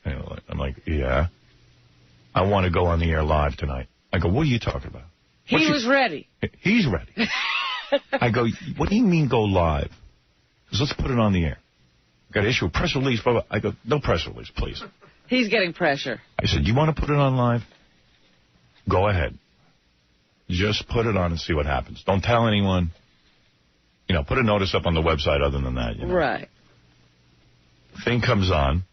I'm like, yeah. I want to go on the air live tonight. I go, what are you talking about? He was ready. He's ready. I go, what do you mean go live? He goes, let's put it on the air. Got to issue a press release. Blah, blah. I go, no press release, please. He's getting pressure. I said, you want to put it on live? Go ahead. Just put it on and see what happens. Don't tell anyone. Put a notice up on the website other than that. Right. Thing comes on.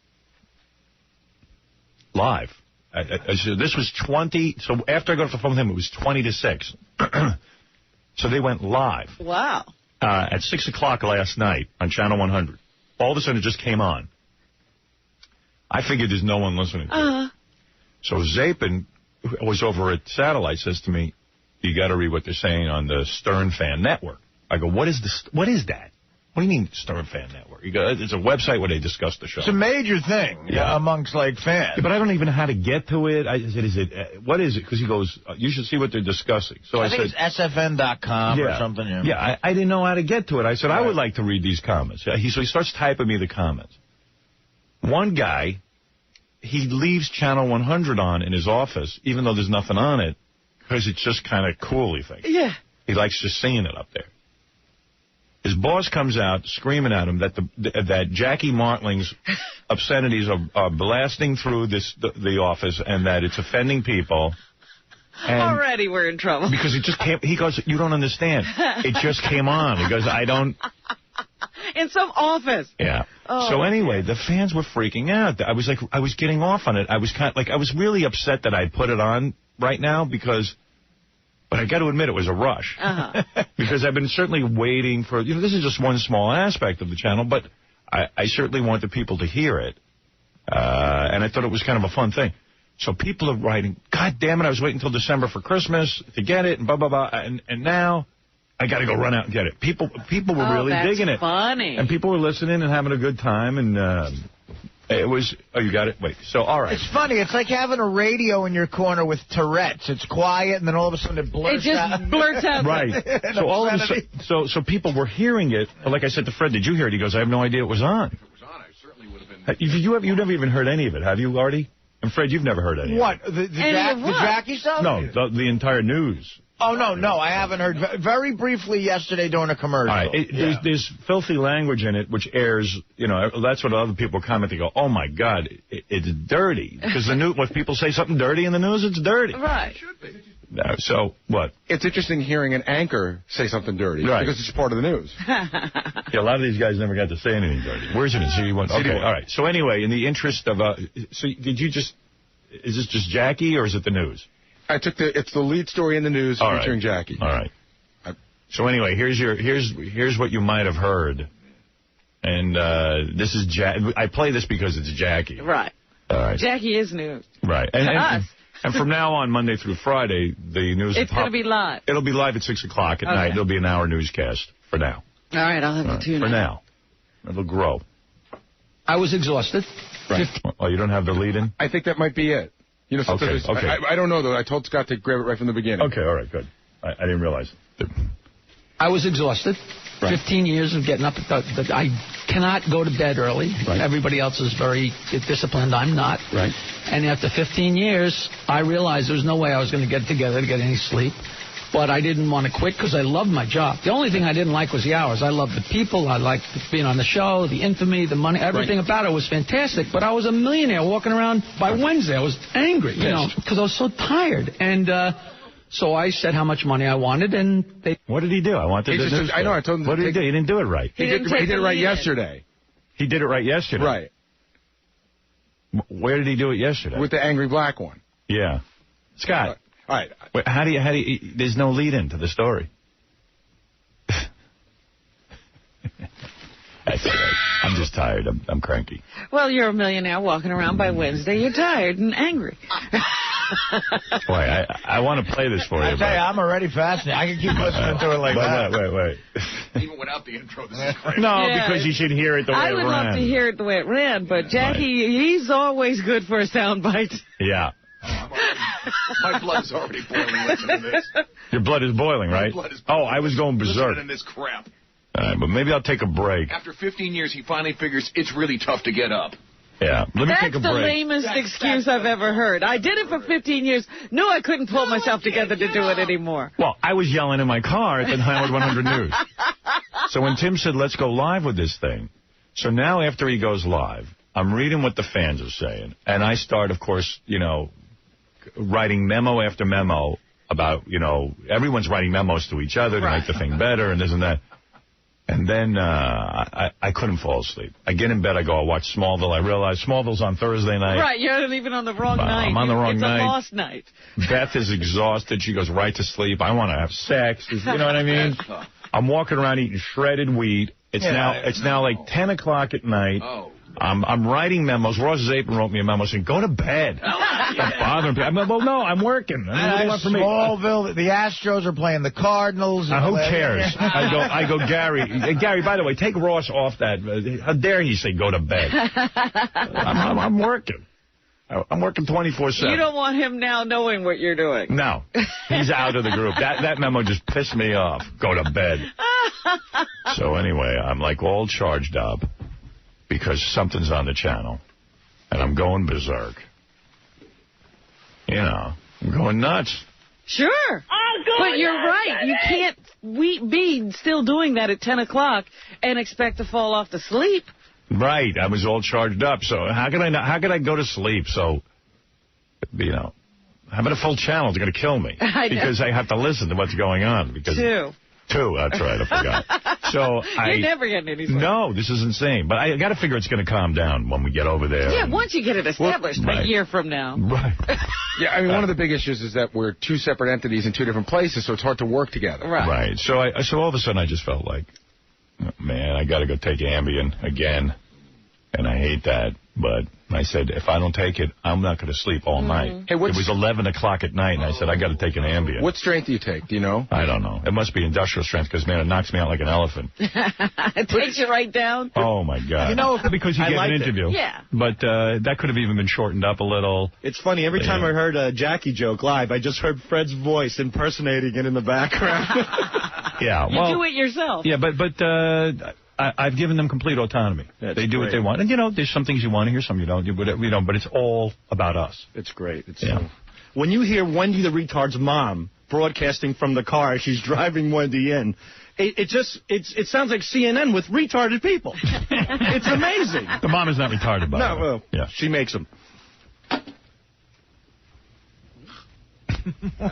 live. So this was 20. So after I got off the phone with him, it was 20 to 6. So they went live. Wow. At 6 o'clock last night on Channel 100. All of a sudden, it just came on. I figured there's no one listening to it. So Zapin, who was over at Satellite, says to me, you got to read what they're saying on the Stern Fan Network. I go, what is that? What do you mean, Stern Fan Network? You go, it's a website where they discuss the show. It's a major thing amongst, like, fans. Yeah, but I don't even know how to get to it. I said, what is it? Because he goes, you should see what they're discussing. So I think said, it's sfn.com or something. Yeah, I didn't know how to get to it. I said, I would like to read these comments. So he starts typing me the comments. One guy, he leaves Channel 100 on in his office, even though there's nothing on it, because it's just kind of cool, he thinks. Yeah. He likes just seeing it up there. His boss comes out screaming at him that Jackie Martling's obscenities are blasting through the office and that it's offending people. And already we're in trouble. Because it just came. He goes, you don't understand. It just came on. He goes, I don't. In some office. Yeah. Oh, so anyway, the fans were freaking out. I was getting off on it. I was really upset that I put it on right now because. But I got to admit, it was a rush. Because I've been certainly waiting for, this is just one small aspect of the channel, but I certainly want the people to hear it. And I thought it was kind of a fun thing. So people are writing, God damn it, I was waiting until December for Christmas to get it, and blah, blah, blah. And now I got to go run out and get it. People were really digging it. Funny. And people were listening and having a good time, and it was, you got it? Wait, so, all right. It's funny. It's like having a radio in your corner with Tourette's. It's quiet, and then all of a sudden it blurts out. It just blurts out. Right. So all of a sudden, so people were hearing it. Like I said to Fred, did you hear it? He goes, I have no idea it was on. If it was on, I certainly would have been. You've never even heard any of it, have you, Artie? And Fred, you've never heard any of it. What? The Jackie stuff? No, the entire news. Oh, no, I haven't heard. Very briefly yesterday during a commercial. All right. There's filthy language in it, which airs, that's what other people comment. They go, oh, my God, it's dirty. Because when people say something dirty in the news, it's dirty. Right. It should be. So, what? It's interesting hearing an anchor say something dirty. Right. Because it's part of the news. A lot of these guys never got to say anything dirty. Where's it in CD1? Okay, all right. So, anyway, in the interest of, is this just Jackie or is it the news? It's the lead story in the news featuring Jackie. All right. So anyway, here's what you might have heard, and this is I play this because it's Jackie. Right. All right. Jackie is news. Right. And from now on, Monday through Friday, the news. It's going to be live. It'll be live at 6 o'clock at night. There'll be an hour newscast for now. All right, I'll have to tune in. For now, it'll grow. I was exhausted. Right. Oh, you don't have the lead in? I think that might be it. Okay. I don't know, though. I told Scott to grab it right from the beginning. Okay, all right, good. I didn't realize. I was exhausted. Right. 15 years of getting up. I cannot go to bed early. Right. Everybody else is very disciplined. I'm not. Right. And after 15 years, I realized there was no way I was going to get together to get any sleep. But I didn't want to quit because I loved my job. The only thing I didn't like was the hours. I loved the people. I liked being on the show, the infamy, the money. Everything about it was fantastic. But I was a millionaire walking around by Wednesday. I was angry, because I was so tired. And so I said how much money I wanted, and they... What did he do? I told him... What did he do? He didn't do it right. He did it right yesterday. He did it right yesterday? Right. Where did he do it yesterday? With the angry black one. Yeah. Scott... All right. Wait, how do you, there's no lead in to the story. That's all right. I'm just tired. I'm cranky. Well, you're a millionaire walking around by Wednesday. You're tired and angry. Boy, I want to play this for you. I tell you, I'm already fascinated. I can keep listening to it like that. Wait. Even without the intro, this is great. No, because you should hear it the way it ran. I would love to hear it the way it ran, but Jackie, he's always good for a soundbite. Yeah. My blood is already boiling listening to this. Your blood is boiling, right? My blood is boiling. I was going berserk. Listening to this crap. All right, but maybe I'll take a break. After 15 years, he finally figures it's really tough to get up. Yeah, let me take a break. That's the lamest excuse I've ever heard. I did it for 15 years. Knew I couldn't pull myself together to do it anymore. Well, I was yelling in my car at the Howard 100 News. So when Tim said, let's go live with this thing, so now after he goes live, I'm reading what the fans are saying, and I start, of course, writing memo after memo about, everyone's writing memos to each other to make the thing better and this and that. And then I couldn't fall asleep. I get in bed, I go, I'll watch Smallville. I realize Smallville's on Thursday night. Right, you're even on the wrong night. I'm on the wrong night. It's a lost night. Beth is exhausted. She goes right to sleep. I want to have sex. You know what I mean? I'm walking around eating shredded wheat. It's now like 10 o'clock at night. Oh. I'm writing memos. Ross Zapin wrote me a memo saying, go to bed. Stop bothering me. Well, no, I'm working. Smallville, the Astros are playing the Cardinals. Who cares? I go, Gary, by the way, take Ross off that. How dare he say go to bed? I'm working. I'm working 24/7. You don't want him now knowing what you're doing. No. He's out of the group. That memo just pissed me off. Go to bed. So anyway, I'm like all charged up because something's on the channel. And I'm going berserk. You know, I'm going nuts. Sure. But you're right. You can't be still doing that at 10 o'clock and expect to fall off to sleep. Right. I was all charged up. So how could I go to sleep? So, you know, having a full channel is going to kill me. Because I have to listen to what's going on. Because Two, that's right, I forgot. So You're never getting any sleep. No, this is insane. But I got to figure it's going to calm down when we get over there. Yeah, once you get it established a year from now. Right. Yeah, I mean, one of the big issues is that we're two separate entities in two different places, so it's hard to work together. Right. So all of a sudden I just felt like, oh, man, I got to go take Ambien again. And I hate that. But I said, if I don't take it, I'm not going to sleep all night. Hey, it was 11 o'clock at night, and I said, I got to take an Ambien. What strength do you take? Do you know? I don't know. It must be industrial strength because, man, it knocks me out like an elephant. It takes you right down. Oh, my God. You know, because you get an interview. Yeah. But that could have even been shortened up a little. It's funny. Every time I heard a Jackie joke live, I just heard Fred's voice impersonating it in the background. Yeah. You do it yourself. Yeah, but I've given them complete autonomy. They do what they want. And, you know, there's some things you want to hear, some you don't. But it's all about us. It's great. When you hear Wendy the Retard's mom broadcasting from the car as she's driving Wendy in, it sounds like CNN with retarded people. It's amazing. The mom is not retarded, by the way. Well, yeah. She makes them.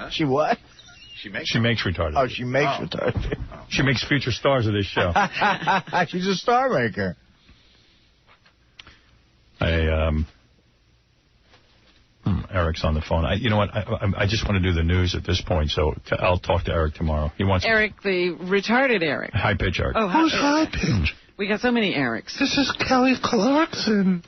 She what? She makes retarded. Oh, she makes retarded. She makes future stars of this show. She's a star maker. Eric's on the phone. You know what? I just want to do the news at this point, so I'll talk to Eric tomorrow. He wants Eric, the retarded Eric. High pitch Eric. Oh, who's high pitch? We got so many Erics. This is Kelly Clarkson.